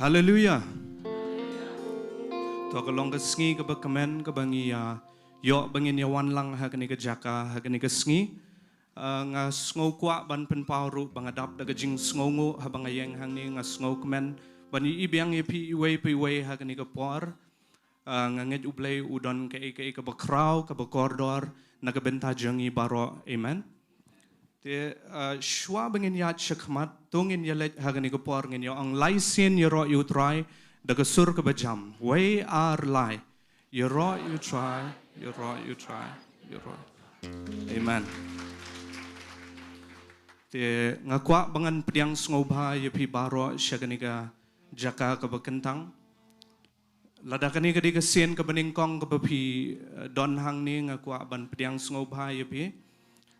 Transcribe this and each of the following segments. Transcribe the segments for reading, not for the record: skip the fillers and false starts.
Hallelujah. To kalong ka Sngi ka ba kamen ka bangi yo bangin yawan lang ha kani ka Jaka ha kani ka Sngi nga sngo kwa ban pen pauru bangadap daga jing sngongo ha bangayeng hangne nga sngo kamen bani ibang pi iwe ha kani ka por nga Ngat U Blei udon ka ka bakraw ka bakordor naga Bynta jangi Baroh. Amen. Te shwa bangin yat shakmat tungin yalet hagani ko por ngin yo ang laisen yoro you try daga sur ka bajam way are lie yoro you try yoro. Amen. Te ngakwa bangan pediang sngoba yapi Baroh syagani ka Jaka ka bakentang ladakani ka di ka sien ka baningkong ka bapi don hangne ngakwa ban pediang sngoba yapi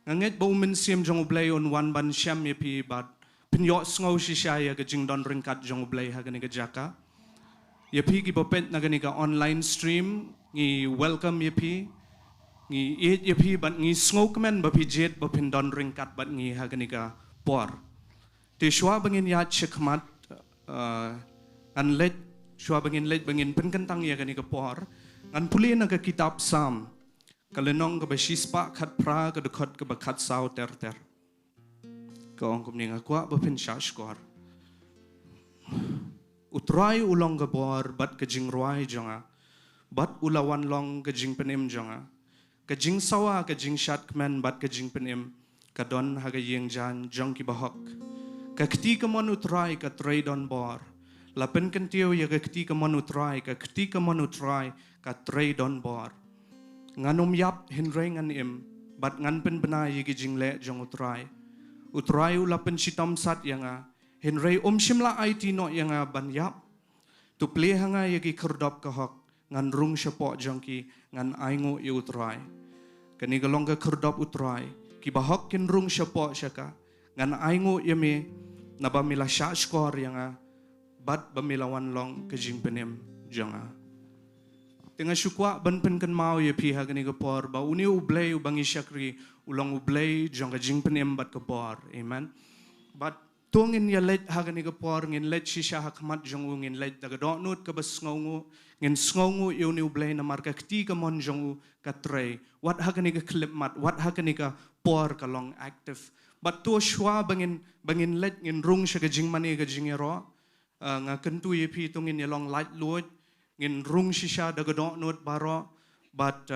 Ngat ba umensiam jong U Blei on wan ban syam yapi bat pinyo sngo shisaya ka Jingdon ringkat jong U Blei hagani ka Jaka yapi ki bapet nagani ka online stream ngi welcome yapi ngi it yapi bat ngi sngo kemen bapi jet bapin don ringkat bat ngi hagani ka por ti shwa bangin yat shikmat an let shwa bangin penkentang ya gani ka por an puli na ka kitab Sam kalenong ka basispa kat pra ka dekot ka bakat saw ter ka ong kumning akwa bapin shashkor utray ulong ka bor bat ka jingruai jonga bat ulawan long ka jingpenim jonga ka jing sawa ka jing shat kmen bat ka jingpenim ka don haga yeng jan jong ki bahok ka kti ka mon utray ka tray donbor lapen Taiew ya ka kti ka mon utray ka kti ka mon utray ka tray donbor nganum yap hinray ngan im bat ngan pen benay yigi jingle jong utray ulapen sitam sat yanga hinray shimla IT no yanga ban yap tu ple hanga yigi kerdop kahok ngan rung syapo jongki ngan aingu yu utray kani galong ka kerdop utray ki bahok kin rung syapo syaka ngan aingu yami nabamila syashkor yanga bat bamilawan long kejing penim jonga Tengah syukwa ban pen kan mau ya pi hagani ka por ba uni U Blei bangi syakri ulang U Blei jong ka jing penem bat ka por. Amen. But Tungin ya let hagani ka por ngin let shisha hakmat jongu ngin let daga donut ka basngongu ngin sngongu Ktien U Blei na marka kti ka mon jongu ka trei wat hagani ka clip mat wat hagani ka por ka long active but to shwa bangin let ngin rung sha ka jingmane ka jingiaroh nga kynduh yepi tungin ya long light load ngin rung shisha daga donut Baroh but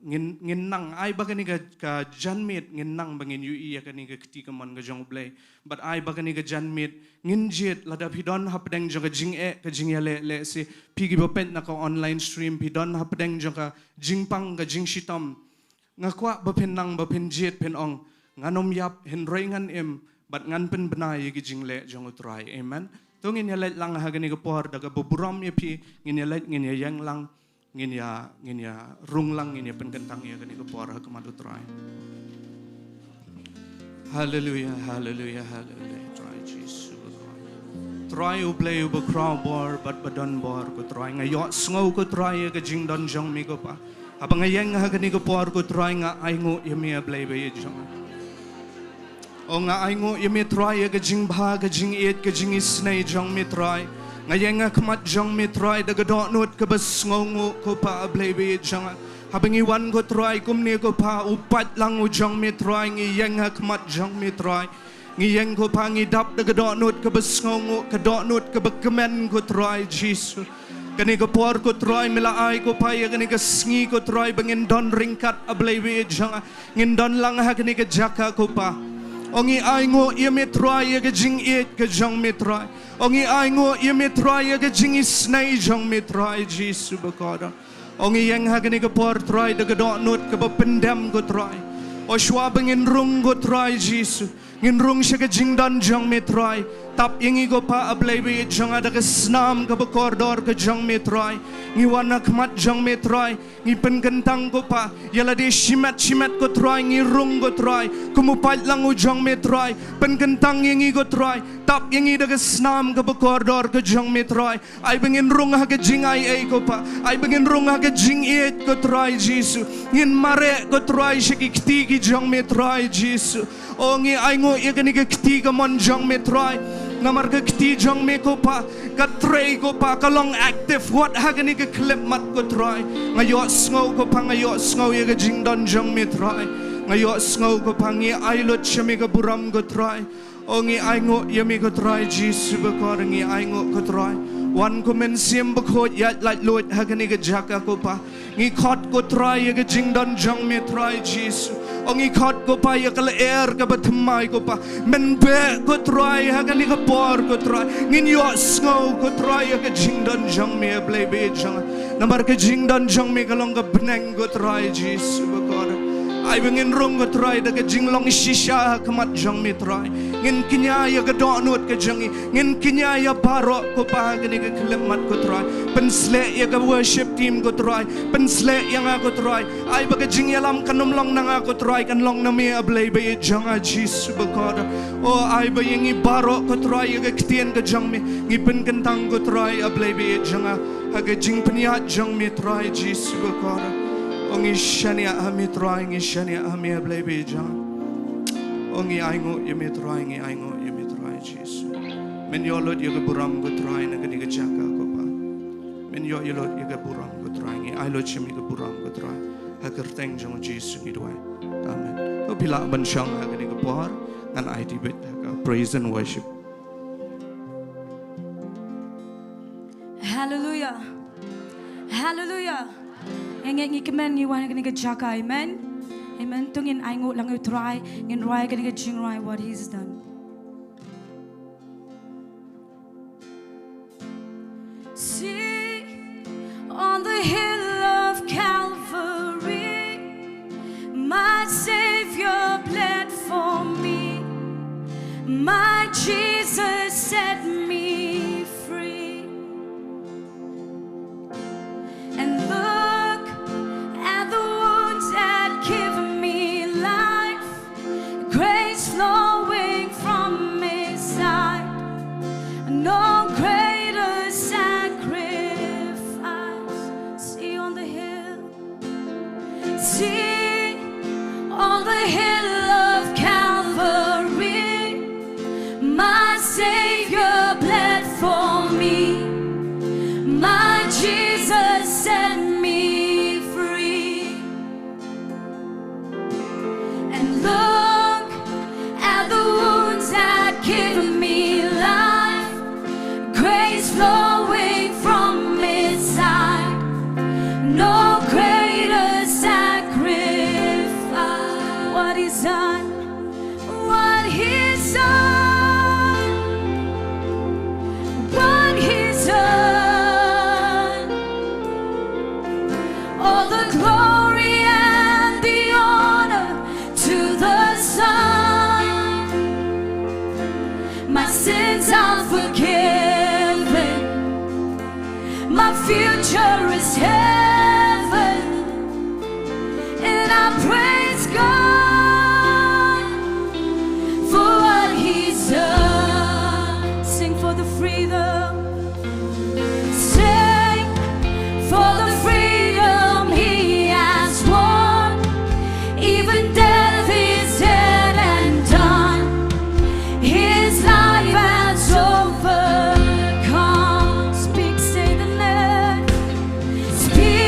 ngin nang ai bagani ka janmit ngin nang bangin ui yakani ka kti ka mon ka jong Blei but ai bagani ka janmit ngin jet lada pidon hapdeng jong ka ka jingiale le si pigi bopet na ka online stream pidon hapdeng jong ka jingpang ka jingshitom nga kwa bapin nang bapin jet pen ong nganom yap hen rengan but ngan pen benai ki jingle jong utrai amen tungin ya let lang hagani ka por daga buburam yepi ngin ya let ngin ya yang lang ngin ya rung lang ngin ya penkentang ya kani ka por hakamat utrai hallelujah hallelujah hallelujah try Jesus try U Blei u bakraw bor but donbor ko try nga yo sngo ko try ka jingdon jong mi ko pa habang ngayeng ha kani ka por ko try nga ai ngo yemi Blei be jong o nga ai ngo yemi try ka jingba ka jingiet ka jingisnei jong mi try ngayeng kamat jong mi try daga donut ka basngongu ko pa Blei be jong habang iwan ko try kumni ko pa upat lang u jong mi try ngiyeng kamat jong mi try ngiyeng ko pa ngidap daga donut ka basngongu ka donut ka bakamen ko try Jesus kani ka por ko try milaay ko pa ya kani ka Sngi ko try bangin don ringkat a Blei be jong ngin don lang ha kani ka Jaka ko pa ongi ai ngo yemi try ka jingiet ka jong mi try ongi ai ngo yemi try ka jingisnei jong mi try Jesus bakada ongi yang hagani ka por try daga donut ka bapendam ko try o shwa bangin rung ko try Jesus ngin rung siya ka jingdan jong mi try tap ingi ko pa a Blei be jong ada ka snam ka bakordor ka jong mi try ngiwan akmat jong mi try ngi penkentang ko pa yala di shimat ko try ngi rung ko try kumupat lang u jong mi try penkentang ingi ko try tap ingi daga snam ka bakordor ka jong mi try ay bangin rung ha ka jingay ay ko pa ay bangin rung ha ka jingiet ko try Jesus ngin mare ko try siya ki kti ki jong mi try Jesus o ngi ay ngo ikani ka kti ka mon jong mi try ngamar ka kti jong mi ko pa ka tray ko pa ka long active what hagani ka clip mat ko try ngayo sngo ko pa ngayo sngo ya ka jingdon jong mi try ngayo sngo ko pa ngi ay lot siya mi ka buram ko try o ngi ay ngo ya mi ko try Jesus bakor ngi ay ngo ko try wan ko men sim bakot ya like lot hagani ka Jaka ko pa ngi khot ko try ya ka jingdon jong mi try Jesus ongi khot ko pa ya kala air ka batmai ko pa men be ko try hagani ka por ko try ngin yo sngo ko try ya ka jingdon jong mi Blei be jong namar ka jingdon jong mi ka long ka bneng ko try Jesus bakor ay bangin rung ko try daga jinglong shisha kamat jong mi try ngin kinyaya ka donut ka jongi ngin kinyaya Baroh ko pa hagani ka klemat ko try pensle ya ka worship team ko try pensle yang ako try ay baga jingialam kanumlong nang ako try kanlong na mi Blei be jong Jesus bakor o ay ba yung Baroh ko try ya ka Ktien ka jong mi ngipen kentang ko try a Blei be jong haga jing peniat jong mi try Jesus bakor ongi shania ami try ngi shania ami Blei be jong ongi aingo yemi try ngi aingo yemi try Jesus men yo lot yo ka buram ko try na kani ka Jaka ko pa men yo lot yo ka buram ko try ngi ai lot shemi ka buram ko try hagar teng jong Jesus ngi duai amen to pila ban shang ha kani ka por ngan ai ti bet ka praise and worship hallelujah hallelujah ngi kemen ngi wan kani ka Jaka amen amen tungin ai ngut lang try ngin rai kani ka jingrai what he's done see on the hill of Calvary my Savior bled for me my Jesus set me free and look at the wounds that give me life grace flowing from his side no greater sacrifice see on the hill see on the hill of Calvary my He's done, what He's done, what He's done. All the glory and the honor to the Son. My sins are forgiven, my future is heaven, and I praise God for what He's done. Sing for the freedom, sing for the freedom He has won. Even death is dead and done. His life has overcome. Speak, say the name. Speak.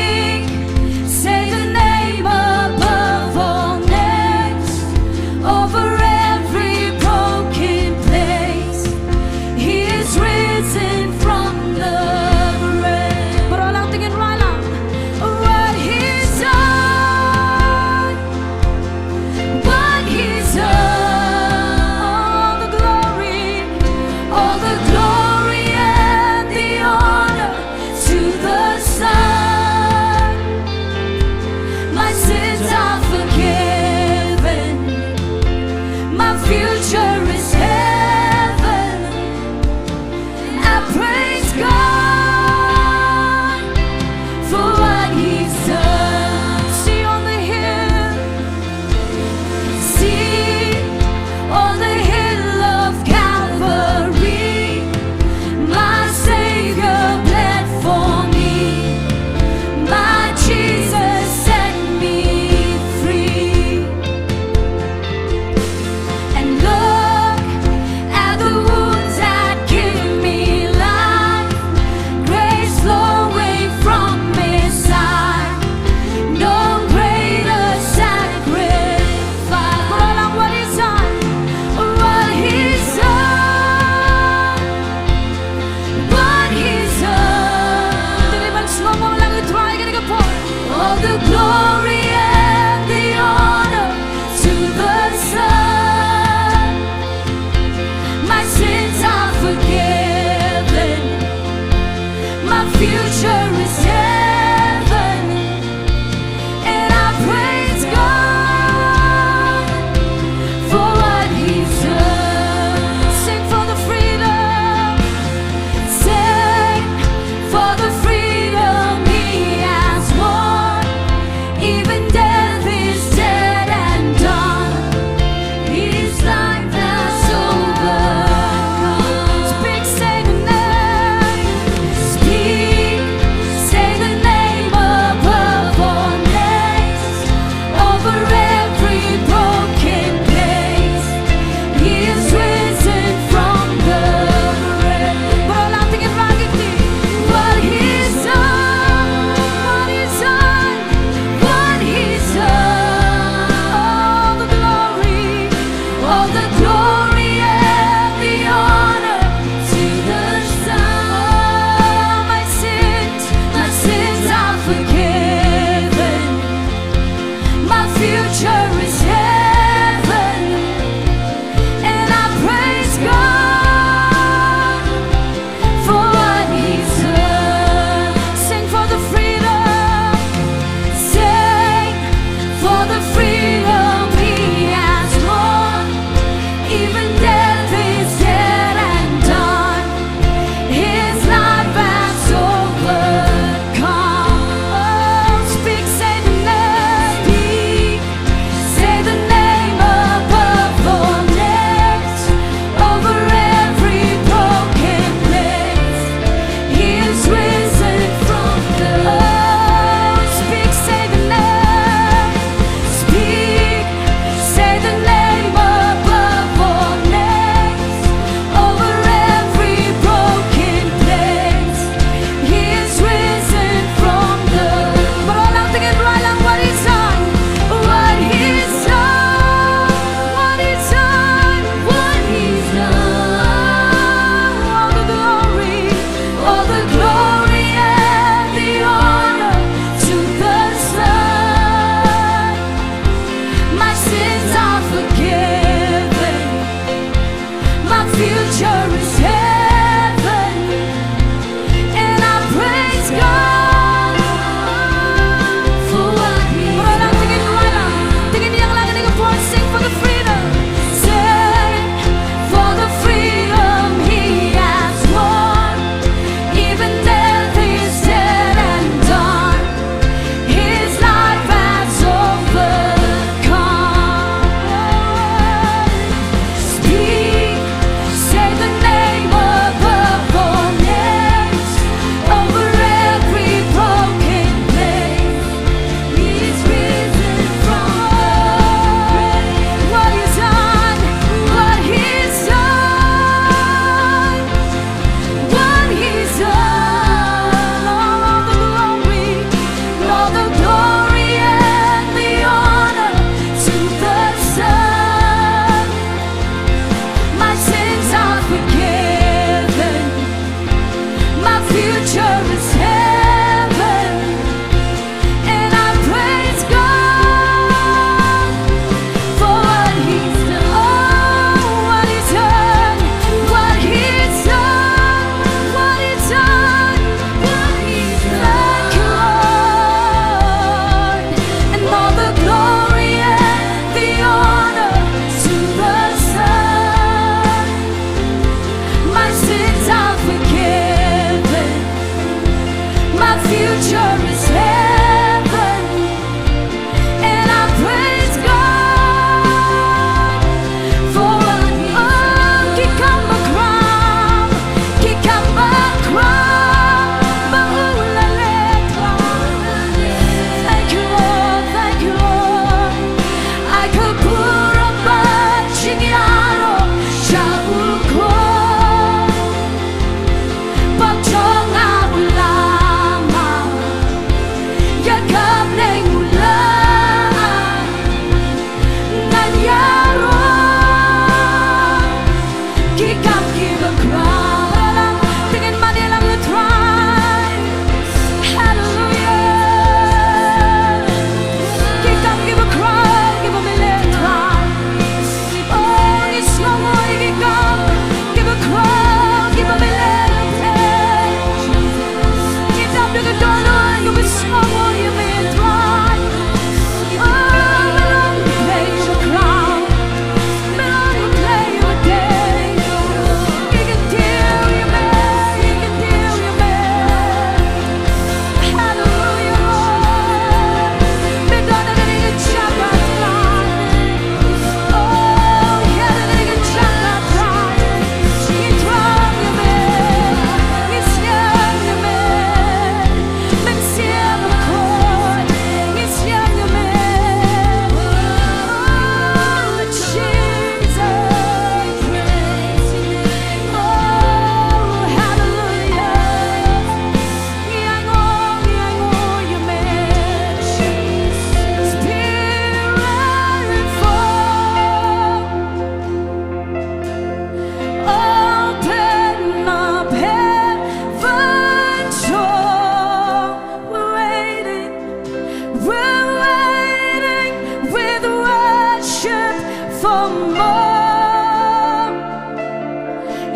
for more.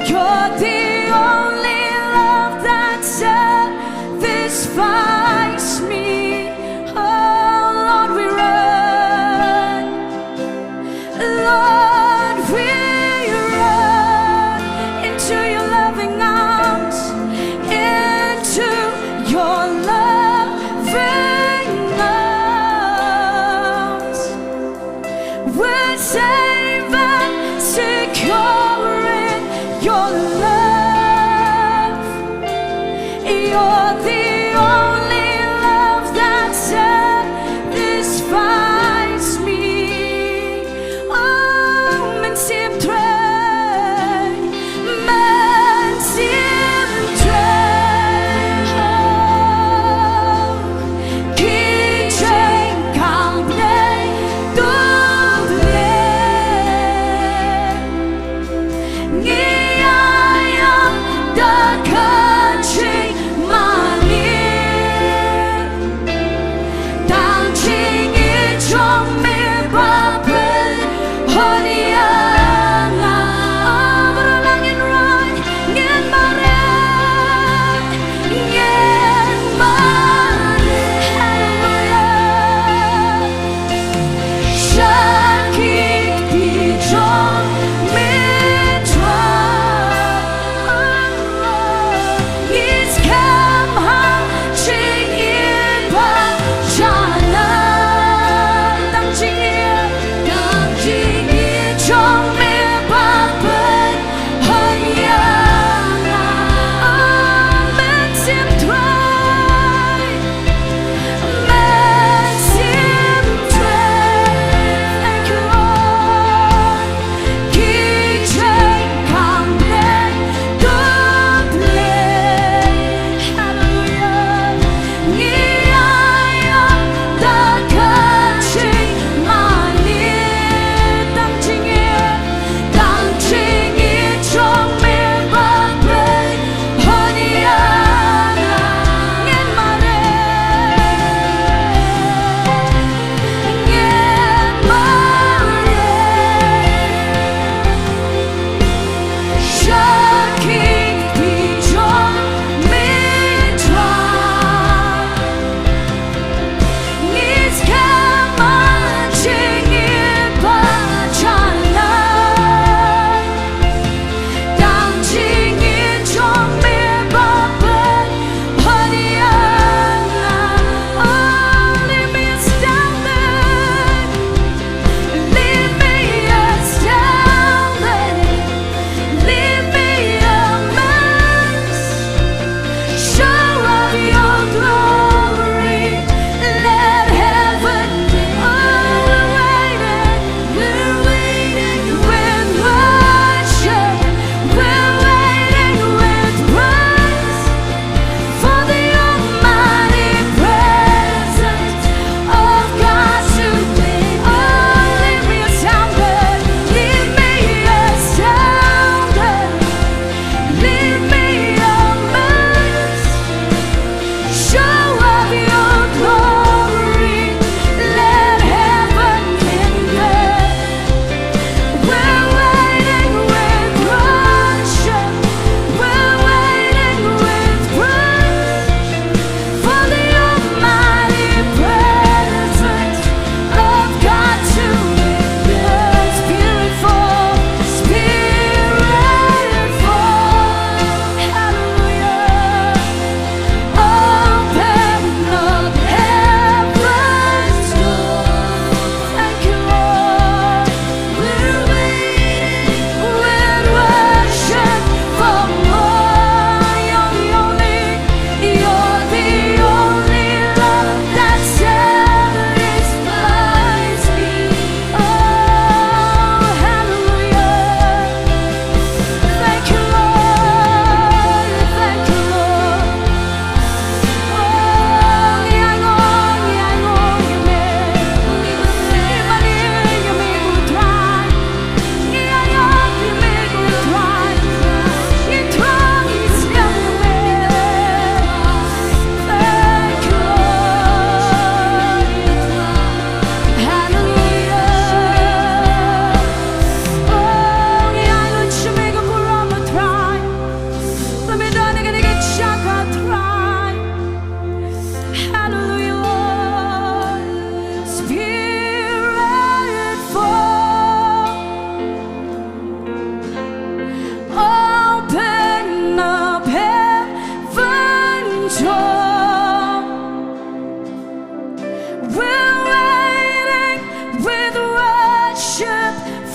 You're the only love that satisfies me. Oh Lord, we run. Lord, we run into your loving arms, into your loving arms. We're safe and secure in your love. You're the only love that satisfies me. Oh, M.Swer, M.Swer. Oh, Ktien U Blei, jingmane,当今一种明白本和你啊，Balang in right,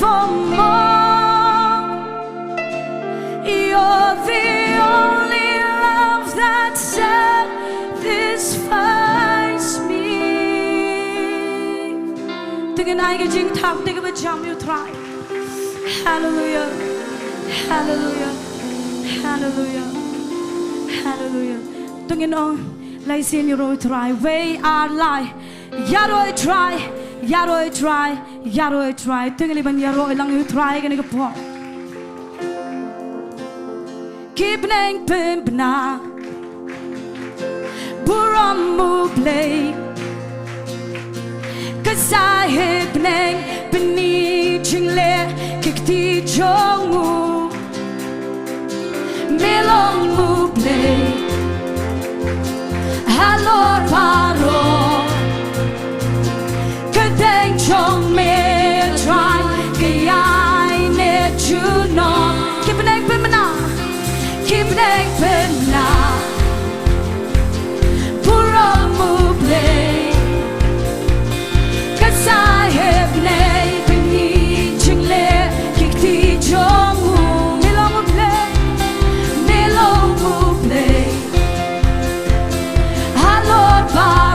for more. You're the only love that satisfies me. Tingin ay ka jing tap, tingin ba jam you try. Hallelujah, hallelujah, hallelujah, hallelujah. Tingin on, lay sin you road try, way our lie. Yaroh try, yaroh try, yaroh try. Tingin iban yaroh lang you try ka po. Keep nang pimpna, Baroh U Blei. Cause I hip nang beni jingle kikti jongu Melong U Blei. Halor Baroh kadang chong me try kaya ne juno. Keep nang pimpna, keep nang pimpna, Baroh U Blei. Cause I have never been jingle kikti jongu Melong U Blei, Melong U Blei. Halor Baroh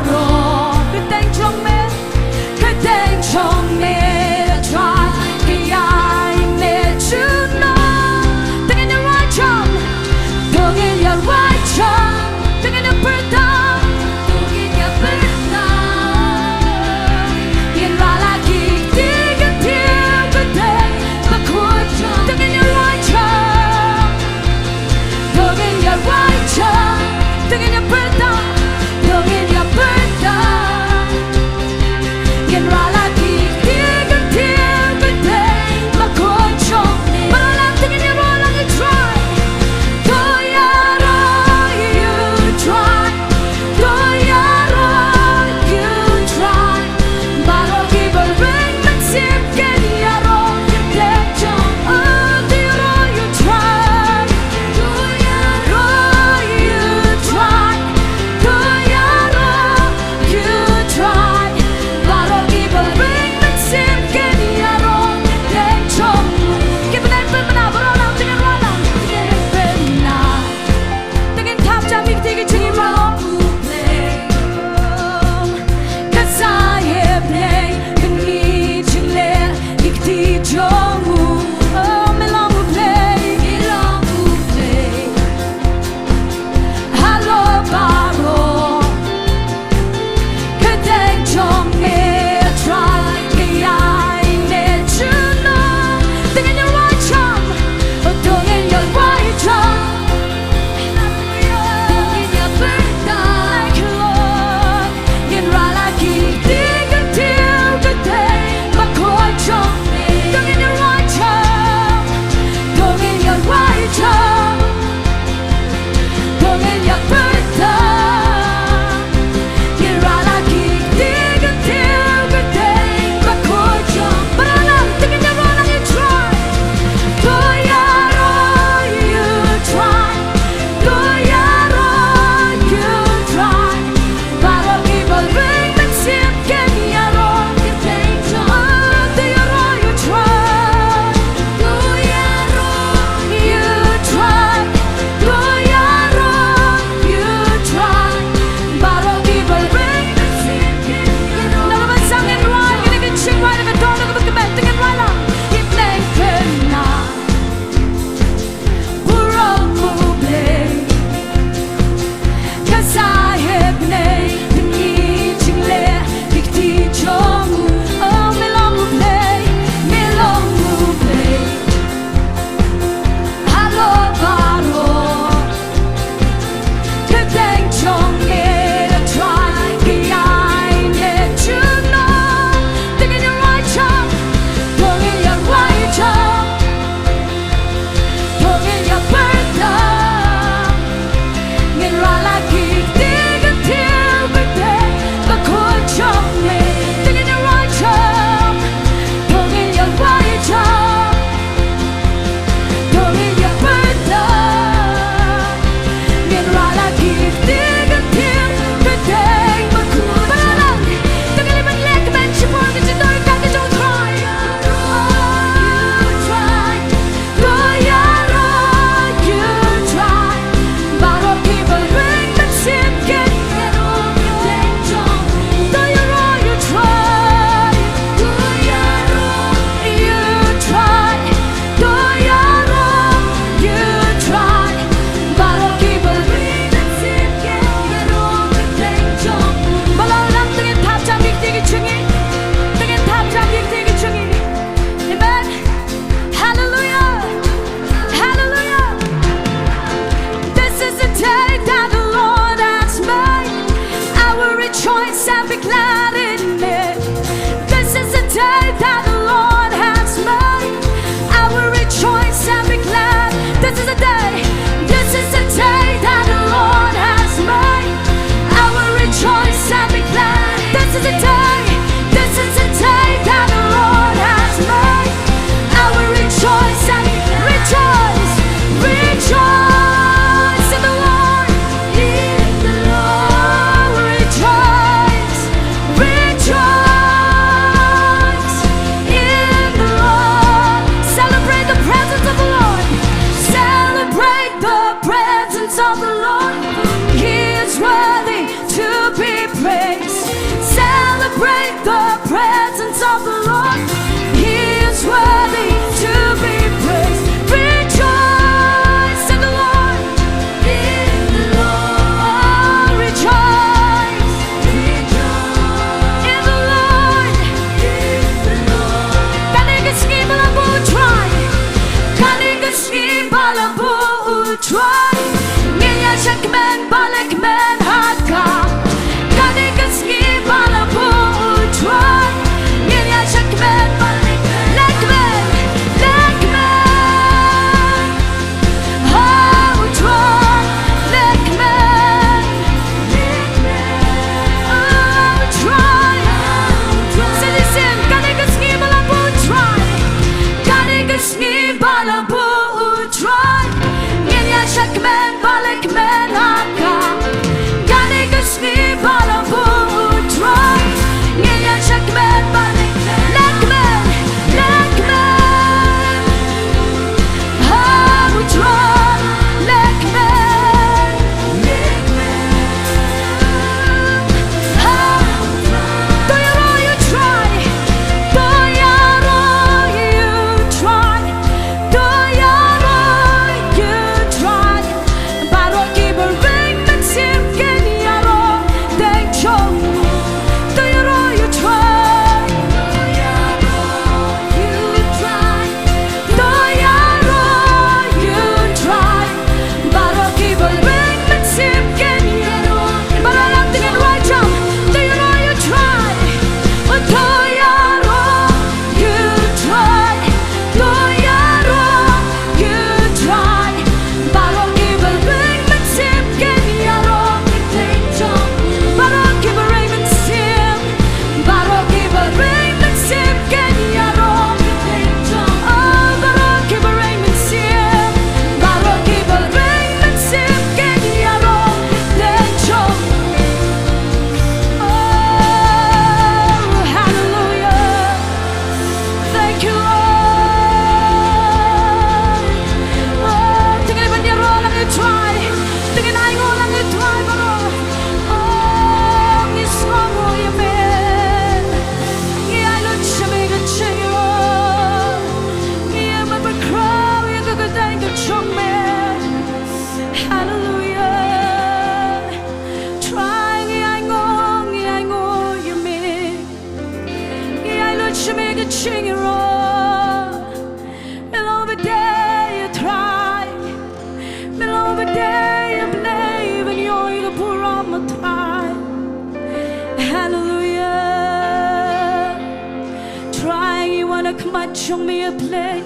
trong mi play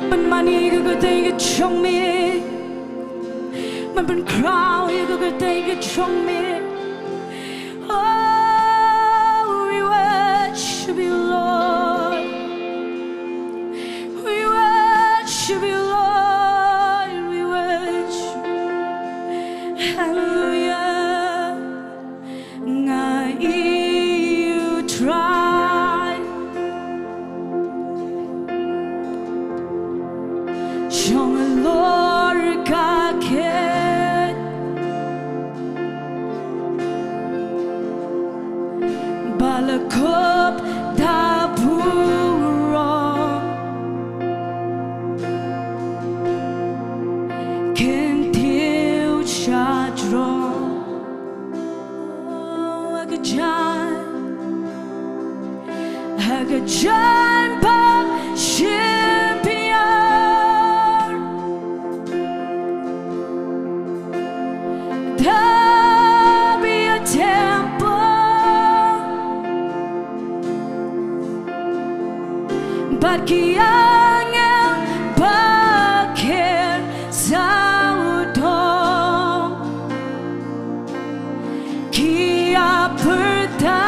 มันมานี่ก็ได้ก็ช่องมีมันเป็นคราวก็ได้ก็ช่องมี Oh we worship you Lord we worship you Lord we worship Hallelujah Ngai you try Trong Lord kaket balakop Baroh Taiew Agajan pa champion There be a temple But kiang el bakir saudong Kia perda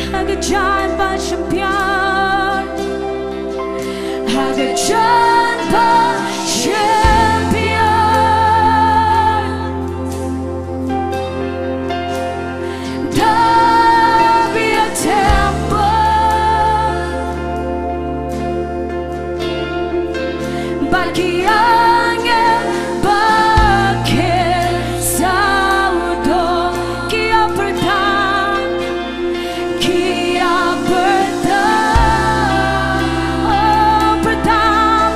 Agajan pa champion Agajan pa champion There be a temple But kiang el bakir saudong Kia pertang Kia pertang Oh pertang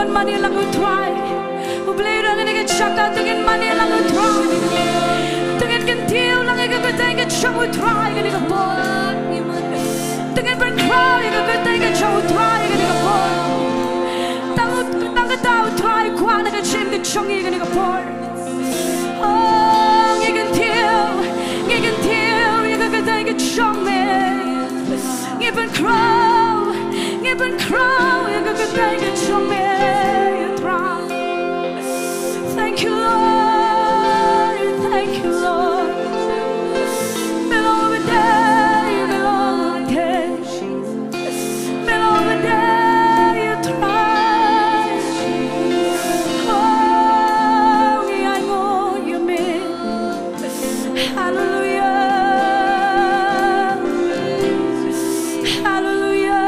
man mani lang utrai. U Blei rang ni Jaka tungin mani lang utrai. Tungin Taiew lang ikagutay ka siyang utrai ka ni kapon. Tungin Petrol ikagutay ka siyang utrai ka ni kapon. Tang tao utrai kwa na ka siyang ka siyang ka ni kapon. Oh, Taiew ikagutay ka siyang me. Ngipen crow ikagutay ka siyang me. Thank you, Lord. Thank you, Lord. Below the day, below the day, you try. Oh, I know you mean. Hallelujah. Hallelujah.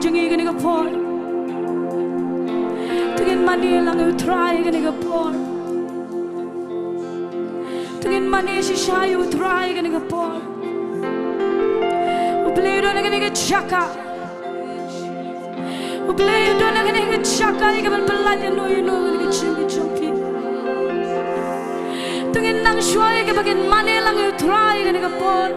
jingi gani ka por tugin mani lang u try gani ka por tugin mani si shay u try gani ka por u Blei do na gani ka Jaka u Blei do na gani ka Jaka ni ka balay no gani ka jingiaroh tugin nang shwai ka bagin mani lang u try gani ka por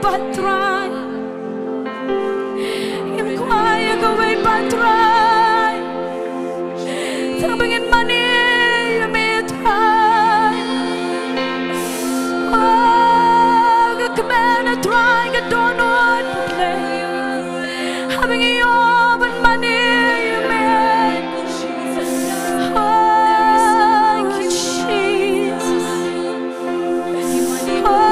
Patrai, im quiet go away patrai. Tabingin money, you may try. Oh, good man, I try, I don't know what to play. Having your but money, you may. Oh, Jesus. Oh.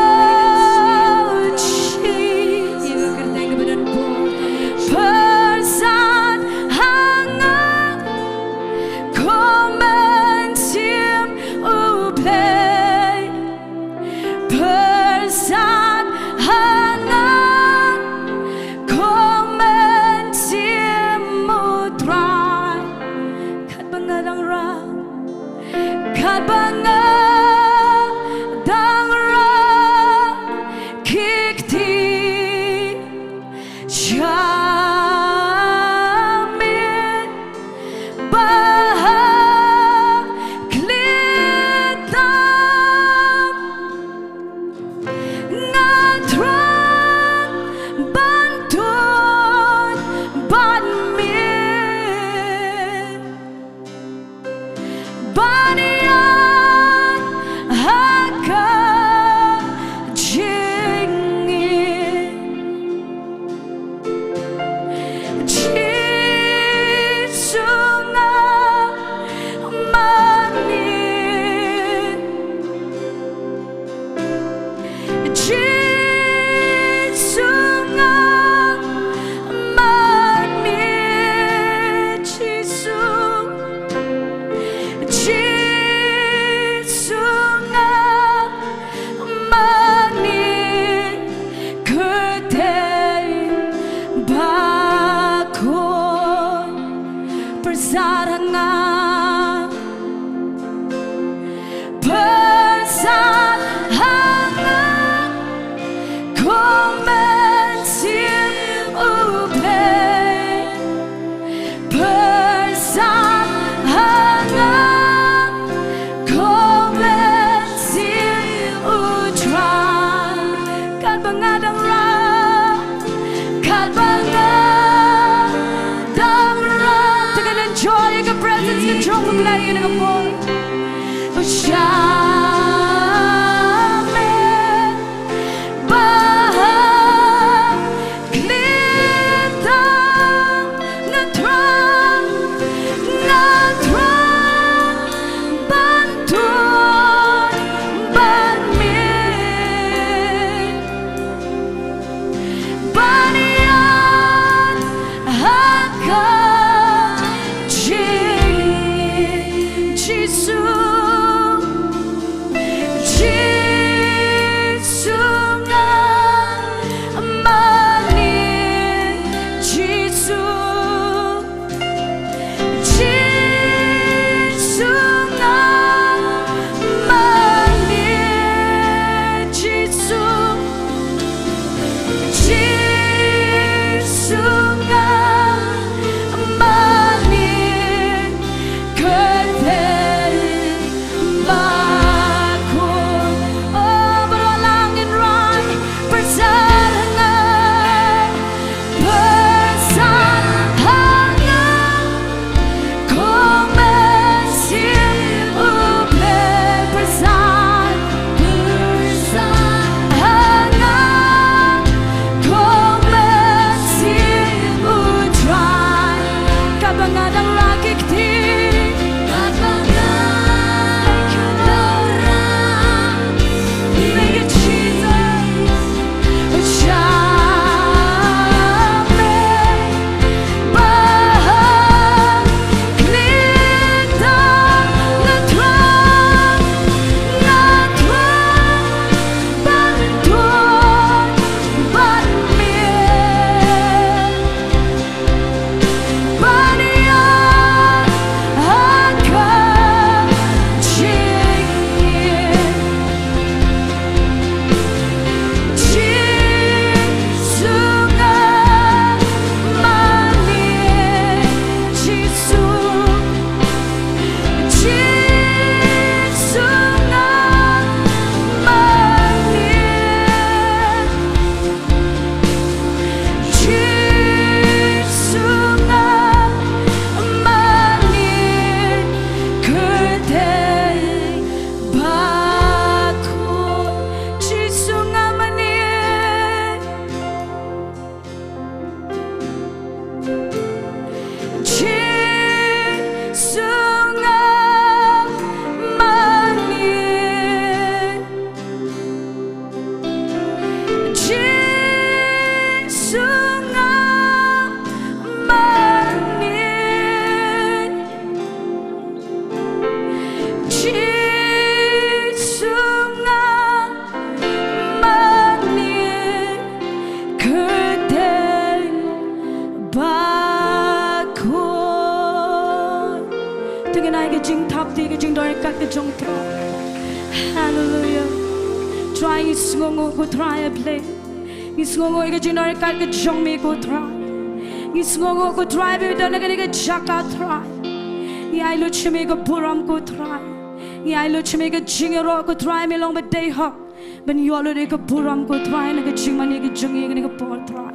cái jing tháp thì cái jing đôi cắt cái jong thro. Hallelujah. Try is ngongo ko try play. Is ngongo cái jing đôi cắt cái jong me ko try. Is ngongo ko try be don cái Jaka try. I lo chime ko puram ko try. I lo chime ko jingiaroh ko try me long but day hop. Ben yo lo ko puram ko try na cái jingmane cái jingi cái por try.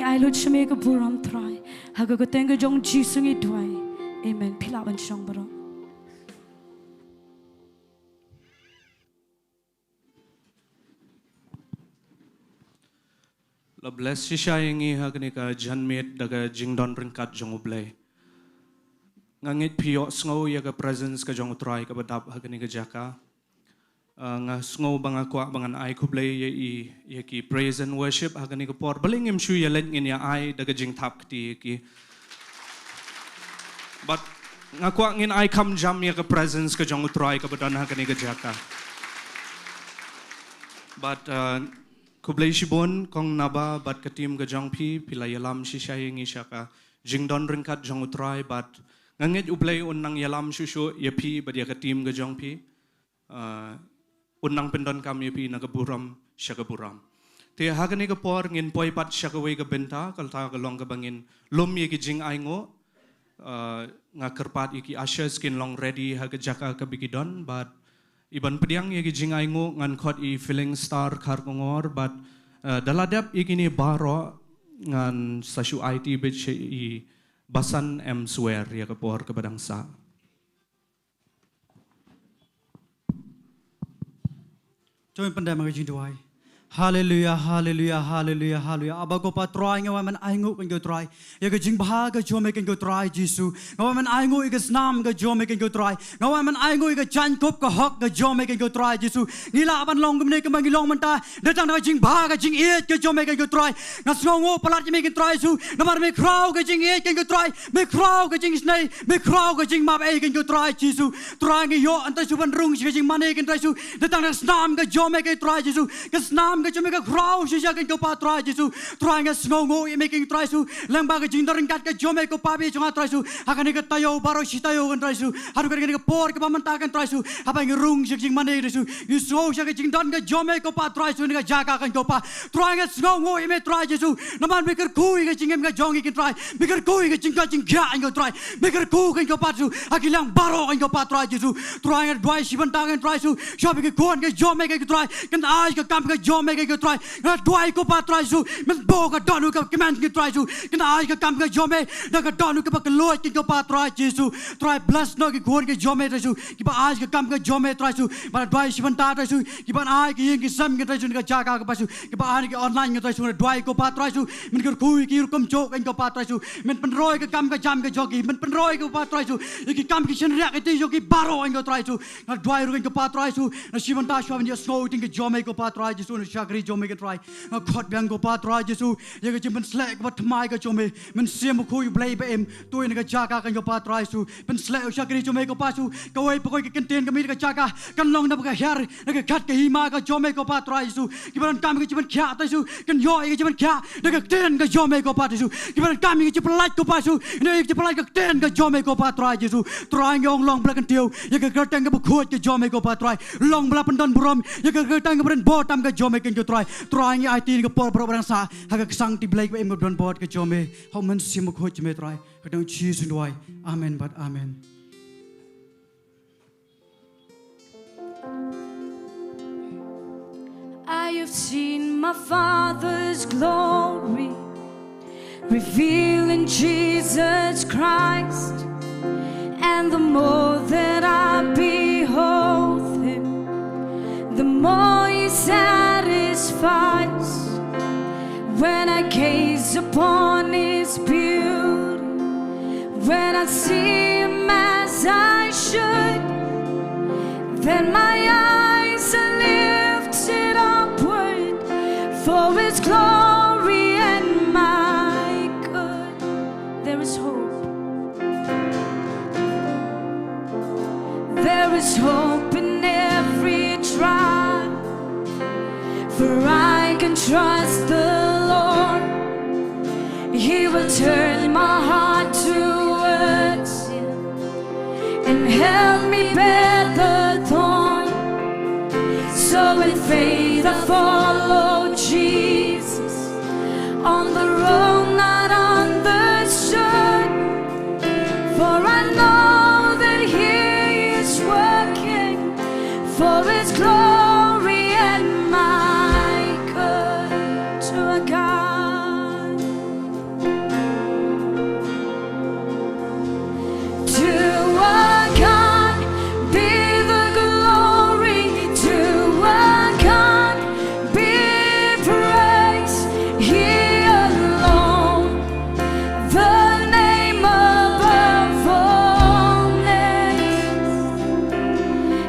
I lo chime ko puram try. Ha ko teng ko jong Jingduwai. Amen. Pila ban shong Baroh. La bless siya ingi ha kanika janmet daga Jingdon ringkat Ktien U Blei. Ngangit piyo sngo ya ka presence ka jong try ka badap ha kanika Jaka. Nga sngo banga kwa bangan ai ku Blei ya ki praise and worship ha kanika por baling im shu ya len ngin ya ai daga Jingkyrkhu ki. But nga kwa ngin ai kam jam ya ka presence ka jong try ka badan ha kanika Jaka. But Kublai shibon kong naba bat katim ka jong pi pila yalam si shaying ishaka Jingdon ringkat jong utray bat nganget ublay unang yalam shusho yapi bat ya katim ka jong pi unang pendon kam yapi nagaburam shagaburam. Te hagani ka por ngin poi pat shagaway ka Bynta kalta ka long ka bangin lum ye ki jing aingo nga kerpat iki ashes kin long ready haga Jaka ka bigidon but Iban pediang ye jingai ngo ngan khot I filling star khar kongor but daladap ikini Baroh ngan sasu IT bich I basan M.Swer ya kapor ke badangsa. Join pandai mga Jingduwai. Hallelujah, hallelujah, hallelujah, hallelujah. Aba ko pa try nga man aingo kan go try. Ya ka jingba ka jome kan go try Jesu. Nga man aingo I ka snam ka jome kan go try. Nga man aingo I ka chan kop ka hok ka jome kan go try Jesu. Ngila aban long gumne ka mangilong man ta. Datang na jingba ka jing it ka jome kan go try. Nga sngo palat me kan try Jesu. Namar me crow ka jing it kan go try. Me crow ka jing snai. Me crow ka jing map e kan go try Jesu. Try nga yo anta su ban rung ka jing mane kan try Jesu. Datang na snam ka jome kan try Jesu. Ka snam ka jome ka crow si kan ko pa try Jesu. Try nga sngo I making try Jesu. Lyngba ka jing doring kat ka jome ko pa bi chunga try Jesu. Hakani ka Taiew Baroh si Taiew kan try Jesu. Haru ka ka por ka pamanta kan try Jesu. Haba nga rung si jing mane Jesu. You so siya ka jing don ka jome ko pa try Jesu nga Jaka kan ko pa. Try nga sngo I me try Jesu. Naman me kyrkhu ka jingem ka jongi kan try. Me kyrkhu ka jing ka jingiaroh kan try. Me kyrkhu kan ko pa Jesu. Hakilang Baroh kan ko pa try Jesu. Try nga dwai si banta kan try Jesu. Shabi ka kon ka jome ka try. Kan ai ka kam ka jome ka try. Nga dwai ko pa try Jesu. Men bo ka donu ka command ka try Jesu. Kan ai ka kam ka jome na ka donu ka pa loy ka pa try Jesu. Try bless no ka kon ka jome try Jesu. Ki pa ai ka kam ka jome try Jesu. Ba dwai si banta try Jesu. Ki pa ai ka yeng ki sam ka try Jesu ka Jaka ka pa Jesu. Ki pa ai ka online ka try Jesu. Dwai ko pa try Jesu. Men kyrkhu ki kum chok ka pa try Jesu. Men penroy ka kam ka jam ka jogi. Men penroy ka pa try Jesu. Ki kam ki shen rak ti jogi Baroh ka try Jesu. Na dwai ru ka pa try Jesu. Na si banta shwa ni Iasnohkti ka jome ka pa try Jesu. Na shakri jome ka try. Na khot bang ko pa try Jesu. Ye ka jim slek ka thmai ka jome. Men sim khu blei ba em. Tu ni ka Jaka ka pa try Jesu. Men slek shakri jome ka pa Jesu. Ka wai pa ko ka kenten ka mi ka Jaka. Kan long na ka her. Na ka khat ka hima ka jome ka pa try Jesu. Ki ban kam ka jim kha ta Jesu. Kan yo ka jim kha. Na ka ten ka jome ka pa Jesu. Ki ban kam ka jim lat ka pa Jesu. Na ka jim lat ka ten ka jome ka pa try Jesu. Try ngong long bla kan Taiew. Ye ka tang ka khot ka jome ka pa try. Long bla pan don borom. Ye ka tang ka ban botam ka jome ka try. Try ngi IT ka por por bang sa. Ha ka sang ti blai ka em don bot ka jome. How man sim khot jime try. Ka dang Jingduwai. Amen but amen. I have seen my Father's glory revealed in Jesus Christ, and the more that I behold Him, the more He satisfies. When I gaze upon His beauty, when I see Him as I should, then my eyes are lifted upward for His glory and my good. There is hope. There is hope in every trial, for I can trust the Lord. He will turn my heart towards Him and help me bear the thorn. So in faith I follow Jesus on the road not understood. For I know that He is working for His glory and my good. To a God, to a God be the glory, to a God be praise, He alone, the name above all names.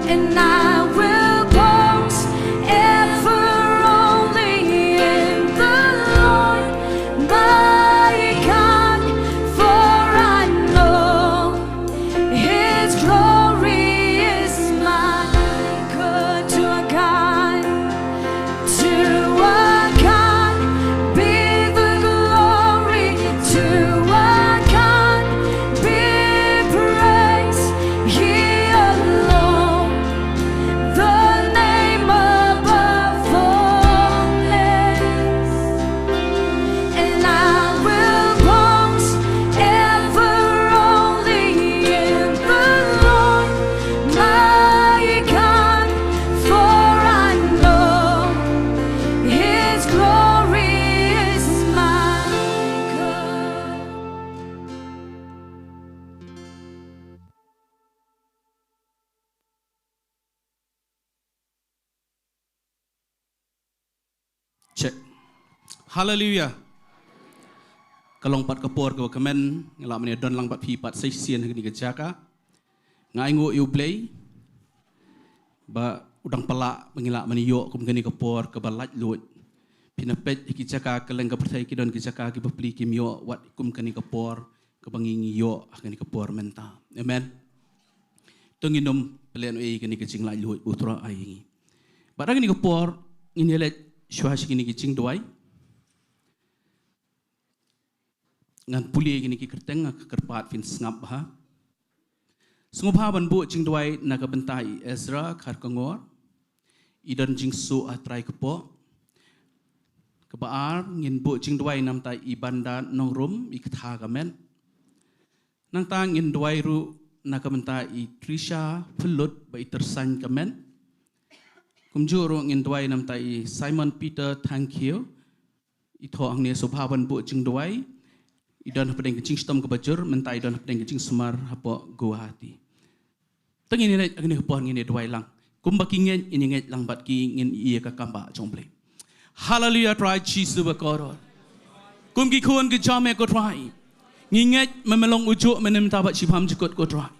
And I will boast ever only in the Lord my God, for I know His glory is my good. To a God be the glory, to a God be praise, He alone, the name above all names. And I will boast ever only in the Lord my God, for I know His glory is my good. Check. Hallelujah. Kalong pat kapor ko kamen ngala mani don lang pat pi pat sai sien ni ke Jaka. Ktien U Blei. Ba udang pala mengila mani yo kum gani kapor ke balaj lut. Pinapet ki Jaka keleng ke pertai ki don ki Jaka ki bepli kim yo wat kum gani kapor ke bangingi yo gani kapor menta. Amen. Tunginum pelen ei gani ke jinglaj lut utra ai. Ba gani kapor ini let syuhas gini ki Jingduwai. Ngan puli gini ki kerteng ke kerpat fin sngap ha. Sngupha ban bu Jingduwai na ka Bynta Ezra khar kangor. Idan jingsu atrai kepo. Kebaar ngin bu Jingduwai nam tai ibanda Nonglum ikatha kamen. Nang ta ngin duai ru na ka Bynta I Trisha pelut ba itersan kamen. Kumjuro ngin duai nam tai Simon Peter Taiew. Ito hangne subhaban bu Jingduwai. Idan pedeng kecing stom ke bajur mentai idan pedeng kecing semar hapo Guwahati. Tengin ini agni hupon ngin duai lang. Kumbaki ngin ini ngit lang bat ki ngin iya ka kamba jomble. Hallelujah try Jesus bakoro. Kumki kuan ke jame ko try. Nginget memelong ujuk menem tabat sibham jukut ko try.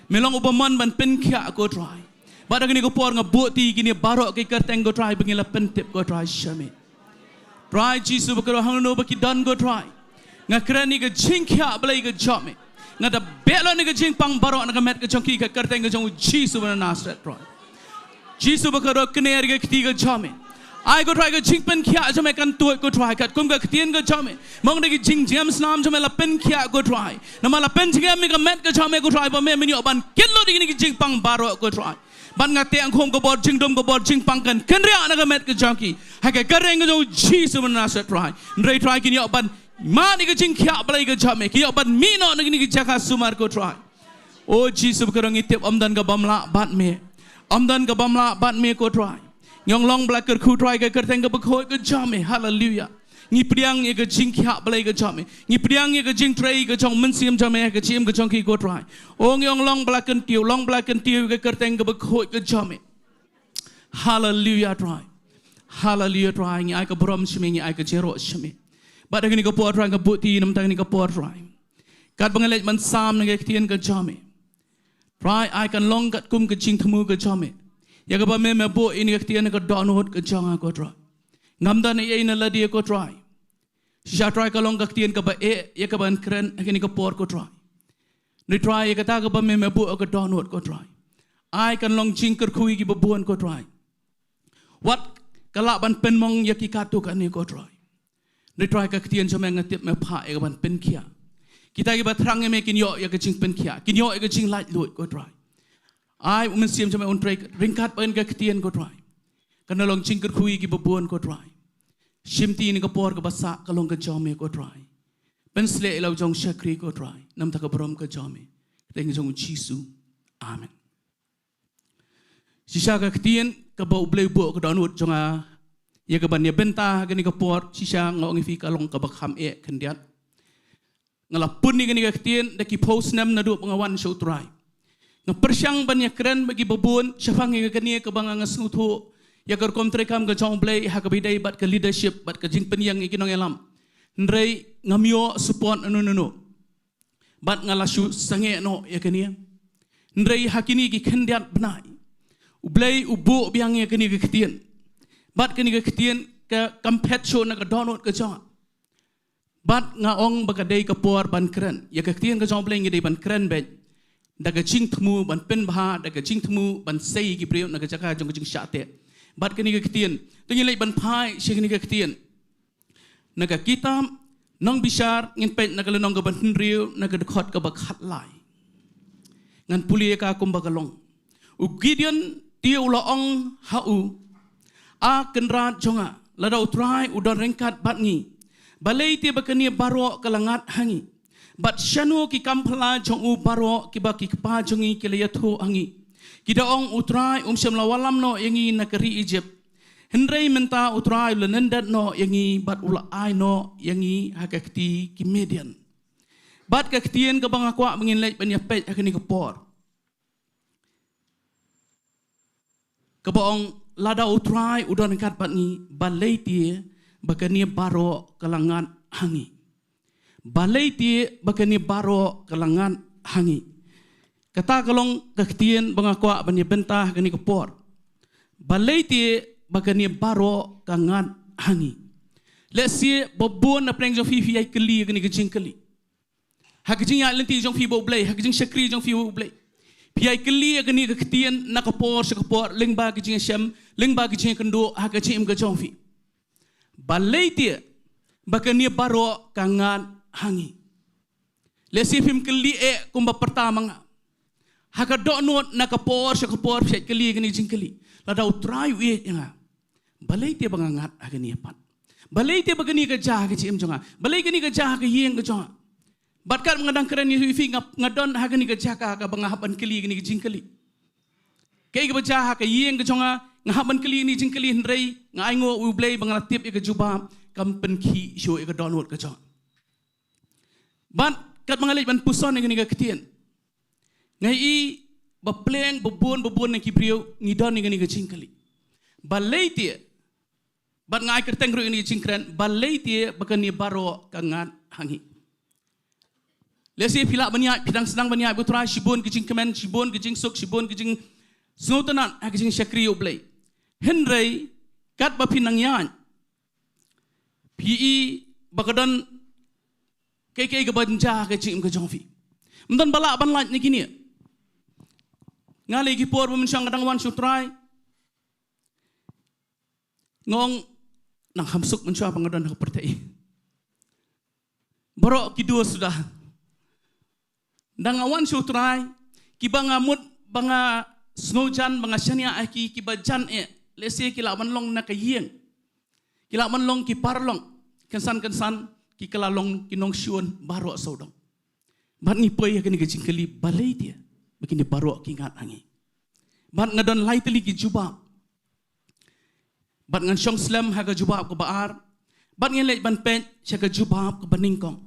Melong upaman ban penkia ko try. Bada gini ko por ngabuti gini Baroh ke kerteng ko try bengila pentip ko try syame. Try Jesus bakoro hangno baki dan ko try. Ngakran ni ke jingkia Blei ke jame. Ngada belo ni ke jingpang Baroh na met ke jongki ke kerteng ke jong Jesus bana Nasret try. Jesus bakoro kner ke ketiga jame. Ai ko try ke jingpen kia jame kan tuai ko try kat kum ke Ktien ke jame. Mong de ke jingjam snam jame la pen kia ko try. Nama la pen jingjam mi ke met ke jame ko try ba me menyo ban kilo di ni ke jingpang Baroh ko try. Ban ngate ang khom ko bor jingdom ko bor jingpang kan kenria na ke met ke jongki. Ha ke kereng ke jong Jesus bana Nasret try. Ndrei try kini ban Mani ke jingkia Blei ke jame kiyo ban mino nagini ke Jaka sumar ko try. Oh Jesus kerang itip amdan ke bamla bat me. Amdan ke bamla bat me ko try. Nyong long jingkyrkhu try ke kerteng ke bekhoy ke jame. Hallelujah. Ngi priang ke jingkia Blei ke jame. Ngi priang ke jingtrei ke jong mensiam jame ke chim ke jong ki ko try. Oh nyong long Taiew ke kerteng ke bekhoy ke jame. Hallelujah try. Hallelujah try. Ngi ai ke brom shme ngi ai ke jero shme. But agni ko por rang buti nam tang ni ko por rang. Kat bangalet man sam nge Ktien ke jame. Try I can long kat kum ke jing thamu ke jame. Ya ka ba me bo in ke Ktien ke donhot ke janga ko try. Ngam dan e na ladi ko try. Sha try ka long ke Ktien ke ba e ya ka ban kren agni ko por ko try. Ni try ka ta ka ba me bo ke donhot ko try. I can long jingkyrkhu ki babuan ko try. What kalak ban pen mong ya ki katu ka ni ko try. Ni try ka Ktien jame ngatip me pha e ban pen kia. Kita ki batrang me kin yo ya ka jing pen kia. Kin yo e ka jing light lut ko try. ai siam jama on trek ringkat pen ka ktien ko try kana long jingkyrkhu ki babon ko try shimti ni ka por ka basa ka long ka jome ko try pensle elaw jong shakri ko try nam ta ka brom ka jome teng jong chisu amen sisa ka ktien ka ba ublei bo ka donut jonga ya ka ban ya Bynta ka ni ka por sisa ngong fi ka long ka bakham e kendiat ngalapun ni ka ktien da ki post nam na do pangawan show try Persyang banyak keren bagi babun syafang yang kini ke bang angas ngutu ya kar kontrekam ke jong blai ha ke bidai bat ke leadership bat ke jing penyang ikinong elam ndrei ngamio support anu bat ngalashu sange no ya kini ndrei hakini ki kendiat benai ublai ubu biang ya kini ke ktien bat kini ke ktien ke kampet show na ke donut ke jong bat ngaong bakadai ke por ban keren ya ke ktien ke jong blai ngidai ban keren bet daga jing temu ban pen bah daga jing temu ban sei ki priyo naga Jaka jong jing syate bat kini ke ktien tu nyelai ban pai she kini ke ktien naga kita nong bisar ngin pet naga lenong ke ban riu naga dekhot ke bakhat lai ngan pulie ka kum bagalong u Gideon Taiew laong hau a kenrat jonga ladau try udon rengkat batngi balei ti bakani Baroh kalangat hangi bat syanu ki kampala jong u Baroh ki baki kpa jongi ki layathu angi kidaong utrai syam lawalam no yangi nakari Egypt hendrei menta utrai lenendat no yangi bat ula ai no yangi hakakti ki Median bat ka ktien ka bangakwa mengin lek penyapet hakani ke por kabaong lada utrai udon kat batni balei tie bakani Baroh kalangan hangi Balei tie bakani Baroh kalangan hangi. Kata kalong kektien bangakwa bani Bynta kani kepor. Balei tie bakani Baroh kalangan hangi. Let's see babon na pleng jong fi ai keli kani kejing keli. Hakijing ya lenti jong fi bo blai, hakijing shakri jong fi bo blai. Pi ai keli kani kektien na kepor sekepor lyngba kejing syam, lyngba kejing kynduh hakijing ke jong fi. Balei tie bakani Baroh kalangan hangi. Lesi film keli kumba pertama nga. Haka donut na kapor sa kapor sa keli gani jing keli. Lada utray uye nga. Balei te bangangat agani apat. Balei te bagani ka jah ka chim jonga. Balei gani ka jah ka yeng ka jonga. Batkat mengadang keren ni fi ngadon hagani ka Jaka ka bangahaban keli gani jing keli. Kay ka jah ka yeng ka jonga ngahaban keli ni jing keli hendrei ngaingo u blai bangalatip ka jubam kampen ki show ka donut ka jonga. Ban kat mengalit ban puson dengan niga ktien. Ngai bapleng babon yang kibriu ngidon dengan niga cingkali. Balei tie ban ngai kerteng ru ini cingkren balei tie bakani Baroh kangan hangi. Lesi pila banyak pidang senang banyak butra shibon kecing kemen shibon kecing suk shibon kecing snotanan kecing Shakri U Blei. Henrei kat bapinang yan. PE bakadon kay ka banja ka chim ka jongfi mdan bala ban laj ni kini ngali ki por bum syang kadang wan sutrai ngong nang hamsuk mensua pangadon ka pertai Baroh kidua sudah dang awan sutrai ki bangamut banga snojan banga syania aki ki bajan lese ki lawan long na kayeng ki lawan long ki parlong kensan ki kelalong kinong syun Baroh saudang. Bat ni poi kini kecing keli balei dia. Begini Baroh kingat angi. Bat ngadon lai teli ki jubab. Bat ngan syong slam haga jubab ke baar. Bat ngelek ban pen syaga jubab ke baningkong.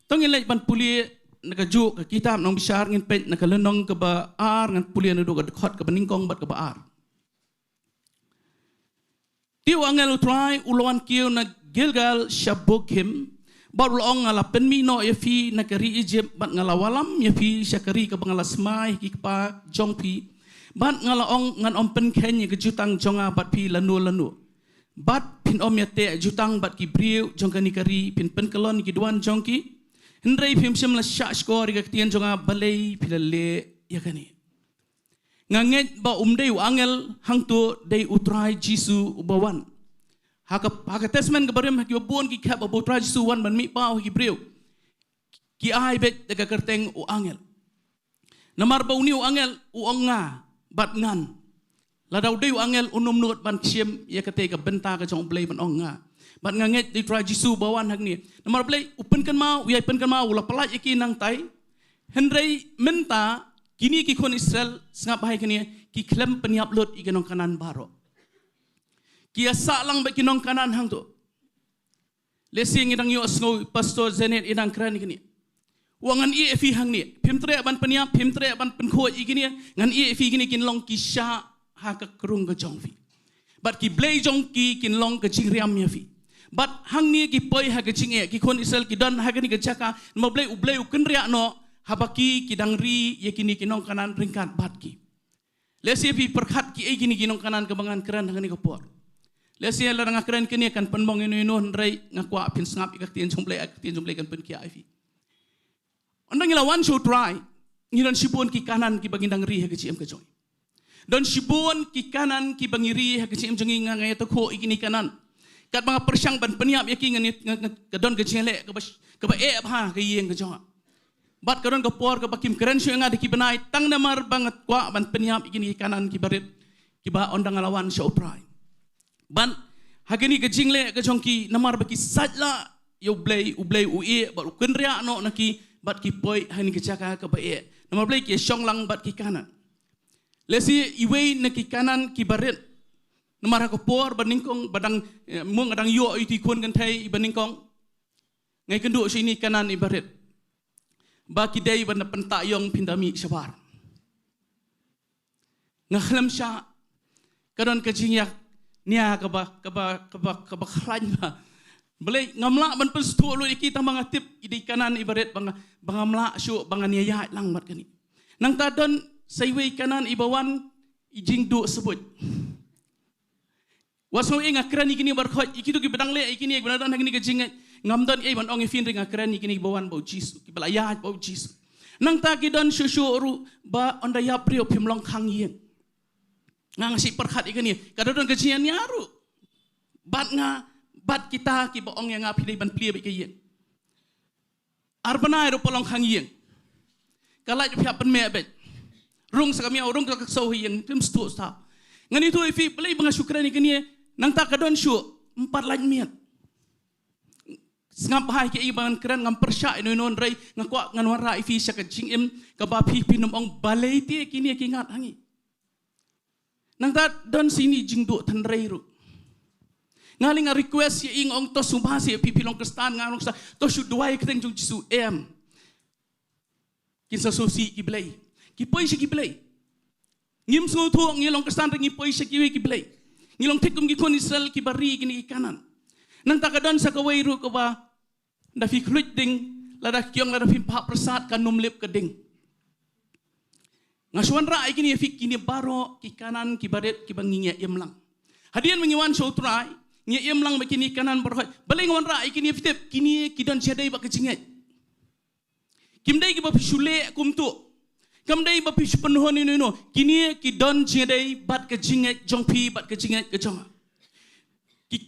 Tong ngelek ban pulie naga juk ke kitab nong bisar ngin pen naga lenong ke baar ngan pulie nado ke dekhot ke baningkong bat ke baar. Taiew angel utrai ulawan kieu na Gilgal Shabokim. Baru long ngala penmi no ya fi nakari Egypt bat ngala walam ya fi syakari ke bangala smai ki pa jongpi bat ngala ong ngan om pen kenya ke jutang jonga bat pi lanu bat pin om ya te jutang bat ki briu jongkani kari pin pen kelon ki duan jongki hendrei pim sim la sha skor ke tien jonga balei pilale ya kani nganget ba umdei angel hangtu dei utrai jisu ubawan haka tesmen ke barim ki babon ki kap abotra Jisu wan ban mi pau ki briu ki ai bet daga kerteng u angel namar ba uni u angel u onga bat ngan ladau deu angel unum nut ban kiem ya kate ka Bynta ka jong Blei ban ong nga bat nganget di try Jisu bawan hangne namar Blei upen kan mau wi pen kan mau la pelaj iki nang tai henrei menta kini ki kon Israel sngap bahai kini ki klem peniap lut i kenong kanan Baroh ki asa lang ba kinong kanan hang tu lesing idang yo snow pastor zenet idang kran kini wangan i fi hang ni pimtre ban peniap pimtre ban penko i kini ngan i fi kini kinlong ki sha ha ka krung ka jong fi bat ki Blei jong ki kinlong ka jingriam ya fi bat hang ni ki poi ha ka jinge ki kon Israel ki dan ha ka ni ka Jaka mo Blei u Blei u kenria no habaki kidang ri ye kini kinong kanan ringkat bat ki lesi pi perkhat ki ai kini kinong kanan kebangan keran hang ni ka por lesi la nga keren kini kan penbong inu rei ngakwa pin snap ik Ktien U Blei kan pen ki ai fi ondang ilawan show try ngiran sibun ki kanan ki bagindang ri ha ki ka joy don sibun ki kanan ki bangiri ha ki jengi ngai to ko ikini kanan kat mga persyang ban peniap yaki ngani kadon ke jele ke ba e ha ke yeng ke joa bat kadon ke por ke bakim keren syu ngadi ki benai tang namar banget kwa ban peniap ikini kanan ki barit ki ba ondang alawan show try ban hagini ke jingle ke jongki namar baki sajla yo Blei u Blei u e bat kenria no naki bat ki poi hani ke Jaka ke ba e namar Blei ki Shillong bat ki kanan lesi iwei naki kanan ki barit namar ko por baningkong badang mung adang yo iti kun kan thai baningkong ngai kendu sini kanan ibarit ba ki dei ban penta yong pindami syawar ngakhlem sya kadon ke jingyak nia kaba khlain ba Blei ngamla ban penstu lu iki ta mangatip idi kanan ibarit bangamla syu bangania ya lang mat kani nang tadon saiwei kanan ibawan Jingduwai sebut wasno inga krani kini barkhot ikitu ki bedang le ikini benadan hagini ke jingat ngamdan e ban ong fin ringa krani kini bawan bau Jisu ki balaya bau Jisu nang ta ki don shushu ru ba onda ya prio pimlong khang yen ngang si perkhat ikini kadon ke jingiaroh bat kita ki ba ong yang api ban plie ba yen arbana ro polong khang yen kalai pia pen me bet rung sakami rung ka so yen tim stu sta ngani tu ifi Blei banga syukrani kini nang ta kadon syu 4 lain miat ngam bahai ke iban keren ngam persya inu rei ngakwa ngan wara ifi syak jingim ka ba phi pinum ong Balei ti kini ki ngat hangi nang ta don sini Jingduwai tan rei ru ngaling request ye ing ong to sumbasi phi pilong kristan ngarong sa to Jingduwai keteng jung Jisu kinsa sosi ki Blei ki poi ki Blei ngim sungu thu ngilong kristan ngi poi ki Blei ngilong tekum ki kon Israel ki bari kini kanan nang takadon sa kawai ru ko ba da fi khluit ding lada kyong lada fi pa prasad kan numlip keding ngasuan ra ikini fi kini Baroh ki kanan ki baret ki bangingia yemlang hadian mengiwan Sohthri ngi yemlang bakini kanan berhoi Balei ngwan ra ikini fitep kini kidon chedai ba kechinget kimdai ki ba shule kumtu kamdai ba pish penuhon ini no kini kidon chedai bat ke jinget jongpi bat ke jinget ke jong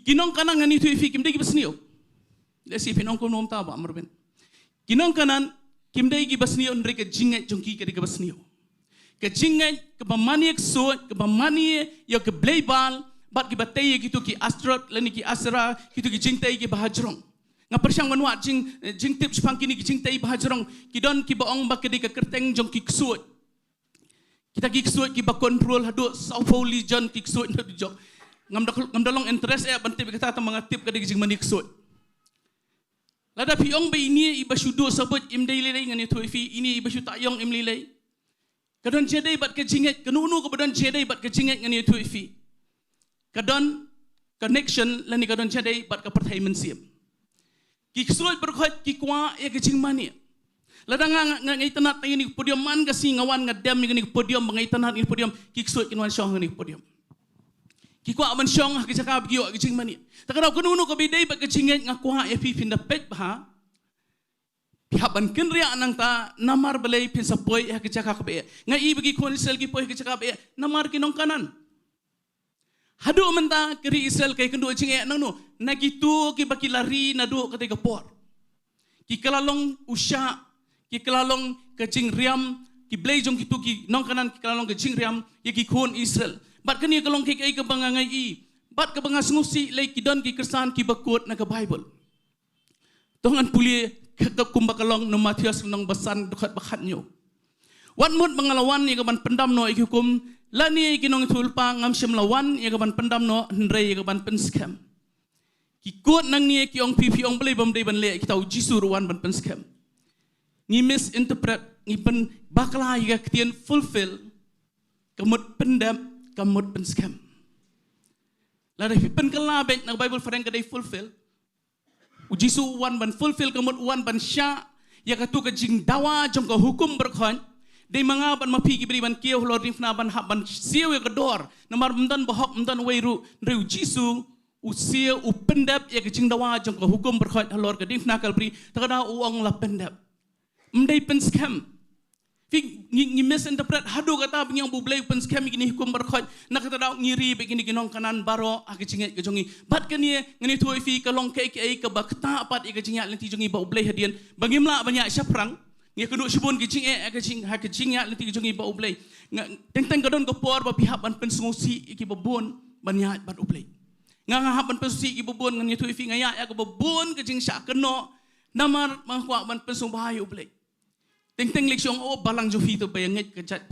kinong kanan ngani tu ifi kimdai ki basnio lesi pinong ko nom ta ba marben kinong kanan kimdai ki basnio ndre ke jinget jongki ke basnio ke jinget ke bamani so ke bamani yo ke Blei bal bat ki batay gitu ki astrot lani ki asra gitu ki jingtai ki bahajrong ngapersyang manwa jing tip spang kini ki jingtai bahajrong kidon ki baong ba ke kerteng jong ki ksut kita ki ksut ki ba control hadu saufoli jon ki ksut ndu jong ngamdalong interest bantip kata ta mga tip ka jingmane ksut lada piong ba ini iba syudo sabut imdai lelai ngani tuifi ini iba syu tayong imlilai kadon jedai bat ke jinget kenunu ko badon jedai bat ke jinget ngani tuifi kadon connection lani kadon jedai bat ka pertaimen siam ki ksut berkhot ki kwa ya ke jingmane lada ngai tanat ini podium man ka singawan ngadam ngani podium ngai tanat ini podium ki ksut kinwan syong ngani podium ki kwa man syong ke Jaka bgio ke jingmane takaraw kenunu ko bidai bat ke jinget ngakwa ya fi finda pet ba pihaban kenria nang ta namar Balei pin sapoi ke Jaka ka be ngai bagi kon Israel ki poi ke Jaka be namar kinong kanan hadu menta keri Israel kai kendu jinge nang no nagitu ki baki lari nadu kate kapor ki kalalong usya ki kalalong ke jingriam ki Blei jong kitu ki nong kanan ki kalong ke jingriam ye ki kon Israel bat kani kalong ke ai ke bangangai i bat ke bangas ngusi lei ki don ki kersan ki bakut na ke Bible tongan pulie ke kumba kalong no Matius nong basan dekat bakhatnyo wan mut mangalawan ye kaban pendam no iki hukum lani ki nong tulpa ngam syam lawan ye kaban pendam no hendrei ye kaban penskam ki kot nang ni ki ong pipi ong Blei bam dei ban le ki tau jisu ruan ban penskam ni misinterpret ni pen bakla ye Ktien fulfill kamut pendam kamut penskam la dei pen kala bet na Bible fareng ka dei fulfill jisu wan ban fulfill kamut wan ban sya ya katu ka jingdawa jong ka hukum berkhon dei manga ban mapi ki beri ban kieu lor rifna ban hab ban sieu ye kedor namar mdan bahok mdan weiru reu jisu usia upendap ya ke jingdawa jong ka hukum berkhon lor ka rifna kal beri takada uang la pendap mdei penskam fi ni misinterpret hadu kata bing bu Blei penskam ni hukum berkhon nak kata daw ngiri begini ginong kanan Baroh ake jinget ke jongi bat kan ye ngani tuai fi kalong ke ke bakta pat ke jingat lenti jongi bu Blei hadian bangimla banyak syaprang ngi keduk sibun ke jing ke jing ha ke jingat lenti jongi bu Blei teng kadon ko por ba pihak ban pensungusi ki babon banyak bat Blei nganga ban pensusi ki babon ngani tuai fi ngaya ya ke babon ke jing syak keno namar mahwa ban pensung bahayu Blei teng leksiong balang jofi tu bayangit kejat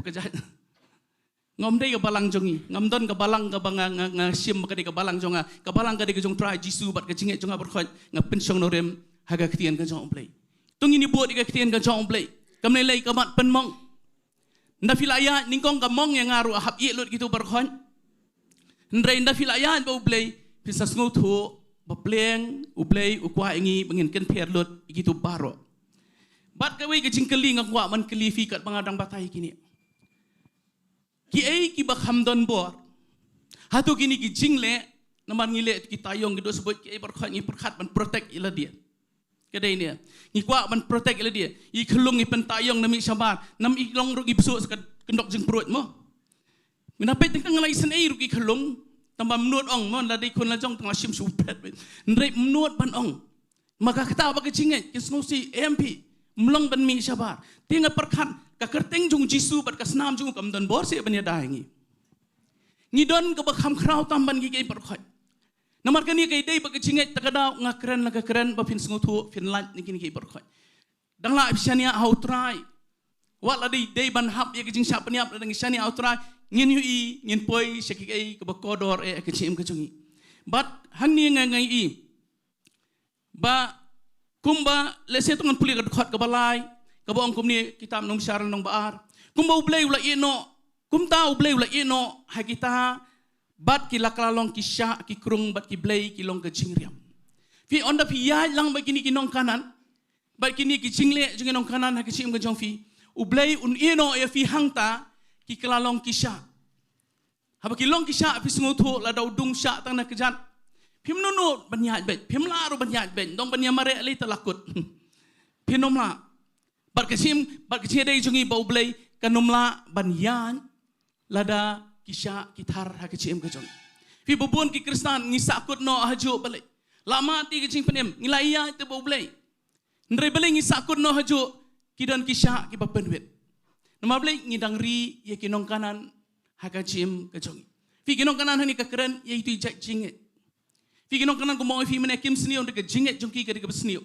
ngom dei ke balang jongi ngam don ke balang ke banga ngasim ke ke balang jonga ke balang ke jong try jisu bat ke jinget jonga berkhot ngap pensong norem haga Ktien ke jong Blei tung ini buat ke Ktien ke jong Blei kamne lei ke mat penmong nda filaya ningkong ke mong yang ngaru ahap ye lut gitu berkhot ndrei nda filaya bu Blei pisas nguthu bapleng Blei ukwa ingi bengin ken perlut gitu Baroh bat kawai ke jingkeli ngakwa man kelifi kat pangadang batai kini ki ai ki bakham donbor hatu kini ki jingle naman ngile ki tayong gido sebut ki ai berkhat ngi perkhat man protect ila dia kedai ni ngi kwa man protect ila dia i khelung ngi pentayong nami sabar nam i long rugi besuk sekat kendok jing perut mo menapai tengkang ngalai sen ai rugi khelung tambah menut ong mon la dei kun la jong tengah sim supet ndrei menut ban ong maka kata apa ke jinget ki snusi MP melong ban mi sabar tinga perkhat ka kerteng jung jisu bat ka snam jung kam don bor se ban ya daingi ni don ka bakham krau tamban gi ke perkhat namar ka ni ke dei ba ke jinget takada ngakren la ka kren ba fin sngutu fin lat ni ke perkhat dang la bisania how try wat la dei ban hap ya ke jing sap niap la dang bisania how try ngin yu i ngin poi se ke ka ba kodor e ke chim ka jungi bat hangne ngai i ba kumba lese tungan puli kedkhot ke Balai ke bong kumni kitab nong syar nong baar kumba Blei ula ino kumta Blei ula ino ha kita bat ki laklalong ki sya ki krung bat ki Blei ki long ke jingriam fi onda fi ya lang ba kini kinong kanan bat kini ki jingle jung nong kanan ha ki sim ke jong fi Blei un ino ya fi hangta ki klalong ki sya ha ba ki long ki sya fi snguthu la daw dung sya tang na kejat Pim nunut banyak bet, pim laru banyak bet, dong banyak mare alai telakut. Pinomla, barkesim dai jungi bau Blei kanumla banyan lada kisah kitar hakecim kejong. Pi bubun ki Kristen ngisakut no haju balik. Lama ti kecing penem ngilaya te bau Blei. Ndrei Blei ngisakut no haju kidan kisah ki bapenwet. Nama Blei ngidang ri ye kinong kanan hakecim kejong. Pi kinong kanan hani kekeren ye itu jak jinget. Fi kinong kanan ko mo fi mena kim snio de jinget jongki ke de snio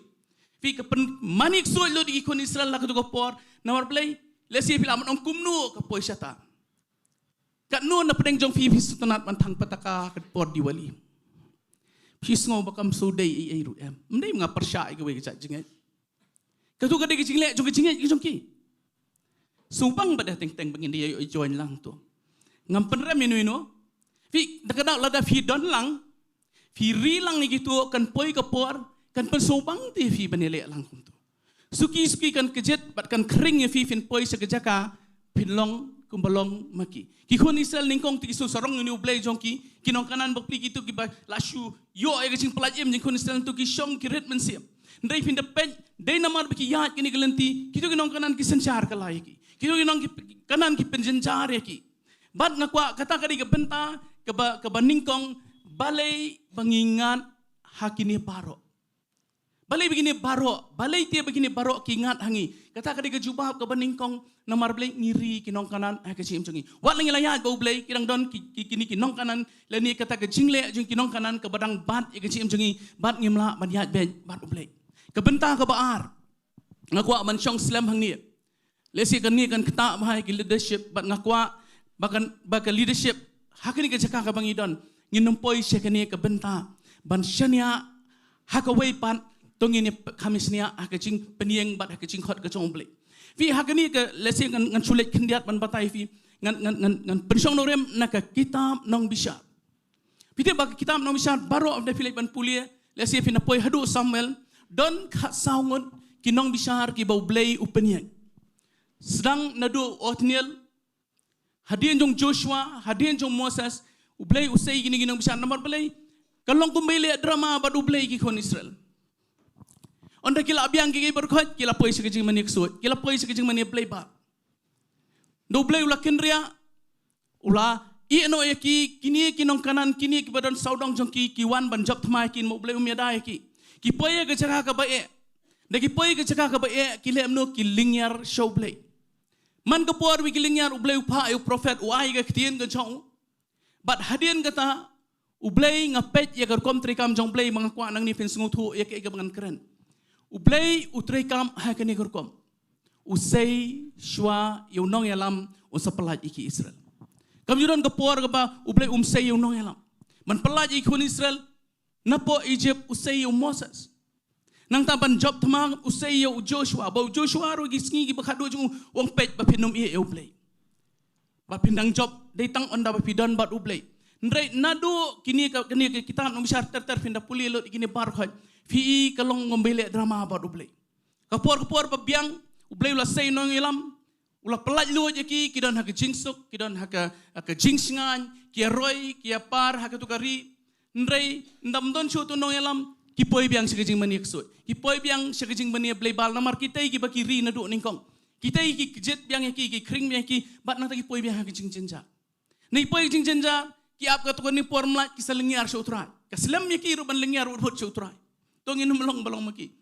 fi ke manik so lo di kon Israel la ko por namar Blei lesi fi lamon kumnu ka poisata kat no na pedeng jong fi sutanat man thang pataka ke por diwali fi sngo bakam so dei ai ru em mdei nga persya ke we ke jinget ka tu ka de jingle jong jinget jongki subang badah teng bengin dia join lang tu ngam penrem ino fi dakada lada fi don lang fi rilang ni gitu kan poi ke por kan pensobang ti fi benele lang kum tu suki kan kejet bat kan kering ya fi fin poi se Jaka pinlong kumbalong maki ki kon Israel ningkong ti so sorong ni Blei jongki kinong kanan bakpli gitu ki ba lasu yo e gaching pelajem ni kon Israel tu ki shom ki ret mensiam ndai fin de pen dei namar biki yat kini gelenti kitu kinong kanan ki sencar kalai ki kitu kinong kanan ki penjenjar ya ki bat ngakwa kata kadi ke Bynta ke baningkong Balei bangingan hakini Baroh. Balai begini Baroh, balai dia begini Baroh kingat hangi. Kata kadi kejubah ke beningkong namar Blei ngiri kinong kanan ke cim cengi. Wat lengi layat bau Blei kirang don kini kinong kanan leni kata ke jingle jeng kinong kanan ke badang bat ke cim cengi bat ngimla maniat ben bat Blei. Ke Bynta ke baar. Ngakwa man syong slam hangi. Lesi kan ni kan kata bahai ke leadership bat ngakwa bakan leadership hakini ke Jaka ke bangidon nginumpoi syekani ke Bynta ban syania hakawai pan tongin kami senia hakacing peniang bat hakacing khot ke chong Blei. Fi hakani ke lesi ngan sulit kendiat ban batai fi ngan pensyong norem nak kitab nong bisa. Fi bak kitab nong bisa Baroh of the Philip ban pulia lesi fi napoi hadu Samuel don khat saungun kinong bisar ki bau Blei upeniang. Sedang nadu Othniel hadian jong Joshua hadian jong Moses Blei usai gini nong bisa nomor Blei kalong kumbele drama badu Blei ki kon Israel. Onda kila abiang kiki berkhat kila poi sekejing mani ksut kila poi sekejing mani Blei ba. Do Blei ula kendria ula ino yaki kini kinong kanan kini ki badan saudong jong ki wan ban job thmai kin mo Blei umyada ki poi ke Jaka ka bae. Daki poi ke Jaka ka bae ki lemno ki lingyar show Blei. Man ke por wi ki lingyar Blei upha yu prophet uai ke Ktien ke chong. Bat hadian kata Blei ngapet ya kerkom trikam jong Blei mangakwa nang ni fin snguthu ya ke bangan keren. Blei utrikam hakani kerkom. Usai shwa yu nong yalam usapelaj iki Israel. Kam juron ke por ke ba Blei umsai yu nong yalam. Man pelaj iki Israel napo Egypt usai yu Moses. Nang taban job tamang usai yu Joshua. Bau Joshua ro gi Sngi gi bakhadu jung wong pej ba pinum yu Blei. Ba pindang job datang onda ba pidon bat Blei. Ndrei nadu kini kita nong bisa ter pindah puli lot kini barkhaj. Fi kalong ngombele drama ba Blei. Kapor pabiang Blei ula sei nong ilam ula pelaj lu ki kidon hak jingsuk kidon hak jingsingan kia roy kia par hak tukari ndrei ndam don chu tu nong ilam ki poi biang sekejing mani ksut ki poi biang sekejing mani Blei bal namar kita ki baki ri nadu ningkong kita ki jet biang ki kring biang ki bat nang ki poi biang hak jingjenja ni poi jingjenja ki ap ka tukar ni por mlat ki selengiar Sohthri ka selam ki ruban lengiar urut Sohthri tongin melong balong maki.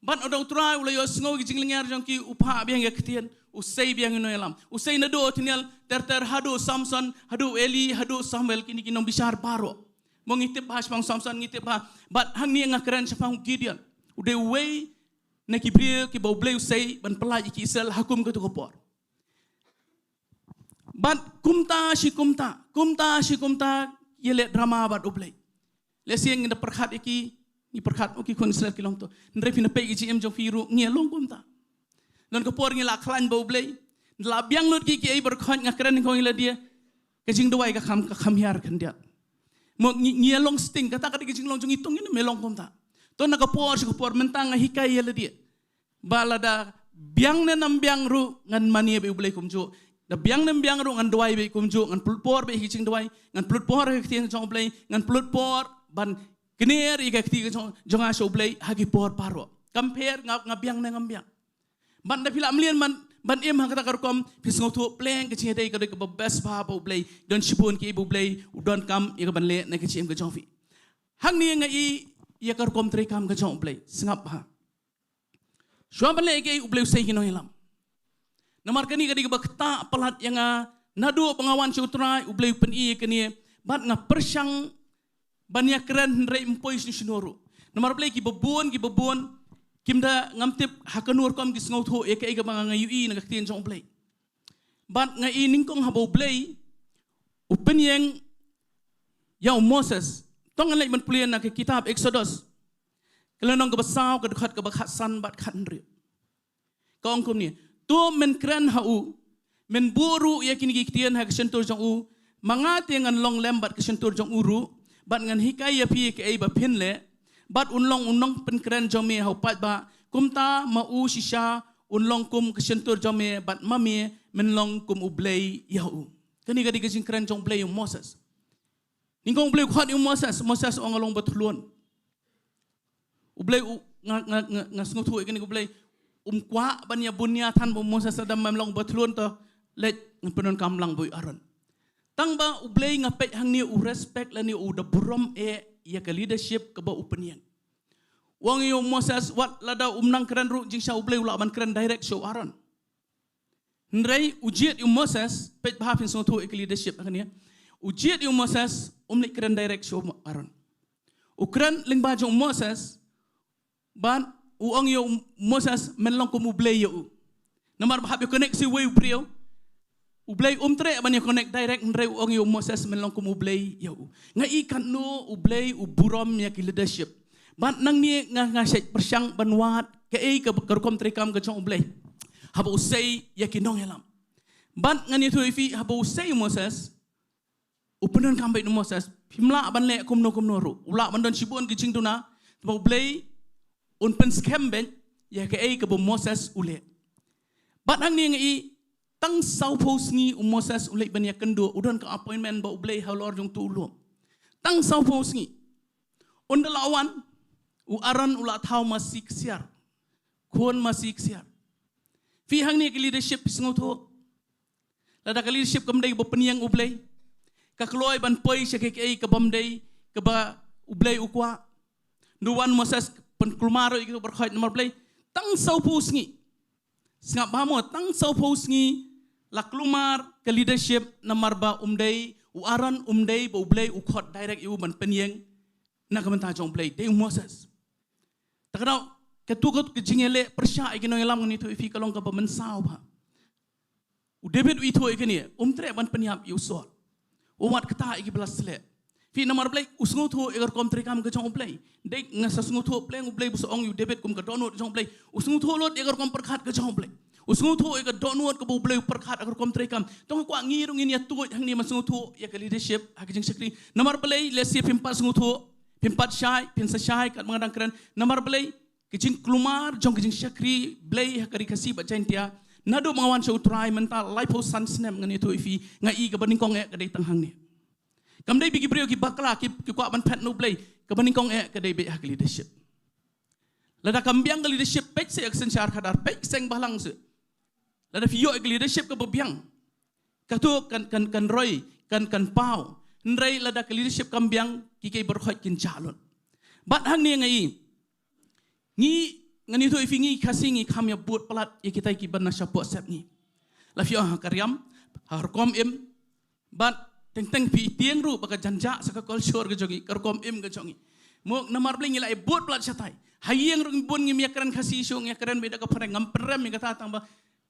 Ban oda utrai ula yo sngo gi jinglingar jong ki upha biang ya Ktien usai biang no elam. Usai nado Othniel ter hadu Samson, hadu Eli, hadu Samuel kini kinong bisar Baroh. Mongitip bahas pang Samson ngitip bah bat hang ni ngakeren sapang Gideon. Ude way na kibriel ki bau Blei usai ban pelaj ki Israel hakum ke tukopor. Bat kumta yele drama bat Blei. Lesieng nda perkhat iki ni perkhat oki kon Israel kilong to ndre fina pe gi em jong firu ngi long kumta non ko por ngi la khlan bau Blei la biang lot ki ai berkhot ngakren ko ila dia ke Jingduwai ka kham hiar kan dia mo ngi long sting kata ka gi jinglong jong itong ni melong kumta to na ko por mentang hikai ila dia balada biang na nam biang ru ngan mani be Blei kumju da biang nam biang ru ngan Duwai be kumju ngan por be gi Jingduwai ngan por ke Ktien jong Blei ngan por ban Kiner ika ketiga jong aso Blei hagi por Baroh. Compare ngabiang na ngabiang. Ban da pila mlian ban em hakata karkom pis ngotu pleng ke chingai ka ba best ba Blei don shipun ki Blei udon kam ika ban le na ke chim ke jong fi. Hang ni ngai ia karkom tre kam ke jong Blei sengap ha. Shwa ban le ke Blei usai kinong ilam. Namar kani ka ba kta pelat yang nadu pengawan Sohthri Blei pen i kani bat nga persyang banyak keren rei empoi snuru. Namar Blei ki babon kimda ngamtip hakanur kom ki sngot ho eka bang ngayui na Ktien jong Blei. Bat ngai ningkong habau Blei upen yang yau Moses tong ngalai man pulian na ke kitab Exodus. Kelanong ke basau ke dekat ke bakhat san bat khat nri. Kaong kum ni tu men keren hau men buru ya kini Ktien ha ke sentur jong u mangati ngan long lembat ke sentur jong uru. Bat ngan hikai ya pi ke ai ba pin le bat unlong pen keren jome hau pat ba kumta mau shisha unlong kum ke sentur jome bat mami menlong kum Blei yau kani gadi ke keren jong Blei Moses ningkong Blei khat Moses ong along batluon Blei ngasngutu kani Blei kwa banya bunya than Moses adam menlong batluon to let penon kamlang boy aron tang ba Blei ngapet hang ni respect la ni da burom ya ke leadership ke ba upenian Wang yo Moses wat lada umnang keren ru Jingsa U Blei ula ban keren direct show aron. Nrei ujiat yu Moses pet bahafin Sohthri leadership kan ya. Ujiat yu Moses umlik keren direct show aron. Ukran lyngba jong Moses ban uang yo Moses menlong ko U Blei yo. Namar bahap yo connect si way brio. U Blei tre ban yo connect direct nrei uang yo Moses menlong ko U Blei yo. Nga ikan no U Blei u burom ya ki leadership. Ban nang ni nga set persyang banwat ke ke kerkom trekam ke jong U Blei. Haba usay ya ki nong yalam. Ban nga ni tu ifi haba usay Moses. Upenon kambay no Moses. Pimla ban le kumno ru. Ula ban don sibon ke Jingduwai na. U Blei un pen scam ben ya ke bo Moses ule. Ban ang ni nga tang sau pos ngi Moses ule ban ya kynduh udon ka appointment ba U Blei halor jong tu ulum. Tang sau pos ngi. Undalawan aran ula thau masik siar. Kon masik siar. Fi hang ni ke leadership Sohthri. Lada ke leadership kamdai bo peniang U Blei. Ka kloy ban poi se ke ka bamdai ke ba U Blei ukwa. Nuwan Moses pen klumaro ik berkhait nomor Blei tang sau pos ngi. Sngap bamo tang sau pos ngi la klumar ke leadership namar ba umdai aran umdai bo U Blei ukhot direct yu ban peniang na kamenta jong Blei de Moses. Takau ketukut ke jingele persya ikino yalam ngani tu ifi kalong ka pemensau ba. U David itu ikini tre ban peniap yusol. Umat kata iki belas sele. Fi nomor Blei Sohthri egar kom trekam ke jong Blei. Dek ngasa Sohthri pleng U Blei busong yu David kum ka donut jong Blei. Sohthri lot egar kom perkhat ke jong Blei. Sohthri egar donut ke U Blei perkhat egar kom trekam. Tong kwa ngirung ini atuit hang ni Sohthri ya ke leadership hak jingkyrkhu. Nomor Blei le siap pimpat Sohthri. Pimpat syai, pinsa syai kat mengadang keren. Namar Blei, kecing kelumar, jong kecing syakri, Blei hakari kasih baca intia. Nado mengawan Sohthri mental, life of sun snap ngan itu ifi, ngai ke banding kong kedai tanghang ni. Kamdai bigi brio ki bakla, ki kuat ban pet no Blei, ke banding kong kedai be hak leadership. Lada kambiang ke leadership, pek se aksen syar kadar, pek seng balang se. Lada vio ke leadership ke bebiang. Katu kan Roy, kan Pau. Nrei lada ke leadership kambiang kike berkhot kin calon. Bat hang ni ngai. Ngi ngani tu ifi ngi kasih ngi kam ya buat pelat ya kita ki ban support sep ngi. La fio ha karyam har kom im bat teng pi tieng ru baka janja saka culture ke jongi kar kom im ke jongi. Mo namar bling ila buat pelat satai. Hayeng ru bun ngi miakran kasih sung ya keren beda ka pareng ngam perem mi kata tang ba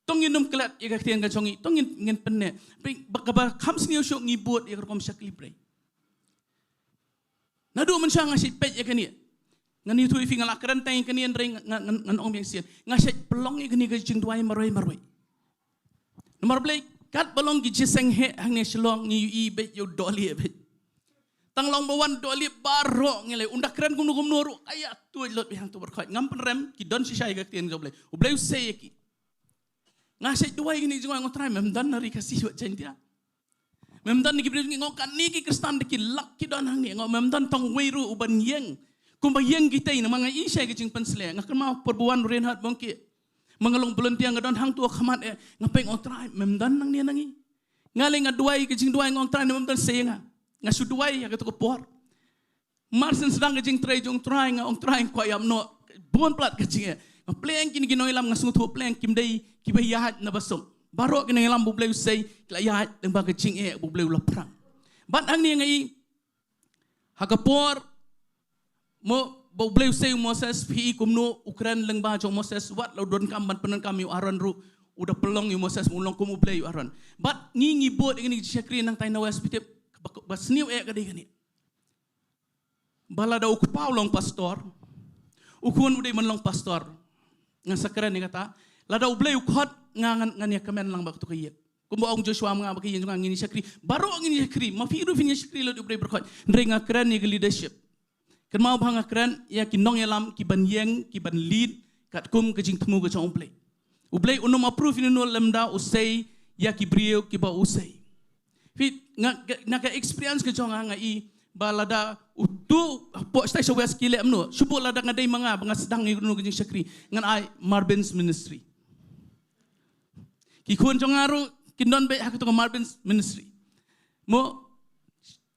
tongin num kelat ya Ktien ka jongi tongin ngin penne bakaba kham sniu syok ngi buat ya kom syakli Blei. Nadu mensang ngasit pet ya kani. Ngani tu ifi ngalak keren tang kani nrei ngan ong biang sian. Ngasit pelong ya kani ke Jingduwai maroi. Nomor Blei kat pelong gi jiseng he hangne Shillong ngi bet yo doli bet. Tang long bawan doli Baroh ngile undak keren gum noru ayat tu lot biang tu berkhot ngam penrem ki don si syai ka Ktien U Blei. U Blei usai ki. Ngasih dua ini juga ngotrai memdan nari kasih buat cinta. Memdan ni kibri ngokan ni ki Kristen ki lak ki don hang ni ngok memdan tong weiru uban yeng. Kumba yeng kita ini mangai isya ki jing pensle ngak mau perbuan renhat bongki. Mengalung belentiang gadon hang tua khamat ngapai ngotrai memdan nang ni nangi. Ngaleng ngaduai ki Jingduwai ngotrai memdan senga. Ngasu duai ya ketu por. Marsen sedang ke jing trai jong trai ngong trai ko yam no bon plat ke jing. Pleng kini gino ilam ngasutu pleng kimdai kibayat na basum. Baroh kini ilam Bu Blei usai kilayat lembah kecing Bu Blei ulah perang. Bat hang ni ngai hakapor mo Bu Blei usai Moses pi kumno Ukraine lembah jong Moses wat laudon kam ban penan kami aran ru udah pelong Moses mulong kum Bu Blei aran. Bat ngi bot ini syakri nang taina wes pitip basniu kadai kani. Balada uku paulong pastor. Ukun udah menlong pastor. Ngan sakran ni kata lada U Blei ukhot ngan ya kemen lang baktu kayet kumbo ong Joshua mga bakiyen nga ngini syakri Baroh ngini syakri mafiru finya syakri lo U Blei berkhot ndre nga kran ni leadership kan mau bang kran ya kinong yalam ki ban yeng ki ban lead kat kum ke jing temu ke jong U Blei unum approve ni no lemda usai ya ki brio ki ba usai fit nga ka experience ke jong nga balada utu po stai so wes kile amno subo lada ngadai mga sedang ngunu ke syakri ngan ai Marvin's ministry ki kun jongaru kindon be hak to Marvin's ministry mo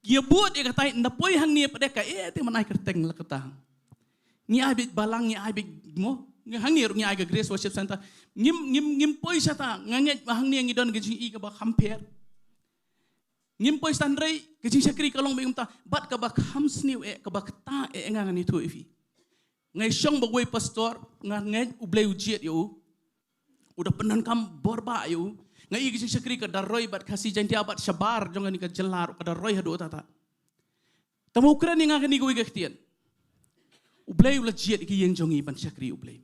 dia buat dia kata nda poi hang ni pada ka te manai kerteng la kata ni ai big balang ni ai big mo hangne ni ai ga grace worship center ngim poi sata nganget hangne ngi don gajing I ka ba khamper ngim poi standrai gajing sakri kalong bing ta bat ka ba khamsniu ka ba ta ngang ni tu ifi ngai syong ba wei pastor nganget U Blei ujiat yo udah penan kam borba yo ngai gajing sakri ka daroi bat kasih janti abat sabar jongan ni ka jelar ka daroi hado tata tamu ukran ni ngang ni go Ktien U Blei ula jiat ki yang jongi ban sakri U Blei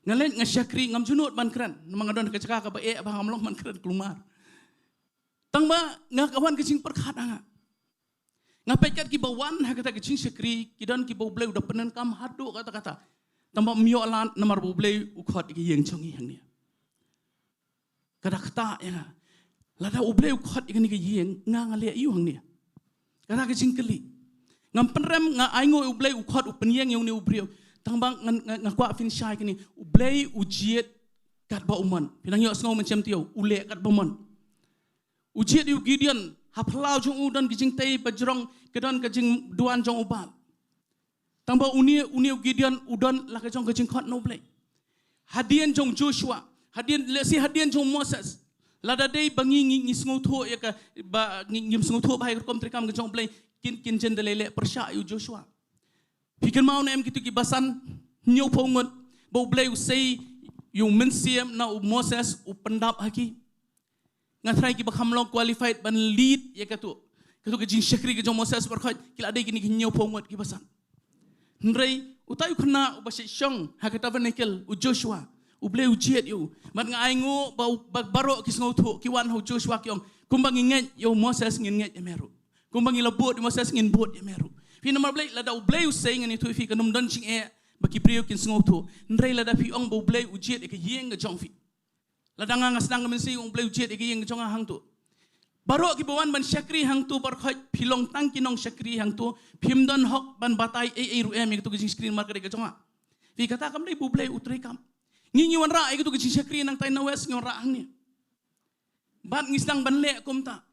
ngalet ngasakri ngam junut ban kran mangadon ka Jaka ka ba ba ngamlong ban kran kelumar tang ba ngakawan kecing perkhat anga ngapekat ki bawan ha kata kecing sakri kidan ki U Blei udah penan kam hadu kata-kata tamba mio lan namar U Blei ukhot ki yang jongi hang ni kada kata ya lada U Blei ukhot ki ni ki yang ngale yu hang ni kada kecing keli ngam penrem nga aingo U Blei ukhot upenyang yang ni U Blei tangbang ngakwa fin syai kini U Blei ujiat kat ba uman pinang yo sngo macam Taiew ule kat ba man ujiat yu Gideon haplau jong udan kijing tei bajrong kedan kijing duan jong ubal tangba uni Gideon udan la kijong kijing khot no Blei hadian jong Joshua hadian lesi hadian jong Moses lada dei bangi ngi sngo tho ya ka ba ngim sngo tho bai kom trikam kijong Blei kin jen delele persya yu Joshua Pikan mau nem kitu ki basan nyau pongot bau Blei usai yu M.Swer na Moses pendap haki ngatrai ki bakhamlong qualified ban lead ya katu ke jing syakri ke jong Moses berkhot kila ade kini nyau pongot ki basan ndrei utai khna ubasi syong hakata vanekel u Joshua U Blei ujiat yu mat ngaingo bau Baroh ki sngo thu ki wan ho Joshua kyong kumbang nget yu Moses ngin nget emeru kumbang ilabot Moses ngin bot emeru Pina Blei lada U Blei usai ngani tu fi kanum don ching baki priyo kin sngo tu ndrei lada fi ong U Blei ujiat ke yeng ga jong fi lada nga ngasnang men si U Blei ujiat ke yeng jong hang tu Baroh ki bawan ban syakri hang tu par khoj philong tang kinong syakri hang tu phim don hok ban batai ru em ke tu ging screen market ke jong fi kata kam dei U Blei utri kam ngi wan ra ke tu ging syakri nang tai na west ngi ra hang ni bat ngisnang ban le kum ta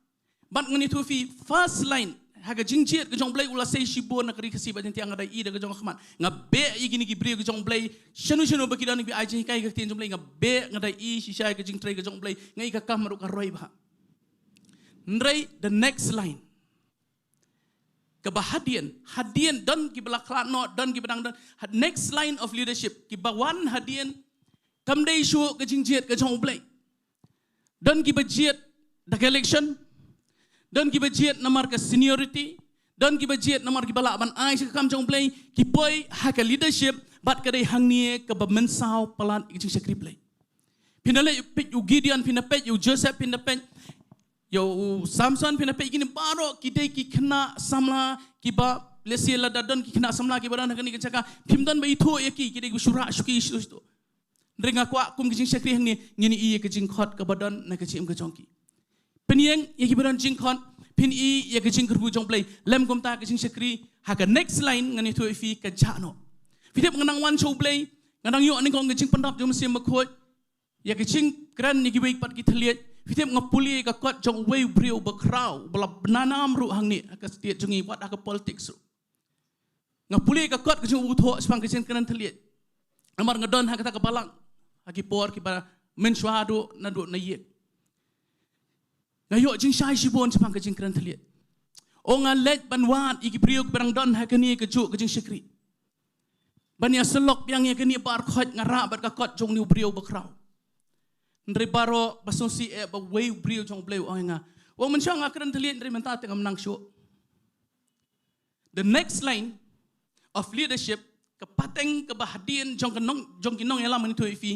bat ngani tu fi first line haga jingjiat ke jong Blei ula sei shibon na kari kasi bajen tiang ada I de ke jong khman ngabe I gini ki brio ke jong Blei shanu baki dan bi ajin kai ke tin jong Blei ngabe ngadai I shisha ke jing trai ke jong Blei ngai ka kam ru ka roi ba ndrei the next line ke bahadian don ki bala klan no don ki badang don next line of leadership ki bawan hadian kam dei shu ke jingjiat ke jong Blei don ki bajiat the election dan ki bajet namar ke seniority dan ki bajet namar ki bala ban ai kam jong Blei ki poi ha ke leadership bat ke dei hangne ke ba mensau pelan jing sakri Blei pinale pit yu Gideon pinapet yu Joseph pinapet yu Samson pinapet gini Baroh ki dei ki kena samla ki ba lesi la dadon ki kena samla ki badan ni ke Jaka pimdan ba itho ya ki dei syura syuki isu ndrenga kwa kum ki jing sakri hangne ngini I ke jing khot ke badan na ke chim ke jongki Penyeng yang kibaran jingkon pin I ya ke jingkyrkhu jong Blei lem kom ta ke jing sakri ha ke next line ngani tu fi ke jano fitep nganang wan show Blei nganang yo ni kong ke jing pendap jom sim makhot ya ke jing kran ni ki pat ki thliet fitep ngapuli ka kot jong wei brio bakrau bala bananam ru hang ni ka setiat jongi wat ka politics ngapuli ka kot ke jong utho spang ke jing kran thliet amar ngadon ha kata ka Balang ha ki por ki ba M.Swer do na do na ye ngayo jing syai shibon sepang ke jing kran thliet o ngalet banwat iki priuk berang don ha kani ke juk ke jing syakri ban Iasnohkti yang ye kani par khot ngara bat ka kot jong ni brio bakrau ndri Baroh basosi ba wei brio jong Blei o nga o men syang akran thliet ndri menta tengam nang syu the next line of leadership ke pateng ke bahadian jong kinong elam ni tu fi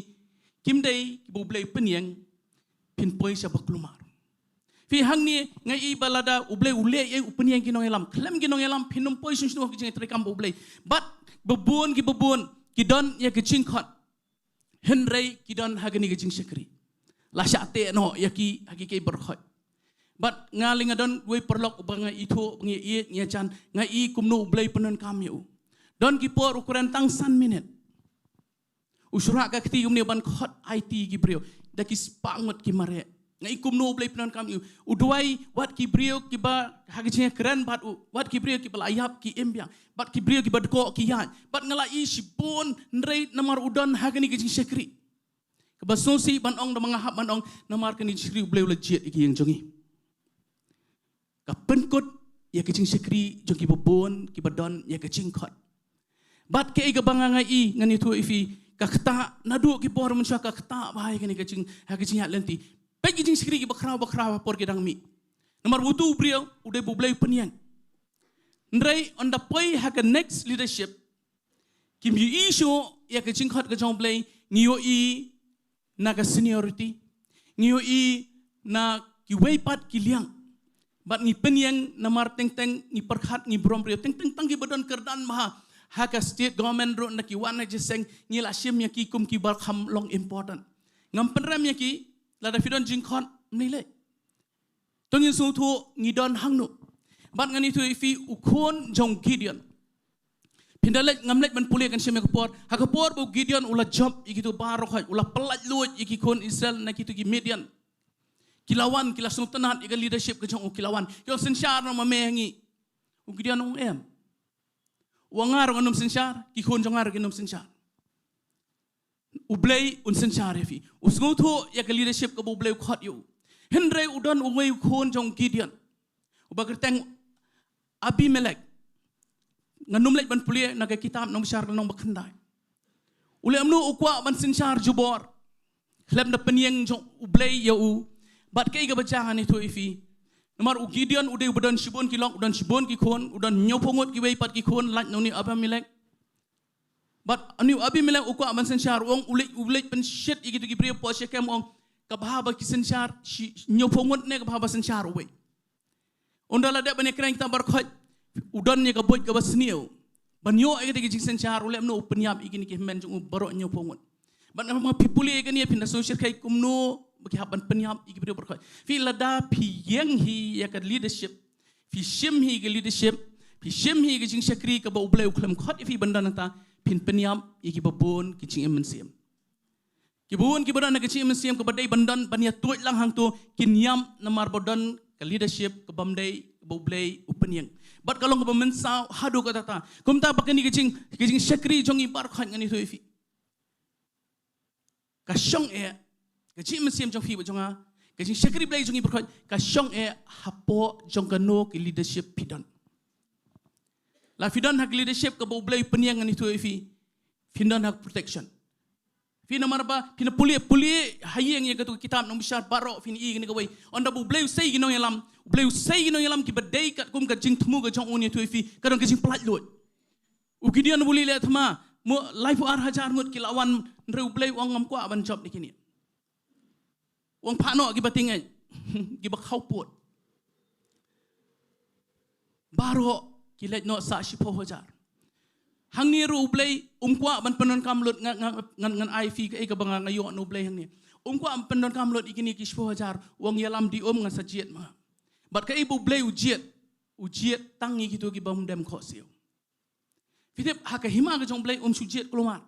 kim dei ki bu Blei penyeng pin poi sa baklumar Fi hang ni ngai balada U Blei ule ye upeniang kinong elam klem kinong elam pinum poi sun sun ki trekam U Blei but bebun ki don ye ke jingkot henrei ki don hagani ke jing sakri la syate no ya ki hakiki berkhot but ngaling don we perlok bang itu ngi ye nya chan ngai kumno U Blei penon kam yu don ki por ukuran tang san minute usura ka kti umne ban khot IT ki brio daki spangot ki mare ngai kumno Blei penon kam yu udwai wat ki brio ki ba hagje keren bat wat ki brio ki balayap ki embyang bat ki brio ki badko ki yan bat ngala i sibon nrei namar udon hagani ki sekri ke basosi ban ong da mangahap ban ong namar kani sekri Blei legit ki yang jongi ka penkot ya ki sekri jongi bobon ki badon ya ki jingkot bat ke ga bangangai i ngani tu ifi ka kta nadu ki por mun ka kta bahai kani ka jing hagji hat lenti Pagi jing sekri bakrau por kedang mi. Nomor butu beliau udah Blei peniang. Ndrai on the poi hak next leadership. Kim yu isu ya ke jingkot ke jong Blei ngiyo i na ke seniority. Ngiyo i na ki weipat ki liang. Bat ngi peniang namar teng ngi perkhat ngi brom beliau teng ki badan kerdan maha. Hak state government ro na ki wana jeseng ngi la sim ya ki kum ki barkham long important. Ngam penram ya ki lada fidon jingkot mnile tongin su thu ngidon hangnu bat ngani tu ifi ukon jong Gideon pindalek ngamlek ban pulih kan syame kapor hakapor bo Gideon ula job ikitu Baroh ula pelat luat iki kon Israel na kitu ki Midian kilawan kila sultanat iga leadership ke jong kilawan yo sensyar no mamengi u Gideon ong em wangar nganum sensyar ki kon jongar ki num sensyar U Blei un sensyar fi usngutu ya ke leadership ke Blei khot yu henre udon ungoi khon jong Gideon ubagerteng Abimelek nganum lek ban pulie na ke kitab nong syar nong bakhandai ule amnu ukwa ban sensyar jubor klem na peniang jong U Blei ya u bat ke ga bacahan itu ifi nomor u Gideon ude udon shibon ki long udon shibon ki khon udon nyopongot ki wei pat ki khon lak noni Abimelek But anu Abimelek ukwa ban sensyar ong ulik pen shit igitu gi brio po shekem ong kabahaba ki sensyar nyopongot ne kabahaba sensyar we ondala de bane kreng ta barkhot udon ne ka boj ka basniu banyo igiti gi sensyar ule no penyap igini ki men jung Baroh nyopongot ban ma pipuli igani pinda social kai kumno bagi haban penyap igi brio barkhot fi lada piyeng hi ya ka leadership fi shim hi gi leadership fi shim hi gi jing sekri ka ba Blei uklam khot fi banda nata pin penyam iki babon ki ching M.Swer ki babon ki badan na ki ching M.Swer ke badai bandan bania tuit lang hang tu kinyam namar badan ke leadership ke bamdai ke Blei upeniang bat kalong ke bamensa hadu ka tata kumta bakani ki ching sekri jongi bar khan ngani tu ifi ka shong e ke ching M.Swer jong fi jonga ke ching sekri Blei jongi bar khan ka shong e hapo jong kano ki leadership pidan La fidon hak leadership ke Blei peniang ngani tu ifi fidon hak protection fina marba fina puli hayeng ye katu kitab nong bisyar Baroh fini i ngani kawai onda Blei sei ginong yalam Blei sei ginong yalam ki badai kat kum ka jing tmu ka jong uni tu ifi kadang ka jing pelat lut u Gideon buli le thama mo life ar hajar mut kilawan ndre Blei wang ngam kwa ban job dikini wang phano ki batingai ki ba khau pot Baroh Kilat no sa si pohojar. Hangne ru Blei umkwa ban penon kamlut ngan IV ke banga ngayo no Blei hangne. Umkwa ban penon kamlut ikini ki pohojar wong yalam di ngan sajiet ma. Bat ke ibu Blei ujiet tangi gitu ki bam dem khosio. Fitep hak hima ke jong Blei sujiet keluar.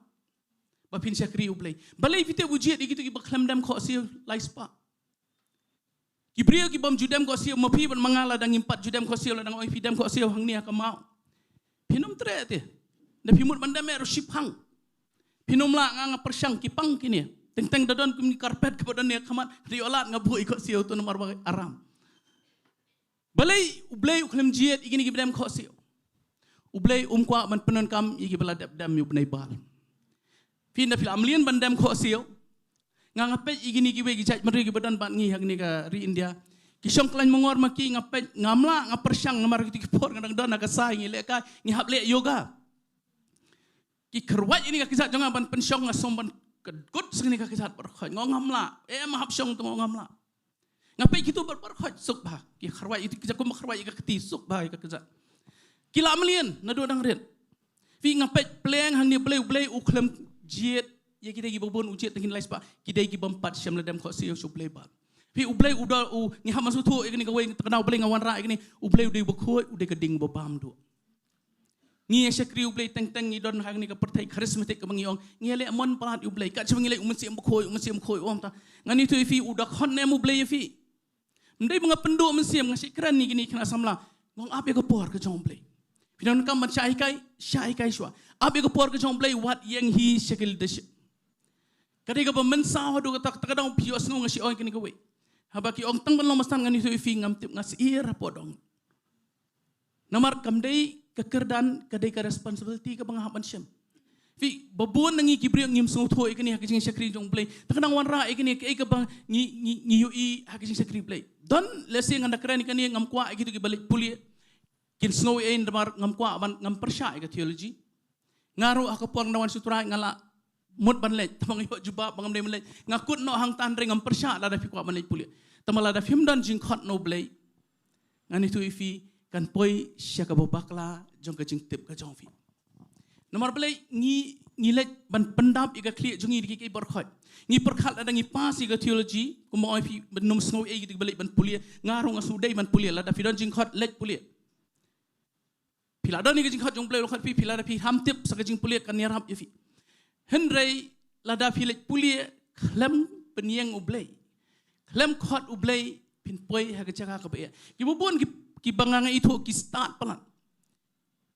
Ba pin sekri u Blei. Balai fitep ujiet gitu ki baklam dem khosio laispa. Kibrio ki bom judem ko siu mapi ban mangala dang impat judem ko siu dang oi pidem ko siu hang ni ka mau pinum tre te da pimut bandam ero ship hang pinum la nga persang ki pang kini teng dadon kum ni karpet ke badan ne khamat riolat nga boi ko siu tu nomor aram balai Blei ukhlem jiet igini ki bidem ko siu Blei kwa ban penon kam igi bala dam yu benai bal pinda fil amlian bandam ko siu ngapet igini giwe gijat meri gibadan bat ngi hagni ka ri India kisong klan mongor maki ngapet ngamla ngapersang ngamar ki por ngadang don ka sai ngi leka ngi hable yoga ki kerwat ini ka kisat jonga ban pensyong ngasom ban kedut sini ka kisat berkhot ngamla mahap syong tu ngamla ngapet gitu berkhot suk ba ki kerwat itu kisat ko kerwat ka keti suk ba ka kisat kila amlian nadu dang ret fi ngapet pleng hang ni Blei uklem jiet ya kita gi babon ujiet tengin lais pa kita gi bampat syam ledam kho siu su Blei ba fi u Blei udal u ngi hamasu thu igni ka wei kenau Blei ngawan ra igni u Blei ude bukhoi ude keding babam do Ngi syakri U Blei teng-teng ngi don hang ni ka pertai karismatik ka bangiong ngi le mon palat U Blei ka chang ngi le umsi khoi om ta ngani tu fi udak hon ne U Blei fi mdai mga pendu mensiam ngasi kran ni gini kena samla ngong ape ka por ka jong Blei pinon kam man syai kai shwa ape ka por ka jong Blei wat yang hi syakil desh kadai ka mensa hodu ka tak takadang pio asnu ngasi oi kini ka we habaki ong tang ban lo mastan ngani tu fi ngam tip ngas ir podong namar kam dei kekerdan kadai ka responsibility ka bangah mansiem fi babun nangi kibriang ngim Sohthri ikani hakijing syakri jong Blei takadang wan ra ikani ke ka bang ngi yui hakijing syakri Blei don lesi nganda keren ikani ngam kwa ikitu ki balik pulia kin Sngi ein damar ngam kwa ban ngam persya ka theology ngaru akapong nawan sutra ngala mut ban lej tamang yo juba bangam dei lej ngakut no hang tan ring ngam persya la da fi kwa ban lej pulia tamala da fim dan jingkhot no Blei ngani tu ifi kan poi syaka bakla jong ka jing tip ka jong fi nomor Blei ngi lej ban pendap ika kli jongi di ki berkhot ngi perkhat ada ngi pas ika theology ku mo fi benum Sngi e gitu balik ban pulia ngarung asudai ban pulia la da fi dan jingkhot lej pulia pila dan ni jing khot jong Blei lo khat fi pila da fi ham tip sa jing pulia kan yarap fi henrei la da fi lej pulia khlem peniang U Blei khlem khot U Blei pin poi ha ka Jaka ka be ki bubun ki bangang itu ki start pelan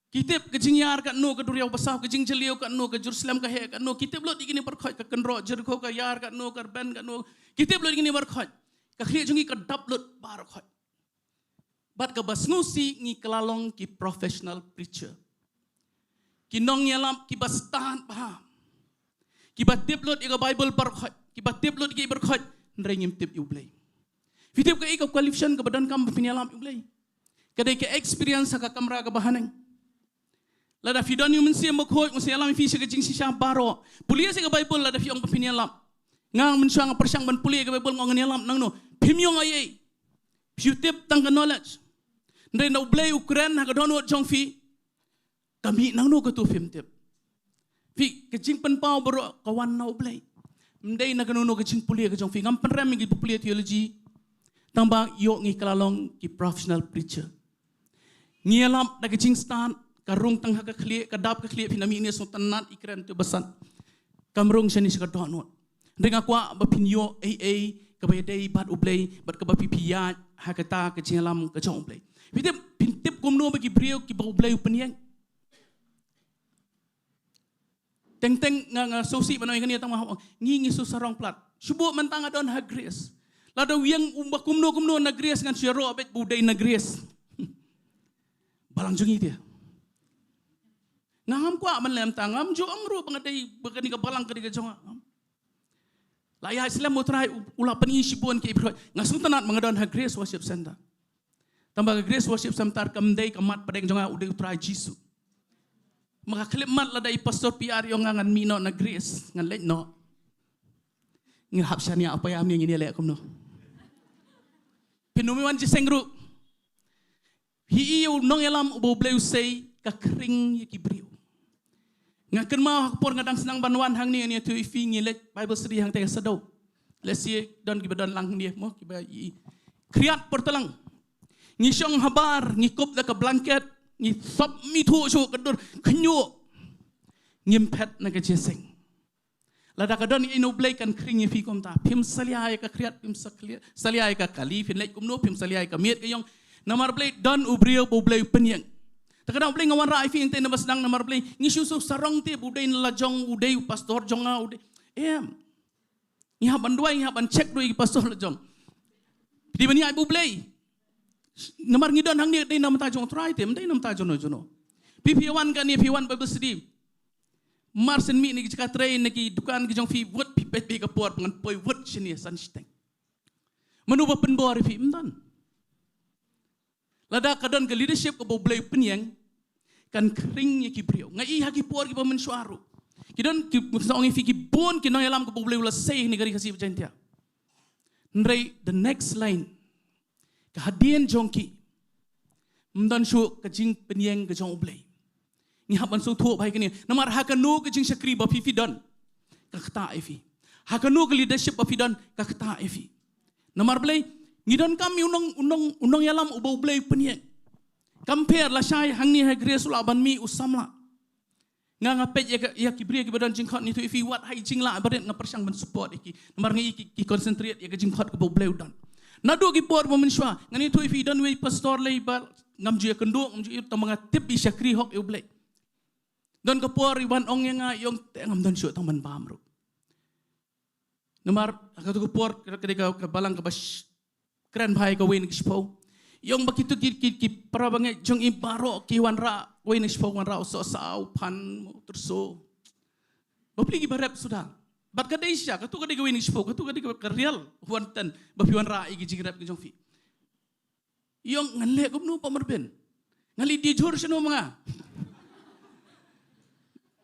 kitip ke jingiar kat no ke duriau basah ke jingjeliau kat no ke Jerusalem ke he kat no kitip lo digini berkhot ke kenro Jericho ke yar kat no ke ben kat no kitip lo digini berkhot ke khli jungi ke daplut bar khot bat ke basnusi ngi kelalong ki professional preacher ki nong yalam ki bastan paham ki batip lo ika Bible berkhot ki batip lo ika berkhot nrengim tip U Blei fitip ke ika qualification ke badan kam penyalam U Blei kadai ke experience ka kamera ka bahaneng lada fi don human sia makhoi musi alam fi se jing sisa Baroh pulia se ka Bible lada fi ong pini alam ngang mensuang persyang ban pulia ka Bible ngong ni alam nang no pimyong aye piutip tang ka knowledge ndai no Blei Ukraine ha ka don jong fi kami nang no ka tu film tip fi ke jing pen pau Baroh kawan no Blei ndai na ka no ka jing pulia ka jong fi ngam pen ram ngi pulia theology tambang yo ngi kalalong ki professional preacher ngi alam da ke jing stan karung tang ka khlie ka dap ka khlie pinami ni so tanat ikran tu basan kamrung seni se ka donot ringa kwa ba pinyo ka ba dei bat U Blei bat ka ba pipia ha ka ta ka jingalam ka jong Blei pitip pintip kumno ba ki brio ki ba U Blei peniang teng nga sosi banoy kani tang ngi so sarong plat subo mentang adon ha grace lada wiang umba kumno na grace ngan syaro abet budai na grace balang jungi dia ngam kwa man lem tangam jo angru bangadai bagani ka balang ka diga jonga la ya Islam mutrai ula pani sibon ke ibro ngasung tanat mangadon ha grace worship center tambah grace worship center kamdai kamat padeng jonga udai utrai jisu maka klimat la dai pastor PR yo ngangan mino na grace ngan lek no ngirhap syania apa ya amni ngini lek kumno pinumiwan jisengru hi iu nong yalam ubo Blei usai ka kering ki brio ngaken ma por ngadang senang banwan hang ni tu ifi ngilet Bible study hang te sedau lesi don ki badan lang ni mo ki ba kriat portalang ngi syong habar ngi kop da ka blanket ngi sop mi thu chu kadur khnyu ngimpet na ka jeseng lada ka don ino Blei kan kring ifi kom ta phim saliai ka kriat phim saliai ka kali fin lek kumno phim saliai ka miet ka yong namar Blei don ubrio bo Blei penyeng takadang Blei ngawan ra ifi inte na basdang namar Blei ngisu so sarong te budai la jong udai pastor jonga udai ngi haban duai ngi haban check duai pastor la jong di bani ai bo Blei namar ngi don hang ni dai nam ta jong try te dai nam ta jono pp1 kan ni pp1 Bible study marsen mi ni ka train ni dukan ki jong fi wot pi pet ka por pangan poi wot sini san steng menu ba penbor fi mdan lada kadon ke leadership ko bo Blei penyeng kan kring ye ki brio ngai ha ki por ki ba M.Swer ki don ki song fi ki bon ki no yalam ko bo Blei ula sei ni gari kasi bajantia ndrei the next line ka hadien jongki mdan shu ka jing penyeng ka jong Blei ni haban so thu bai kini namar ha ka no ka jing sakri ba fi don ka kta ifi ha ka no ka leadership ba fi don ka kta ifi namar Blei ngidon kami unong yalam ubo Blei penyeng compare la syai hangne hai grace ula ban mi usamla nga pet ya kibria ki badan jingkhot ni tu if what hai jingla badan nga persang ban support iki namar ngi ki concentrate ya jingkhot ko bleu dan nadu ki por M.Swer ngani tu if dan we pastor lay bal ngam ju kenduk ngam ju tamanga tip bi syakri hok u blei don ko por iban ong nga yong ngam don syu tang ban paham ro namar ka ko por ketika ka balang ka bas kran bhai ka wen kispo yong bakitu ki para bangai jong i Baroh ki wan ra wen kispo wan ra so sau pan terso bapli ki barep sudah bat ka deisha ka tu ka de wen kispo ka tu ka de ka real wan tan bapi wan ra i ki jingrap ki jong fi yong ngale ko no pamerben ngali di jor seno mga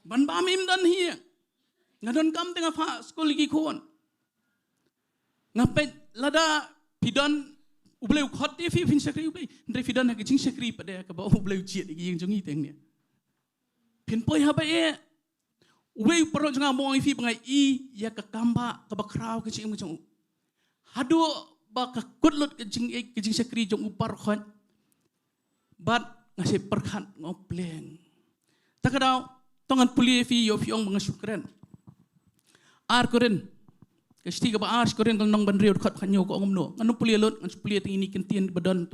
ban bamim dan hi ngadon kam tengah fa skol ki khon ngapet lada pidon u blei khot ti fi fin sakri u blei ndre pidon ha jing sakri pada ka ba u blei chiat ki yeng jongi teng ne pin poi ha ba e u blei pro jonga mo fi bangai i ya ka kamba ka ba kraw ka ching mo jong hadu ba ka kutlut ka jing sakri jong upar khon bat ngase perkhat ngopleng takadaw tongan puli fi yo fiong mga syukran ar koren kesti ka ba ar koren kang nong banriod khat khanyo ko ngomno anu puli lot ngan puli ting ini kentien badan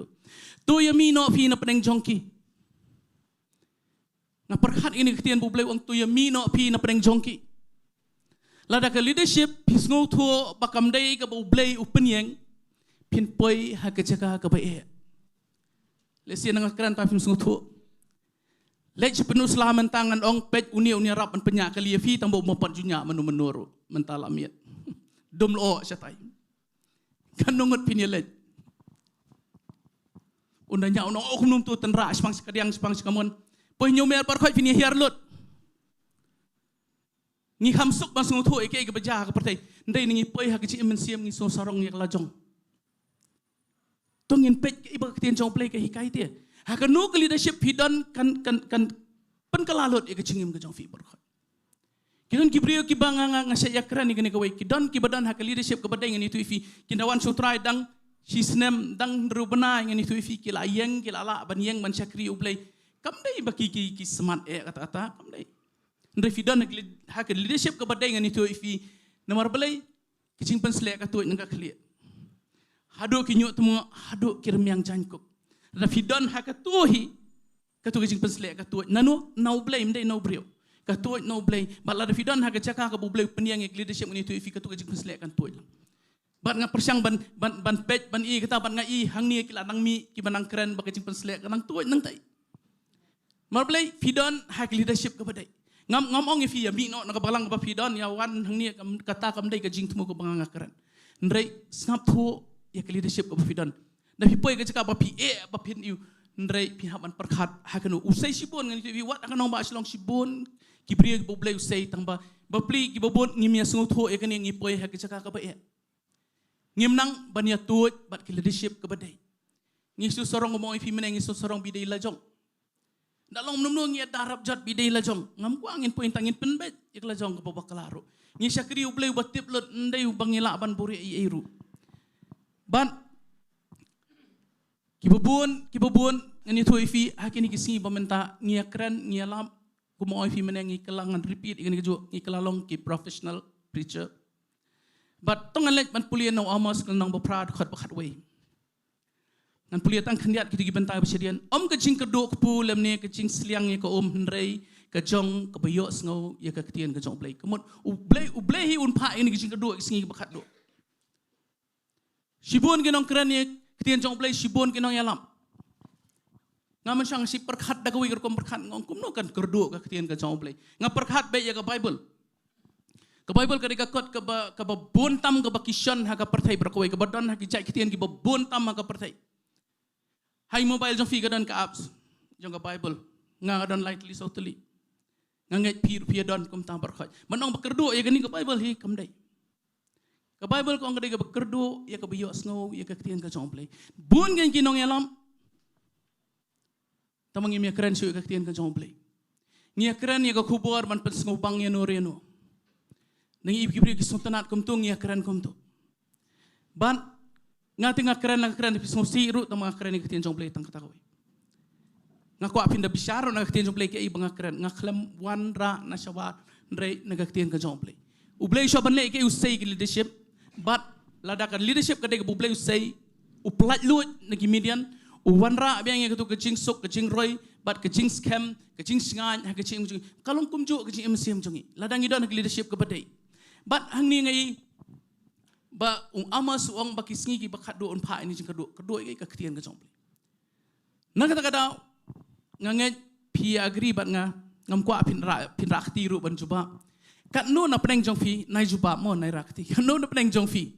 tu yami no fi na peneng jongki na perkhat ini kentien bu bleu ang tu yami no fi na peneng jongki lada ka leadership hisngo thu bakam dei ka bu blei upenyeng pin poi ha ka Jaka ka ba e lesi nang kran ta film sngutu lej penuh selaman tangan ong pet unia rap an penyak kali fi tambo mopat junya menuru mentalamiat dom lo satai kan nongot pin lej undanya ono oknum tu tenra spang sekadiang spang sekamon poi nyomer par khoi pin hiar lot ngi khamsuk bang sngutu eke ke beja ka pertai ndai ngi poi ha ki M.Swer ngi so sarong ngi lajong tongin pet iba Ktien U Blei ke hikai dia hakanu ke leadership hidon kan pen kalalot ya ke cingim ke jong fi berkhot kidon kibrio ki banga ngase yakran ni kene kawai kidon ki badan hak leadership ke badai ngani tu ifi kindawan Sohthri dang sisnem dang rubana ngani tu ifi kila yeng kila la ban yeng ban Sakri U Blei kam dai baki ki smart kata-kata kam dai ndre fidon hak leadership ke badai ngani tu ifi nomor Balei kicing pen selek ka tu ngak khli hadu kinyo temu hadu kirmiang jangkuk na fidon hakatuhi katu kicing penslek katu nanu no blame dei no brio katu no blame bala da fidon hak Jaka ka bu blame peniang leadership ni tu ifi katu kicing penslek kan tu ban nga persang ban pet ban i kata ban nga i hangne kila nang mi ki banang keren ba kicing penslek nang tu nang tai mar blame fidon hak leadership ka badai ngam ong ifi ya mi no na Balang ba fidon ya wan hangne kata kam dei ka jing temu ko banga keren ndrei snap thu ya ke leadership ko fidon na pipoi ke Jaka ba pi ba pin yu ndrei pi haban perkhat hakanu usai sibon ngani tu wat akan nong ba Shillong sibon ki bri bo blei usai tang ba pli ki bobon ngimia sungu tho e kan ngi poi ha ke Jaka ka ba e ngimnang ban ya tu bat ke leadership ke badai ngi su sorong mo fi meneng ngi su sorong bidai lajong dalong num ngi darab jat bidai lajong ngam ku angin poin tangin penbet ik lajong ke bobak klaro ngi Sakri U Blei batip lot ndai bangila ban buri i eru ban kibubun ngani tu ifi hakini kisi pementa ngia keren ngia lam kumo ifi menengi kelangan repeat ngani keju ngi kelalong ki professional preacher but tongan lek ban pulian no amos nang beprad khat bakhat we ngan pulian tang khandiat kiti Bynta besedian om ke jingkyrkhu pu lemne ke jing sliang ye ko hrei ke jong ke bayo sngo ye ke Ktien ke jong Blei kemut u blei hi un pha ini ke jingkyrkhu singi bakhat do sibun kinong keren ye Ktien U Blei sibun kinong yalam ngaman sang si perkhat da kawi kerkom perkhat ngong kumno kan kerdu ka Ktien ka U Blei nga perkhat be ya ka Bible ka kot ka ba bontam ka ba kison ha ka perthai berkawai ka badan ha ki jai Ktien ki ba bontam ha ka perthai hai mobile jong fi ka dan ka apps jong ka Bible nga don lightly Sohthri nga ngai pir don kum tam perkhat manong bekerdu ya gani ka Bible hi kam dai ka Bible ko ang kadai ka bekerdu ya ka biyo sngo ya ka Ktien ka U Blei bun gen kinong yalam tamang imi keren su ka Ktien ka U Blei ngia keren ya ka khubor man pen sngo bang ya no reno nang ibri ki sontanat kum tu ngia keren kum tu ban ngati nga keren di sngo si ru tamang keren ka Ktien U Blei tang kata ko Ngaku apin da bisyaro na Ktien U Blei ke ibang keren ngaklem wanra na syawat ndrei na Ktien ka Blei. U Blei syaban le ke usai ke leadership but ladakan leadership kadai ke U Blei usai u plat lut na Median u wanra biang ke tu ke jing sok ke jing roy but ke jing scam ke jing singan ke jing kalong kumju ke jing MCM jongi ladang idon ke leadership ke badai but hangne ngai ba ama suang ba kisngi ki ba khadu on pha ini jing kedua ke Ktien ka Blei. Na kata-kata nganget pi agri bat ngam kwa pin rakti ru ban juba kat no na peneng jong fi nai juba mo nai rakti kat no na peneng jong fi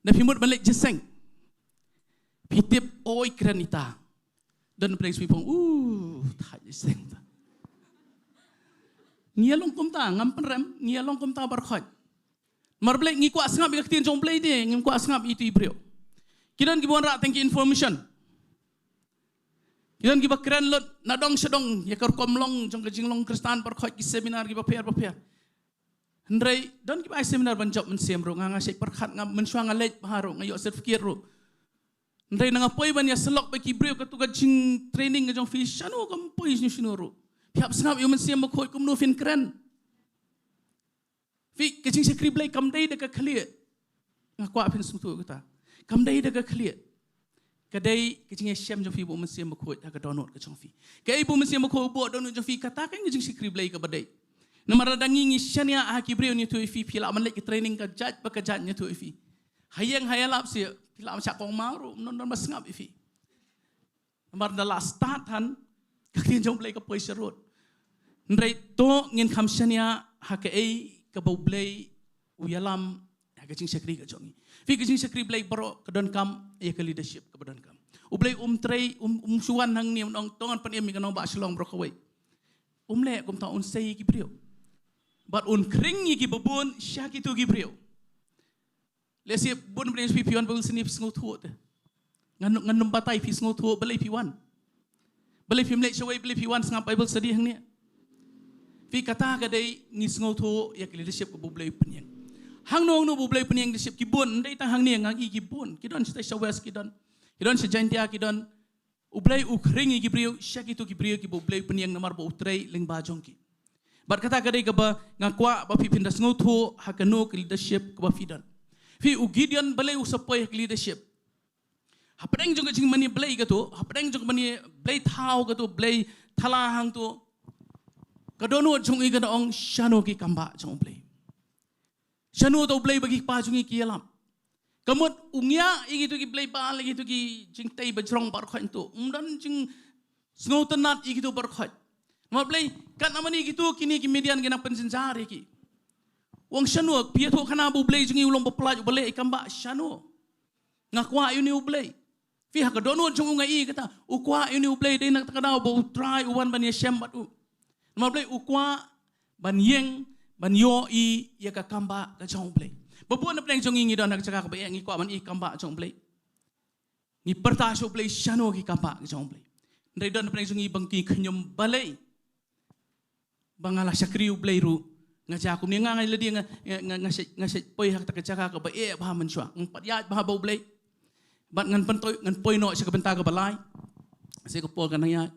na pi mut balik jeseng pi tip oi kranita dan peneng fi pong thai jeseng ta ngia long kum ta ngam penrem ngia long kum ta bar khoj mar balik ngi kwa sngap Ktien jong Blei de ngim kwa sngap itu ibrio kidan ki bon rak thank you information Kidan giba keren lot nadong sedong ya kar komlong jong jinglong Kristan par khoj ki seminar giba per Hendrai don giba seminar ban job men sem ro nga sek par khat ngam men swang alej baharo ngayo certificate ro Hendrai nanga poi ban ya selok ba ki breu ka tu ka jing training jong fi shanu kam poi ni shinu ro piap snap yo men sem ba khoj kum no fin keren fi ke jing sekri Blei kam dai de ka clear ngakwa pin sung tu ta kam dai de ka clear kadai kecing syam jong fi bo mesia makut ka donor ka jong fi kai bo mesia makut bo donor jong fi kata kan jing sikri Blei ka badai namara dangi ngi syania ha ki breu ni tu fi pila man lek training ka jaj ba ka jaj ni tu fi hayang hayalap si pila ma kong maru non mas ngap fi namar da last start han ka Ktien jong Blei ka poi serot ndrei to ngin kham syania ha ka ei ka bo Blei uyalam ha ka jing sikri ka jongi fi kecing sekri Blei Baroh kedon kam ya ke leadership ke badan kam. U Blei trei suan hang ni ong tongan pan mi kanong ba Shillong bro kawai. Le kum ta sei ki brio. But kring ki babun sya ki tu ki brio. Le si bun Blei pi pion bul sini sngu thu te. Ngan batai pi sngu thu Blei pi wan. Blei pi mlek shawai Blei pi wan sngap Bible study hang ni. Fi kata ka dei ngi sngu thu ya ke leadership ke Blei penyang. Hang nong no Bu Blei penyang leadership kibun ndai ta hang ni ngang i kibun kidon sta shawes kidon sa jantia kidon U Blei kring i kibriu syaki tu kibriu ki Bu Blei penyang namar bo utrei lyngba jongki bat kata kadai ka ba ngakwa ba pi pindas nguthu hakano ke leadership ka ba fidan fi u Gideon Blei sapoi ke leadership hapdeng jong jingmane Blei ka tu hapdeng jong mani Blei thau ka tu Blei thala hang tu kadono jong i ka ong shano ki kamba jong Blei Shanu tau Blei bagi pajungi kialam. Kamut ungya igitu ki Blei ba lagi tu ki jing tai bajrong par khoi tu. Dan jing sngo tenat igitu par khoi. Ma Blei kan amani igitu kini ki median kena penjenjari ki. Wang shanu pia tu kana Bu Blei jungi ulong bepelaj Blei kamba shanu. Ngakwa uni U Blei. Fi hak dono jung ungai kata ukwa uni U Blei dei nak takana bo try uwan ban yeshem batu. Ma Blei ukwa ban yeng ban yo i ya ka kamba ka jong Blei babu na pleng jong ngi don nak cakap ba ngi kwa man i kamba jong Blei ngi perta so Blei shano ki kamba ka jong Blei ndai don pleng jong ngi bangki khnyum Balei bangala sakri U Blei ru ngaja ku ni ngai le dia ngasai poi hak ta ka cakap ba Paham M.Swer ngpat ya ba ba Blei bat ngan poi no sa ka Bynta ka Balai se ko pol kan ya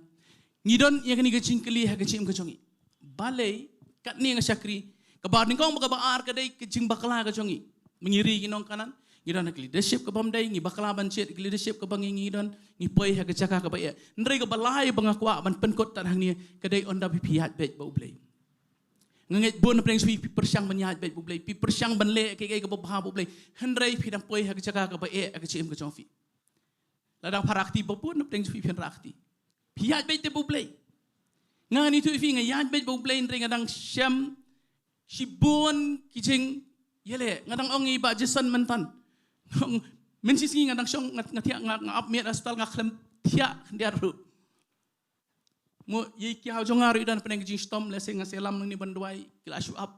ngi don ya kani ka cingkeli ha ka cim ka jongi Balei kat ni ngasakri kabar ningkong bakabar kadai kejing bakla ka jongi mengiri kinong kanan ngidon nak leadership ka bamdai ngi bakla ban chet leadership ka bangi ngidon ngi poi ha ka Jaka ka ba ya ndrei ka Balai bangakwa ban penkot tan hang ni kadai onda pi piat bet ba U Blei nganget bon preng sui pi persyang menyat bet U Blei pi persyang ban le ke ka ba U Blei ndrei pi dang poi ha ka Jaka ka ba ya ka chem ka jongfi ladang parakti ba pun preng sui pi rakti piat bet te U Blei ngani tu fi ngayat bet bo Blei ndring ngadang syam sibun kijing yele ngadang ongi ba jesan mentan mensisingi ngadang syong ngatia ngap miat astal ngaklem tia ndiaru mo ye ki hau jongaru dan peneng jing stom lese ngaselam ni banduai kila syuab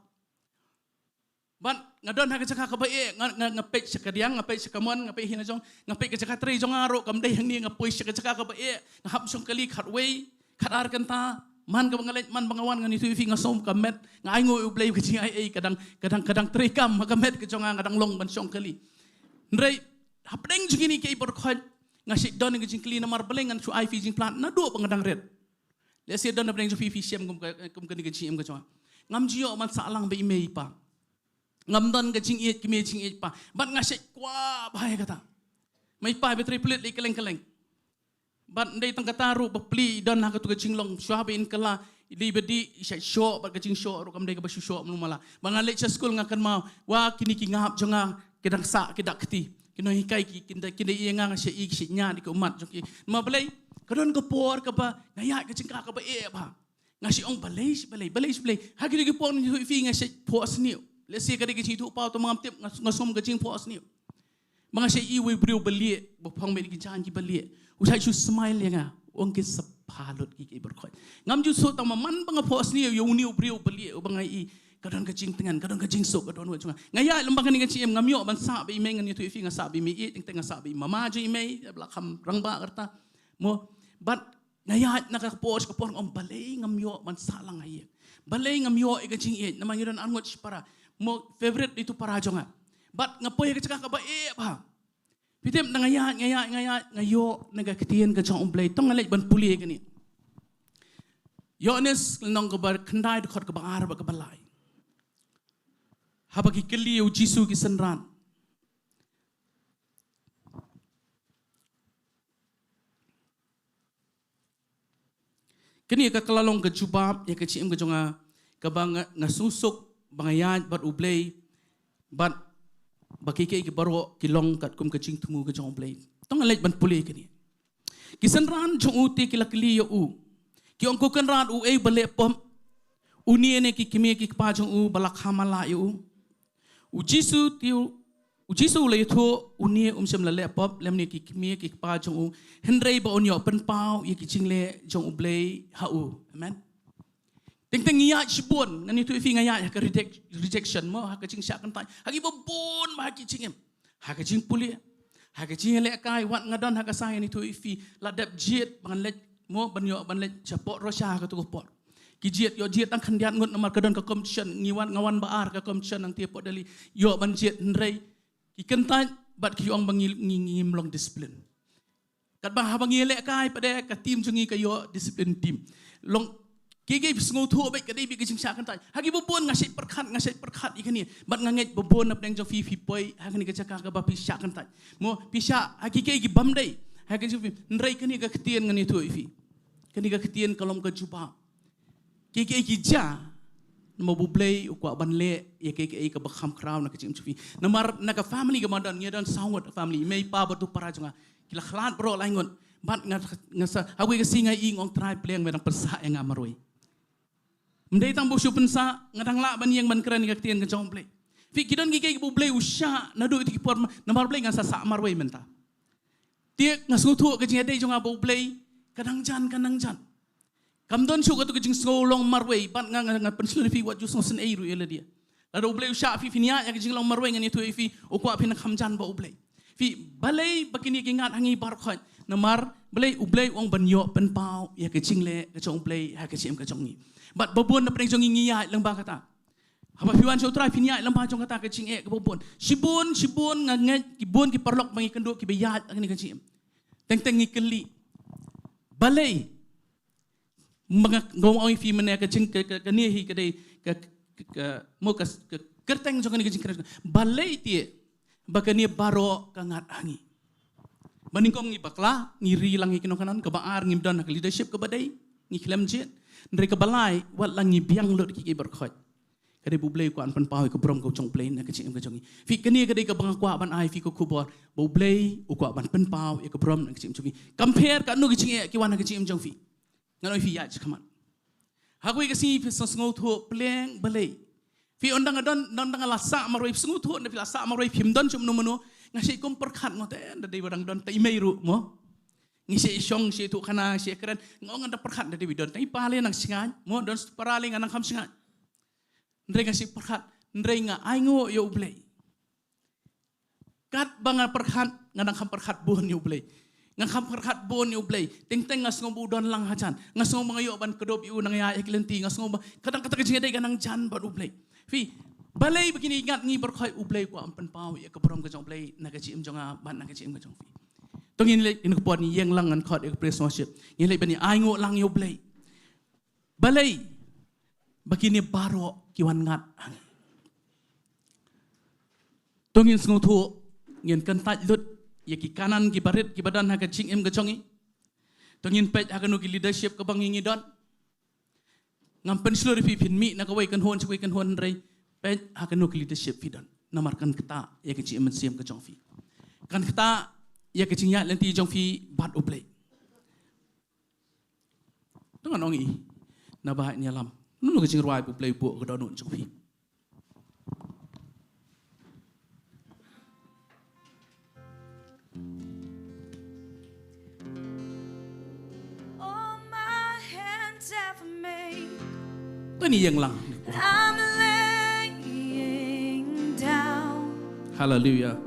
ban ngadon ha Jaka ka ba ngapek sakadiang ngapek sakamon ngapek hinajong ngapek Jaka tri jongaru kamdai hang ni ngapoi Jaka ka ba ngahap syong kali khatwei khatar kanta man ka bangalet man bangawan ngani tu fi ngasom ka met ngaingo U Blei kecing ai kadang trekam ka met ke jonga kadang long ban syong kali ndrei hapdeng jingini ke por khot ngasik don ke jingkli namar belengan su ai fi jing plant na do bangadang red let's say don na breng jo fi siam kum ka ni ka chim ka chwa ngam jio man sa lang be imei pa ngam don ka jing et ki me jing et pa bat nga se kwa bahaya kata mai pa be triplet le keleng bat ndai tang kata ru bapli don na ka tu ka jinglong shwa be in kala di bedi isha show bat ka jing show ru kam dai ka ba show mala bangan le school nga kan mau wa kini ki ngap jonga kedang sa kedak kti kino hikai ki kinda ienga se ik si nya di ko umat joki ma balai kadon ko por ka ba ngaya ka jingka ka ba ba ngasi ong balai ha kini ki por ni fi nga se po asniu le se ka de ki tu pa to mam tip ngasom ka jing po asniu mga se i we brio balie bo phang me ki jan ki balie usai chu smile nga ong ki sapalot ki berkhoi ngam ju so ta man banga po asniu yo niu brio balie banga i kadon ka jing tengan kadon ka jing sok kadon wa ngaya lembang ni ka chim ngam yo ban sa be me ngan tu fi nga sa be me i teng nga sa be mama ji me bla kham rangba karta mo but ngaya nakapos ka por ang balay ngam yo man sa lang ay balay ngam yo ka jing i naman yun angot para mo favorite itu para jonga but ngapoy ka ka ba ba pitem na ngayo naga Ktien ka jong Blei tong ngalay ban puli ka ni yones nong ka bar kandai khot ka ba arba ka balai habaki kali u jisu ki sanran kini ka kalalong ka jubab ya ka chim ka jonga ka bang ngasusuk bangayan bat u Blei bat bakike ki Baroh ki long kat kum ka jing tumu ka jong Blei tong ngalay ban puli ka ni ki sanran jong uti ki lakli yo u ki ong ko kan ran u ei bale pom uni ne ki kimi ki pa jong u balak hamala yo u jisu le tho uni sem la le pop lem ne ki kimi ki pa jong u henrei ba onyo pen pau ye ki jingle jong u Blei ha u amen teng ngia chibon ngani tu fi ngaya ka rejection mo ha ka jing sya kan tai ha ki bon ma ki jingem ha ka jing puli ha ka jing le kai wat ngadon ha ka sai ni tu fi la dep jet ban le mo ban yo ban le chapot rosha ka tu pot ki jet yo jet ang khandiat ngot namar kadon ka commission ngiwan ngawan baar ka commission ang tiepot dali yo ban jet nrei ki kentai bat ki ong bangi ngim long discipline kat ba ha bangi le kai pade ka team jungi ka yo discipline team long kiki sngu thu bai ka dei bi ka jing sya kan tai ha ki bobon ngasai perkhat ikani bat nganget bobon na peng jong fi poi ha ni ka Jaka ka ba pi sya kan tai mo pi sya ha ki ki bam dei ha ka jing nrei kani ka Ktien ngani thu fi kani ka Ktien kalom ka juba ki ja mo bu Blei u kwa ban le ye ki ka ba kham kraw na ka jing fi namar na ka family ka madan nge dan sawot family mei pa ba tu para jonga kila khlat bro laingon bat ngasa ha ka singa ing ong try pleng me dang persa yang amaroi mdei tang bosu pensa ngadang la ban yang ban kran ka Ktien ka jong Blei fi kidon gi bu Blei usha na do ti por namar Blei ngasa sa marwei menta tiek ngasu thu ka jing dei jong bu Blei kadang jan kam don chu ka tu ka jing long marwei ban nga pensul fi wat ju so sen ei ru ele dia la do Blei usha fi finia ya ka jing long marwei ngani tu fi o kwa pin kham jan ba u Blei fi balai bakini ki ngat hangi bar khoi namar Blei u Blei ong ban yo pen pau ya ka jing le ka jong Blei ha ka chim ka jong ni bat babon na preng jong ngiya lengba kata haba fiwan Sohthri finia lengba jong kata ka jing e ka babon sibon nga nget ki bon ki perlok bangi kendo ki beyat ngani ka jim teng ngi keli balai mga ngomong fi mena ka jing ka ni hi ka dei ka mo ka kerteng jong ngani ka jing balai tie bakani Baroh ka ngat hangi maningkong ngi bakla ngi ri langi kino kanan ka baar ngi don ka leadership ka badai ngi klem jet ndre ka balai wat langi biang lot ki berkhot kade bu Blei ko an pan pau ko brom ko jong Blei na ka chim ka jongi fi kani kade ka bang kwa ban ai fi ko khubor bu Blei u ko ban pan pau e ko brom na ka chim jongi compare ka no ki ching e ki wan ka chim jong fi nganoi fi ya chkaman ha ko ka si fi sngo tho pleng Balei fi ondang adon la sa maroi sngo tho na fi la sa maroi phim don chum no mono ngasi kom perkhat ngote da dei barang don tai mei ru mo ngisi syong si tu kana si keren ngong anda perkhat da dei don tai pale nang singan mo don parale nang kham singan ndre ngasi perkhat ndre nga ai ngo yo Blei kat banga perkhat ngadang kham perkhat bon yo Blei ngang kham perkhat bon yo Blei teng ngas ngo bu don lang hajan ngas ngo mga yo ban kedop yu nang ya eklenti ngas ngo kadang kata kejing dei kanang jan ba Blei fi balai begini ingat ngi berkhoi u Blei ko ampen pau ya ke brom ke jong Blei na ke chim jonga ban na ke chim ke jong fi tong in le in ko pon yang lang ngan khot e press worship in le bani ai ngo lang yo Blei Balei bakini Baroh kiwan Ngat hangi. Tongin sengutu ngin kentat lut ya ki kanan ki barit ki badan ha ka ching em ka chongi. Tongin pet ha ka nu ki leadership ka bangingi don. Ngam pen seluruh pipin mi na ka wai kan hon chui kan hon rei pet ha ka nu ki leadership fi don. Namar kan kata ya ka chi M.Swer ka chong fi. Kan kata ya ka ching ya lenti chong fi bat U Blei. Tong anongi na bahai ni alam. Nu ka ching ruai U Blei bu ka don chong fi. Tôi ni yang lang. I'm laying down. Hallelujah.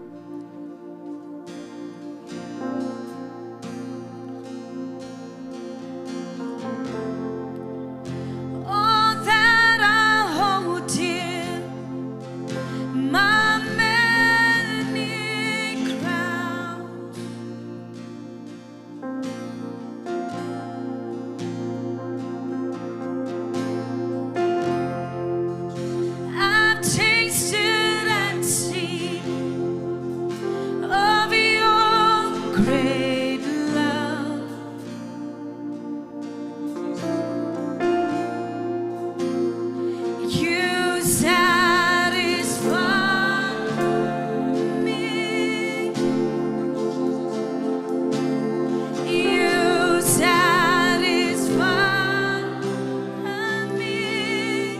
All that I hold dear, my many crowns. I've tasted and seen of your great love. You satisfy me. You satisfy me.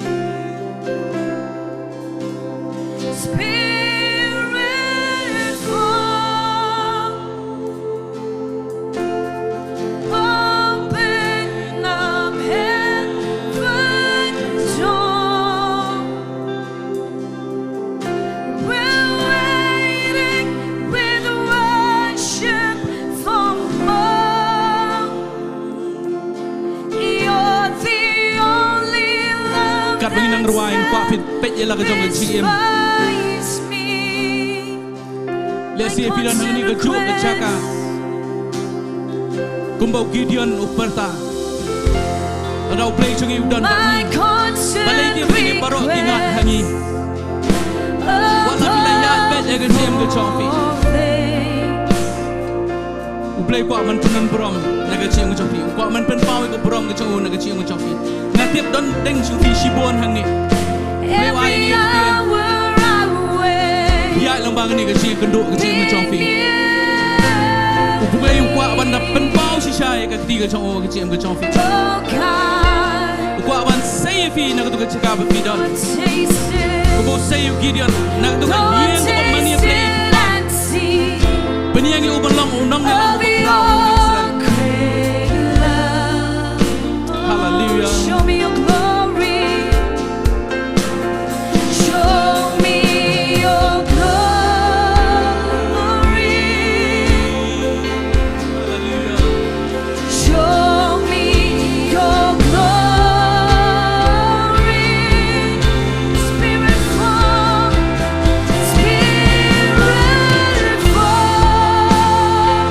Spirit fall, open up heaven's door. We're waiting with worship for more. You're the only love Kat bagi nang ruai pak fit pet je lah ka chong ka ching em. satisfies me. Le si pilan hang ni ka chu ka Jaka. Kumbau Gideon uperta. Ada U Blei chong i udan My Balei constant dia bagi Baroh ki Ngat request hangi. Wala pilai ya pet je ka ching em ka chong fi. U Blei kwa man punan brom na ka ching ka chong fi. Kwa man pen pau ka brom ka chong na ka ching ka chong fi. Na tiap don deng chu fi shibon hang ni. Every hour I wait. Ya lang bang ni ka ching kynduh ka ching ka chong fi. U Blei kwa ban na pen pau si shai ka ti ka chong ka ching ka chong fi. Oh God, Kwa ban say fi na ka tu ka chaka ba fi don. taste it. Kubo say Gideon na ka tu ka Come yen ka mani taste play. it and see Peniang ni ubalong unang ni lang of ba your great love. Hallelujah. Show me your glory. Show me your glory. Show me your glory. Spirit fall, Spirit fall.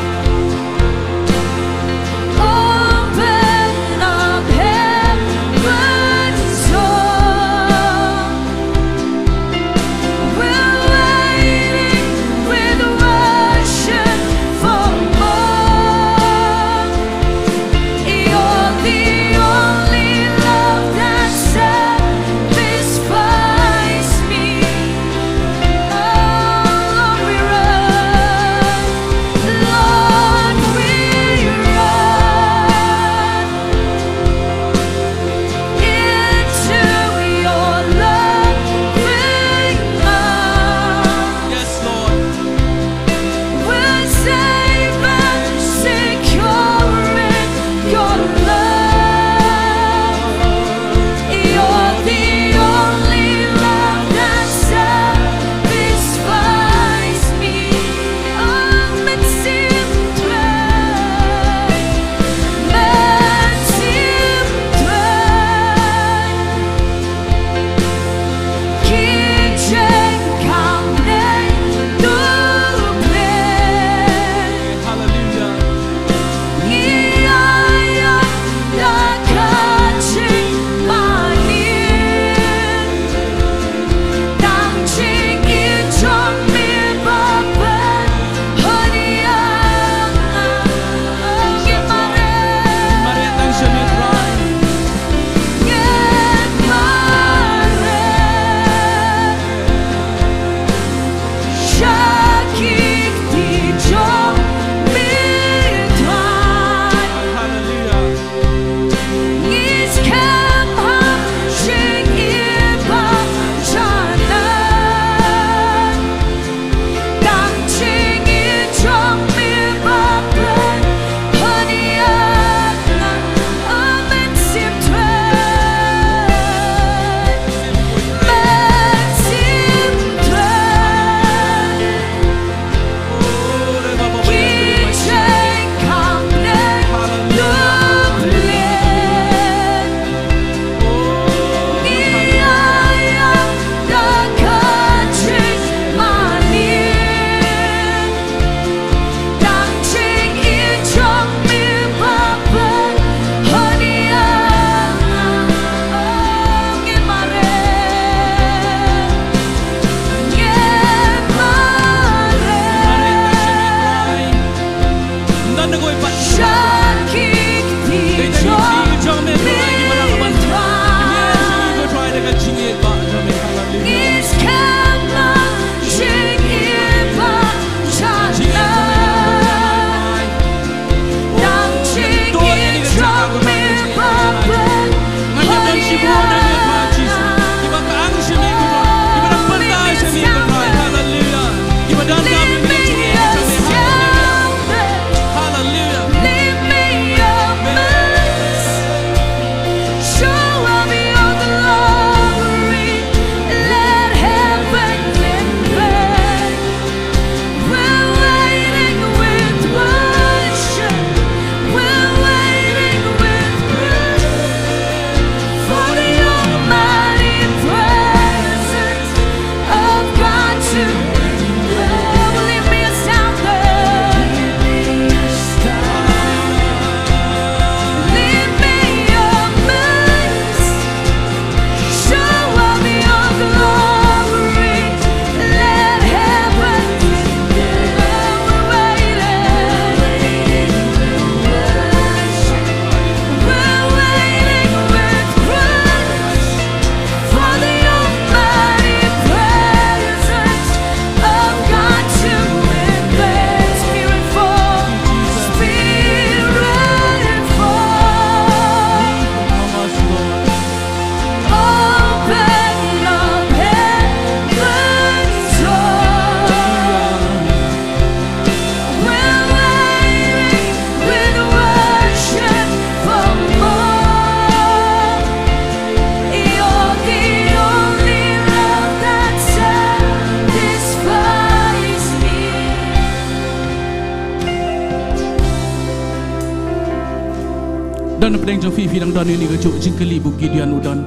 dan pedeng jong fi dang don ini ke jingkeli bu Gideon udan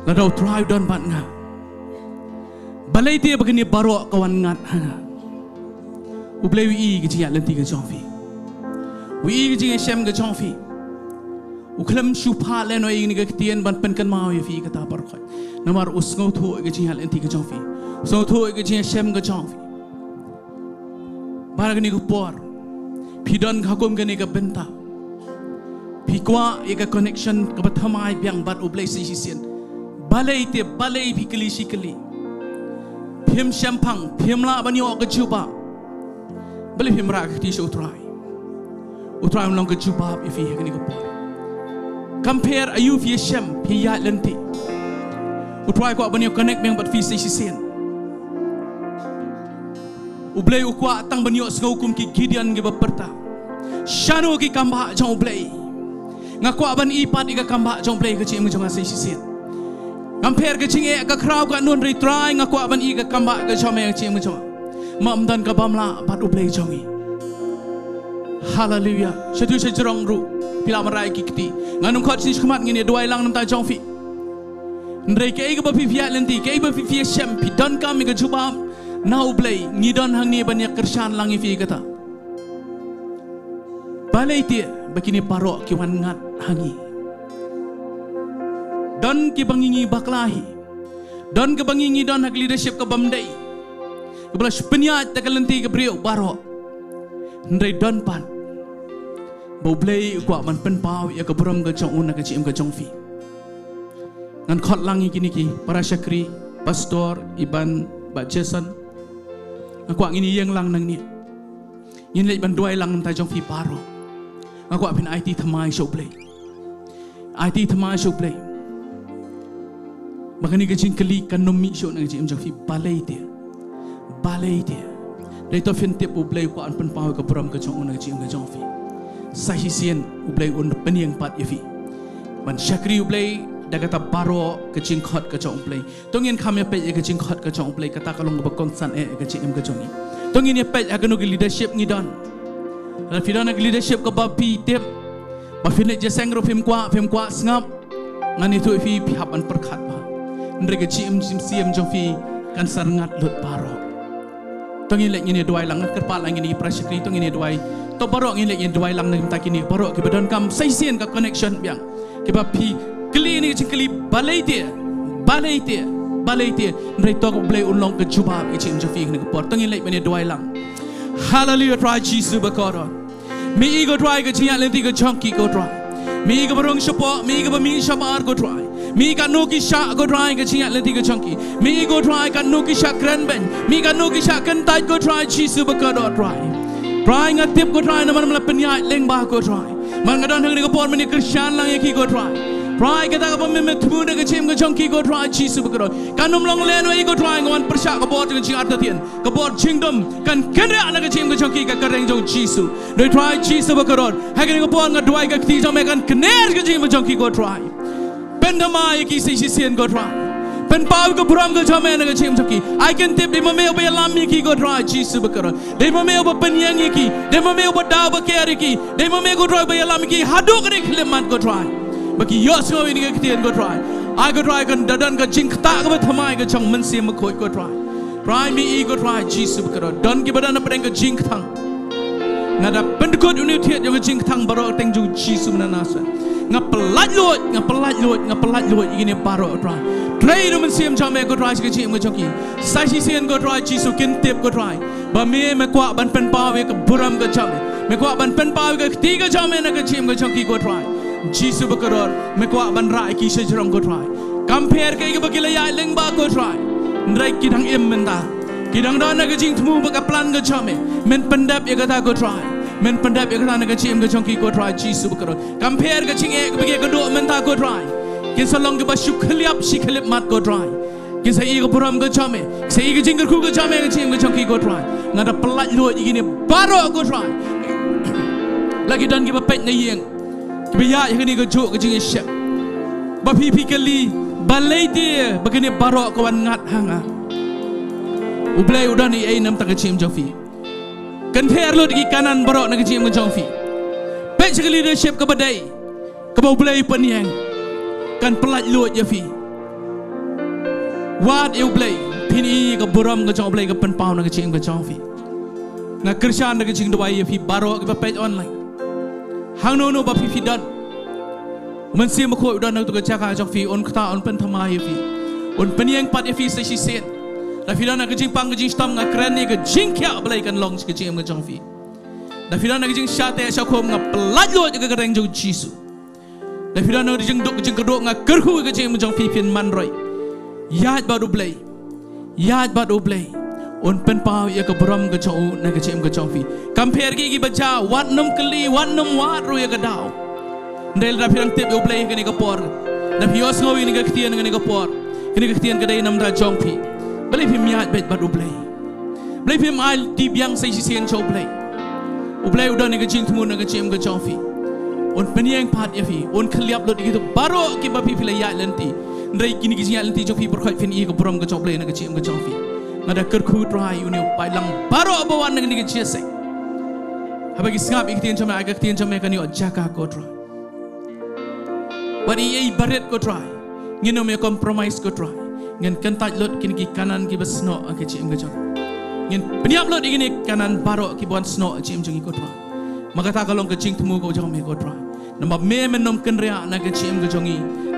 la dau try don bat nga balai dia begini Baroh kawan ngat u Blei wi ke jia lenti ke jong fi wi ke jia shem ke jong fi u klam shu pha le no ini ke Ktien ban pen kan mau fi kata par khoi namar usngau thu ke jia lenti ke jong fi so thu ke jia shem ke jong fi barang ni ku por pidon hakum ke ni ke Bynta pikwa ika connection ke bathamai biang bat u Blei si sien balai pikeli sikeli phim shampang phim la banyo ke chuba beli phim rak ti Sohthri long ke chuba ifi ni ke por compare ayu fi shem fi ya lenti utrai ko banyo connect biang bat fi si sien u Blei u kwa tang banyo sngau kum ki Gideon ge baperta shanu ki kamba jong Blei ngakwa ban ipat ika kamba jong Blei ke chim jong si sien compare ke chinge ka crowd ka nun ri try ngakwa ban ika kamba ke chome ke chim jong mam dan ka bamla bat u Blei jongi hallelujah setu sejrong ru pila marai ki kiti nganung khot si khmat ngini duai lang nam ta jong fi ndrei ke ga ba fi fiat lenti ke ba fi shem pi don kam mi ga juba na u Blei ngi don hang ni ban ya kershan lang fi kata balai dia begini Baroh ki wan ngat hangi don ki bangingi baklahi don ke bangingi don hak leadership ke bamdai ke belas penyat tak lenti ke brio Baroh ndai don pan bau Blei kwa man pen pau ya ke buram ke jong una ke cim ke jong fi ngan khot langi kini ki para syakri pastor iban ba Jason kwa ngini yang lang nang ni yin le ban duai lang ta jong fi Baroh kwa pin IT thamai show Blei IT thamai show Blei makani ke jingkeli kan nomi show nang jim jong fi balai dia dai to fin tip u Blei ko an pen pau ke buram ke jong una ke jim ke jong fi sahi sien u Blei un peniang pat ifi man syakri u Blei daga ta Baroh ke jing khot ke jong Blei tongin kham ya pe ke jing khot ke jong Blei kata kalong ba konsan ke jim ke jong ni tongin ya pe agano ke leadership ni don la fidana ke leadership ke bapi tip ba fin je sengro phim kwa snap ngani tu fi hab an perkhat ba ndre ke jim siem jong fi kan sarngat lut Baroh tongin le ni duai lang ker pa lang ni prasyakri tongin ni duai to Baroh ni le ni duai lang nem takini Baroh ke badon kam sai sien ka connection biang ke ba pi kli ni jingkeli balai dia ndre to ko Blei unlong ke juba ke chim jofi ni ko por tongin le ni duai lang hallelujah try Jesus bakoro mi ego try ke chia lenti ke chunky ko try mi ego barong shopo mi ego ba mi shamar ko try mi ka no ki sha ko try ke chia lenti ke chunky mi ego try ka no ki sha kran ben mi ka no ki sha kan tai ko try Jesus bakoro try ngatip ko try na man mala penyai lyngba ko try man ngadon hang ni ko por mani Christian lang ki ko try kata ka pamim thumu de ke chim ke chunky ko try Jesus bakoro kanum long len we ko try ngon persha ko bor ke jingat tien ko bor jingdom kan kendre ala ke chim ke chunky ka kareng jong Jesus do try Jesus bakoro hagin ko por ngadwai ka ti jom kan kner ke chim ke chunky ko try pendama ki si sien ko try pen pau ko buram ko jom na ke chim chunky I can tip de me be lam ki ko try Jesus bakoro de me be penyang ki de me be daw ba keri ki de me ko try be lam ki hadu ke khleman ko try bagi Yosgo ini ke Ktien ko try I ko try kan dadan ka jing ta ka thamai ka chang man sim ko try mi I ko try Jesus ko don ki badan pedeng ka jing thang ngada pendekut uni thiet yo ka jing thang Baroh teng ju Jesus na nasa ngapelat lot ini Baroh try no man sim chame ko try ka chim ko choki sai si sien ko try Jesus kin tip ko try ba me kwa ban pen pa we ka buram ka chame me kwa ban pen pa we ka ti ka chame na ka chim ko choki ko try Jesus bakor me ko ban rai ki se jrong ko try compare ke ke bakila ya lyngba ko try ndrai ki dang em menda ki dang da na ke jing thmu ba ka plan ga chame men pandap ye ga ta ko try men pandap ye ga na ke chim ga chong ki ko try Jesus bakor compare ke ching e ke ke do men ta ko try ki salong ke ba shukhlip shiklip mat ko try ki sai ke puram ga chame sai ke jingkyrkhu ga chame ke chim ga chong ki ko try ngada pelat lo igini Baroh ko try lagi dan ki ba pet na yeng biya yang ni kejuk ke jingiasyok ba pi kali balai dia begini Baroh kawan ngat hanga u Blei udan ni ai nam tak chim jofi kan ther lut ki kanan Baroh na chim ke jofi pe Pledge leadership ke Balei, ke Balei peniang, kan pelat luat ya fi. Wat U Blei, pini ke buram ke jauh Balei ke penpau nak kecing ke jauh fi. Nak kerjaan nak Jingduwai ya fi Baroh ke page online. Hangne no ba fi dan. Mensi makoi dan nak tu ke Jaka jauh fi on kata on pentamai ya fi. On peniang pat ya fi sesi sen. Dah fi dan nak kecing pang kecing stam nak keren ni ke jingkyrkhu Balei kan long kecing ke jauh fi. Dah fi dan nak kecing syate syakom nak pelat luat ke kereng jauh Jisu. Dah fi dan nak jingkyrkhu nak kyrkhu ke kecing jauh fi pin manroi. Yat Baroh Balei, yat Baroh Balei, on penpau ya ke beram ke jauh nak kecim ke jauh fi. Compare gigi baca, wat num keli, wat num wat ru ya ke dau. Ndel rapi yang tip U Blei ke ni ke por, dah Iasnohkti ni ke Ktien ke ni ke por, ke ni ke Ktien ke day nam dah jauh fi. Balei pim yat bet Baroh Balei, Balei pim al tip yang saya sisian jauh Balei. U Blei udah ni ke jingtemu nak kecim ke jauh fi. On peniang pat ya fi, on keliap lot gitu Baroh ke bapi pilih yat lenti. Ndai kini kisinya lenti jauh fi berkhoi fin i ke beram ke jauh Balei nak kecim ke jauh fi. Ngada kyrkhu try uni Balang Baroh bawan dengan ni kecil. Habis ngap Ktien cuma agak Ktien cuma kan yo Jaka ko try. Bari ei baret ko try. Ngino me compromise ko try. Ngen kentat lot kini ki kanan ki besno kecim ke jauh. Ngen peniap lot ini kanan Baroh ki buan sno kecim jauh ko try. Maka tak kalau kecing temu ko jauh me ko try. Nama me menom kenria nak kecim ke jauh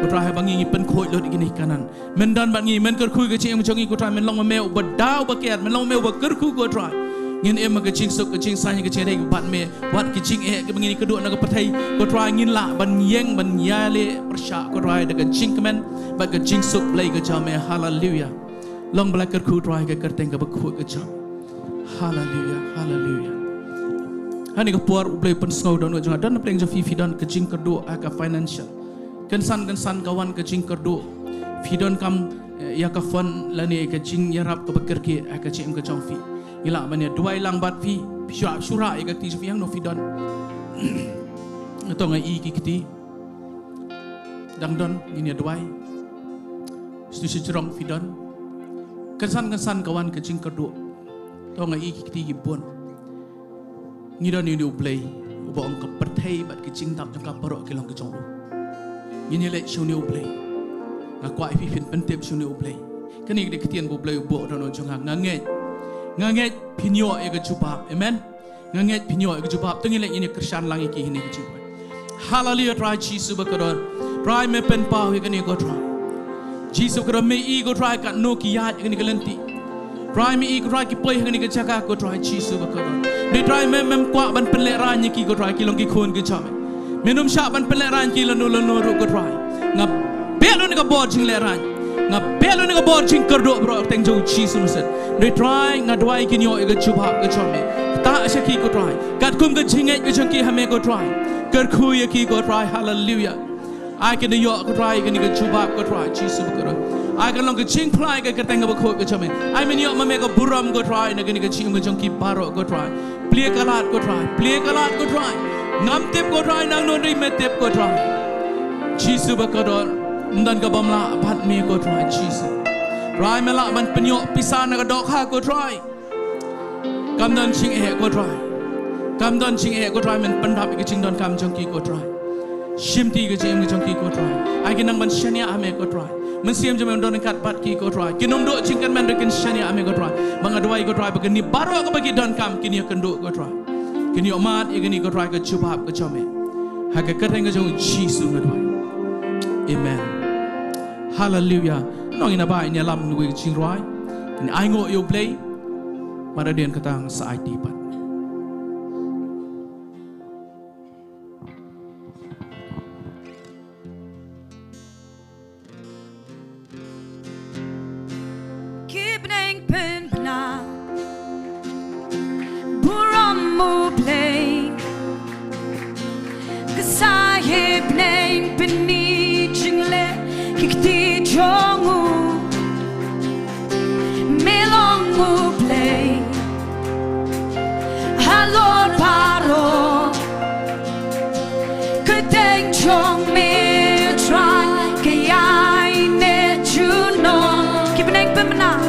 ko try bangi pen khoi lot ini kanan. Mendan bangi men kyrkhu ke kecim jauh ko try men long me badau bakiat men long me kyrkhu ko try. Ngin em kecing sok kecing sanya kecing dai bat me wat kecing ke bangi kedua nak petai ko try ngin la ban yeng ban yale persya ko try de kecing kemen bat kecing sok Balei ke jauh me haleluya. Long Balai kyrkhu try ke kerteng ke bakhu ke jauh. Haleluya, haleluya. Hani ke puar U Blei pen sngau don jangan dan pleng jauh fi dan kecing kyrkhu aga financial. Kensan kawan ke jingkyrkhu fidon kam ya ka fon lani ke jingiaroh ke bekerki ke cim ke jauh fi. Ila mania duai lang bat fi syura ya ke ti fi yang no fidon. Atau ngai i ki kiti. Dang don ini duai. Stu cerong fidon. Kensan kawan ke jingkyrkhu. Atau ngai i ki kiti ki bon. Ngidon ni U Blei ubong ke pertai bat ke jing tap jangka Baroh ke long ke jauh. Ini lek shuni U Blei, ngakuai pipin pentip shuni U Blei. Kini di Ktien U Blei ubo dono jonga nganget pinyo ega jubab, amen. Nganget pinyo ega jubab. Tengi lek ini Kristen langi ki ini kecil. Haleluya try Jisu berkodon, try me penpau ega ni ko try. Jisu kodon me i ko try kat no ki yat ega ni kelenti. Try me i ko try ki poi ega ni ke Jaka ko try Jisu berkodon. Ni try me kuak ban penleran ni ki ko try ki long ki khon ke chame. Minum syaban peleran kilo nulo ru ko try. Ngap belo ni ka bor jing leran. Ngap belo ni ka bor jing kyrkhu bro teng jauh Jisu nuset. Ni try ngadwai kini yo ega jubab ke chome. Ta syaki ko try. Kat kum ke jinget ke jangki hame ko try. Kyrkhu ya ki ko try hallelujah. Ai ke yo ko try kini ke jubab ko try Jisu ko. Ai ke long ke jing plai ke teng ba ko ke chome. Ai men yo mame ko buram ko try na kini ke jing ke jangki Baroh ko try. Plie kalat ko try. Plie kalat ko try. Ngam tip ko try nang non ri me tip ko try. Jisu berkodon dan ka bamla bat me ko try Jisu. Try me la ban penyok pisan ka dok ha ko try. Kam don ching e ko try. Kam don ching e ko try men pandap ke ching don kam jong ki ko try. Shimti ke ching jong ki ko try. Ai ke nang ban shania ame ko try. Men siam jom don kat bat ki ko try. Kinom do ching kan men rekin shania ame ko try. Mangadwai ko try begini Baroh ko bagi don kam kini kan do ko try. Kini omat igani ko try ke jubab ke chome. Haga kereng ke jauh Jisu ngadwai. Amen. Hallelujah. Nong ina ba ini lam nuwe jingruai. Ini aingo U Blei. Mara dian katang sa IT pat. Kibneng pen na buram U Blei. Kasahib neng peni jingle kikti jongu melong U Blei. Halor Baroh keteng jong me try kayai ne juno kibneng pemna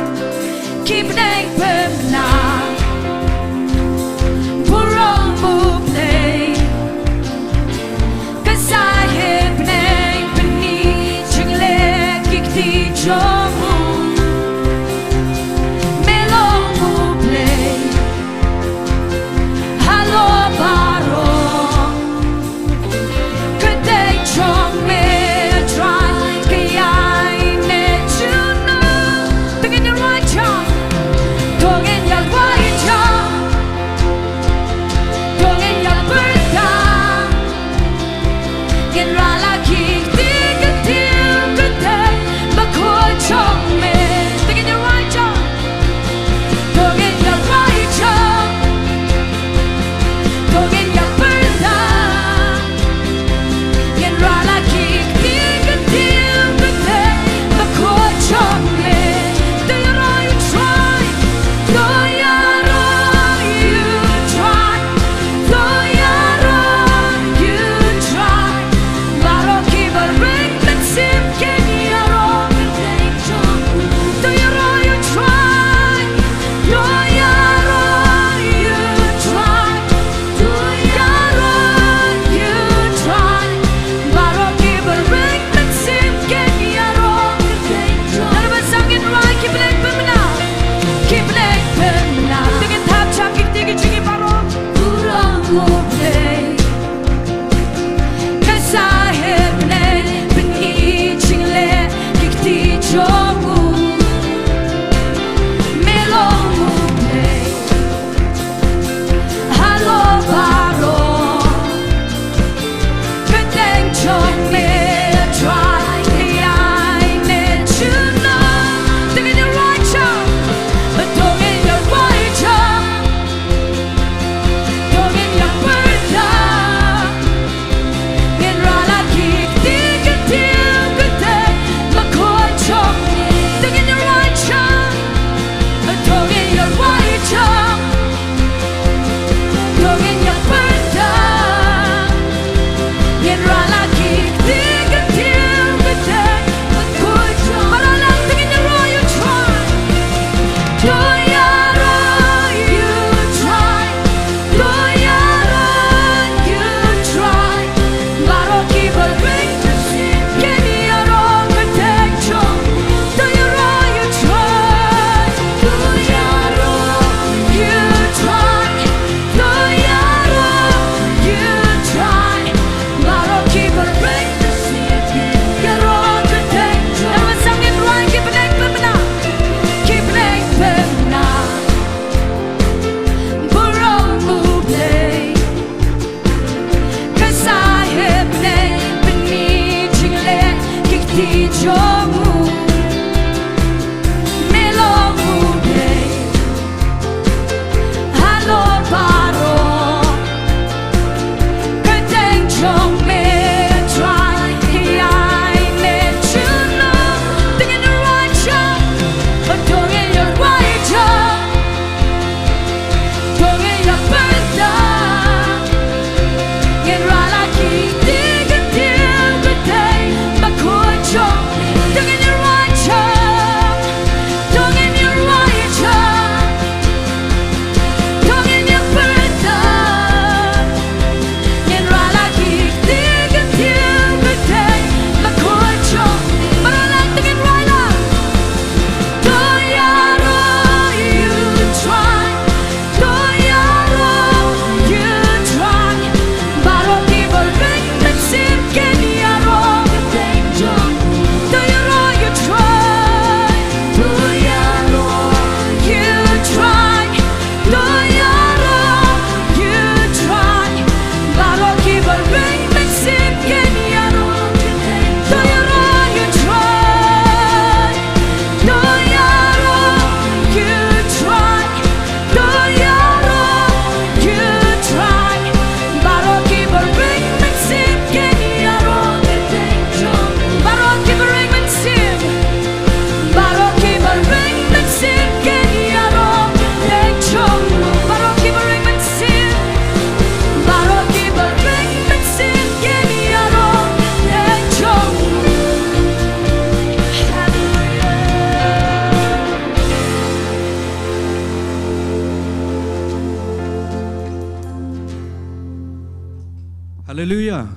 Hallelujah.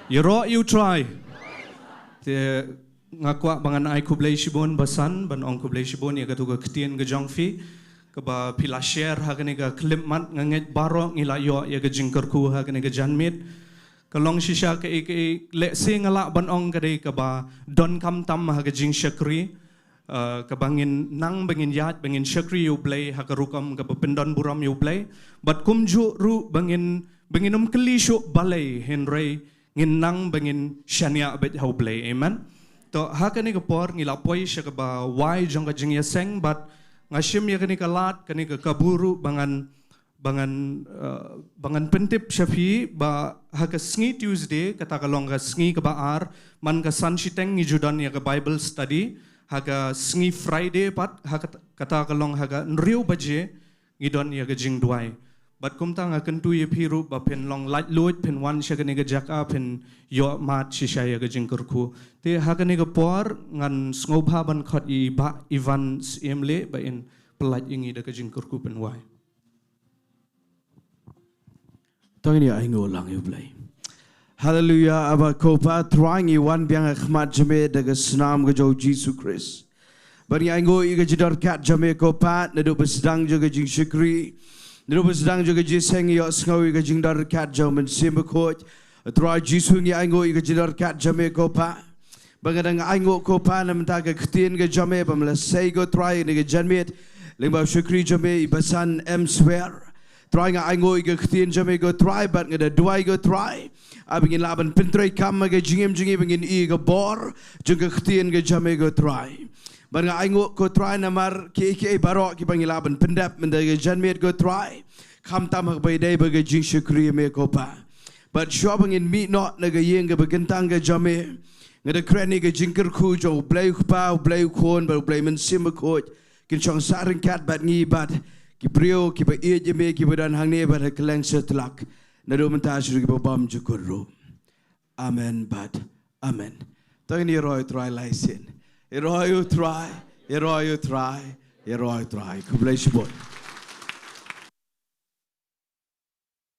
You try. The ngakwa bangan ai kublai shibon basan ban ong kublai shibon ya gatu Ktien gejongfi kaba pila share hagane ga klipmat nganget Baroh ngila yo ya jingkyrkhu hagane ga janmit kalong shisha ke le sing ala ban ong gade kaba don kam tam haga jing shakri kabangin nang bangin yat bangin Shakri U Blei hakarukam kaba pendon buram U Blei bat kumju ru bangin keli syuk Balei henrei ngin nang bangin shania bet U Blei amen to hakani kapor ngila poi syakaba wai jong ka jingiasyeng bat ngashim ya kani kalat kani ka kaburu bangan pentip syafi ba haka Sngi Tuesday kata kalong ka Sngi ka baar man ka sanshiteng ni judan ya ka Bible study haka Sngi Friday pat haka kata kalong haka nriu baje ngidon ya ka Jingduwai bat kumta nga kentu ye piru ba pen long light load pen wan sya ka Jaka pen yo mat shisha ya ka jingkyrkhu te haka ni ka por ngan ngobha ban khot I ba Ivan emle ba in pelat ingi da ka jingkyrkhu pen wai Tong ni aingo lang U Blei. Hallelujah aba kopa trying I wan biang khmat jame daga snam ga jo Jesus Christ. Bari aingo I ga jidor kat jame kopa nadu besdang jo ga jing shikri. Nadu besdang jo ga jiseng yo sngawi ga jing dar kat jo men simbakot. Try Jesus ni aingo I ga jidor kat jame kopa. Bangadang aingo kopa na menta ga Ktien ga jame pamla say go try ni ga janmet lyngba shikri jame basan M.Swer. Try nga aingo I ga Ktien jame go try but nga da duai go try. Abingin laban pintray kam ga jingim bingin I ga bor jung ga Ktien ga jame go try. But nga aingo go try na mar ke Baroh ki bangin laban pendap menda ga janmet go try. Kam tam ha bay day ba ga jing shukri me ko pa. But shopping in meat not na ga yeng ga bagantang ga jame. Nga da kreni ga jingkyrkhu jo blai pa blai khon ba blai men simakot kin chong sarin kat bat ngi bat ki brio ki ba e jame ki badan hangne ba kleng setlak na do menta shuru ki ba bam jukuru amen but amen tang ni roi try license roi you try kublai shibot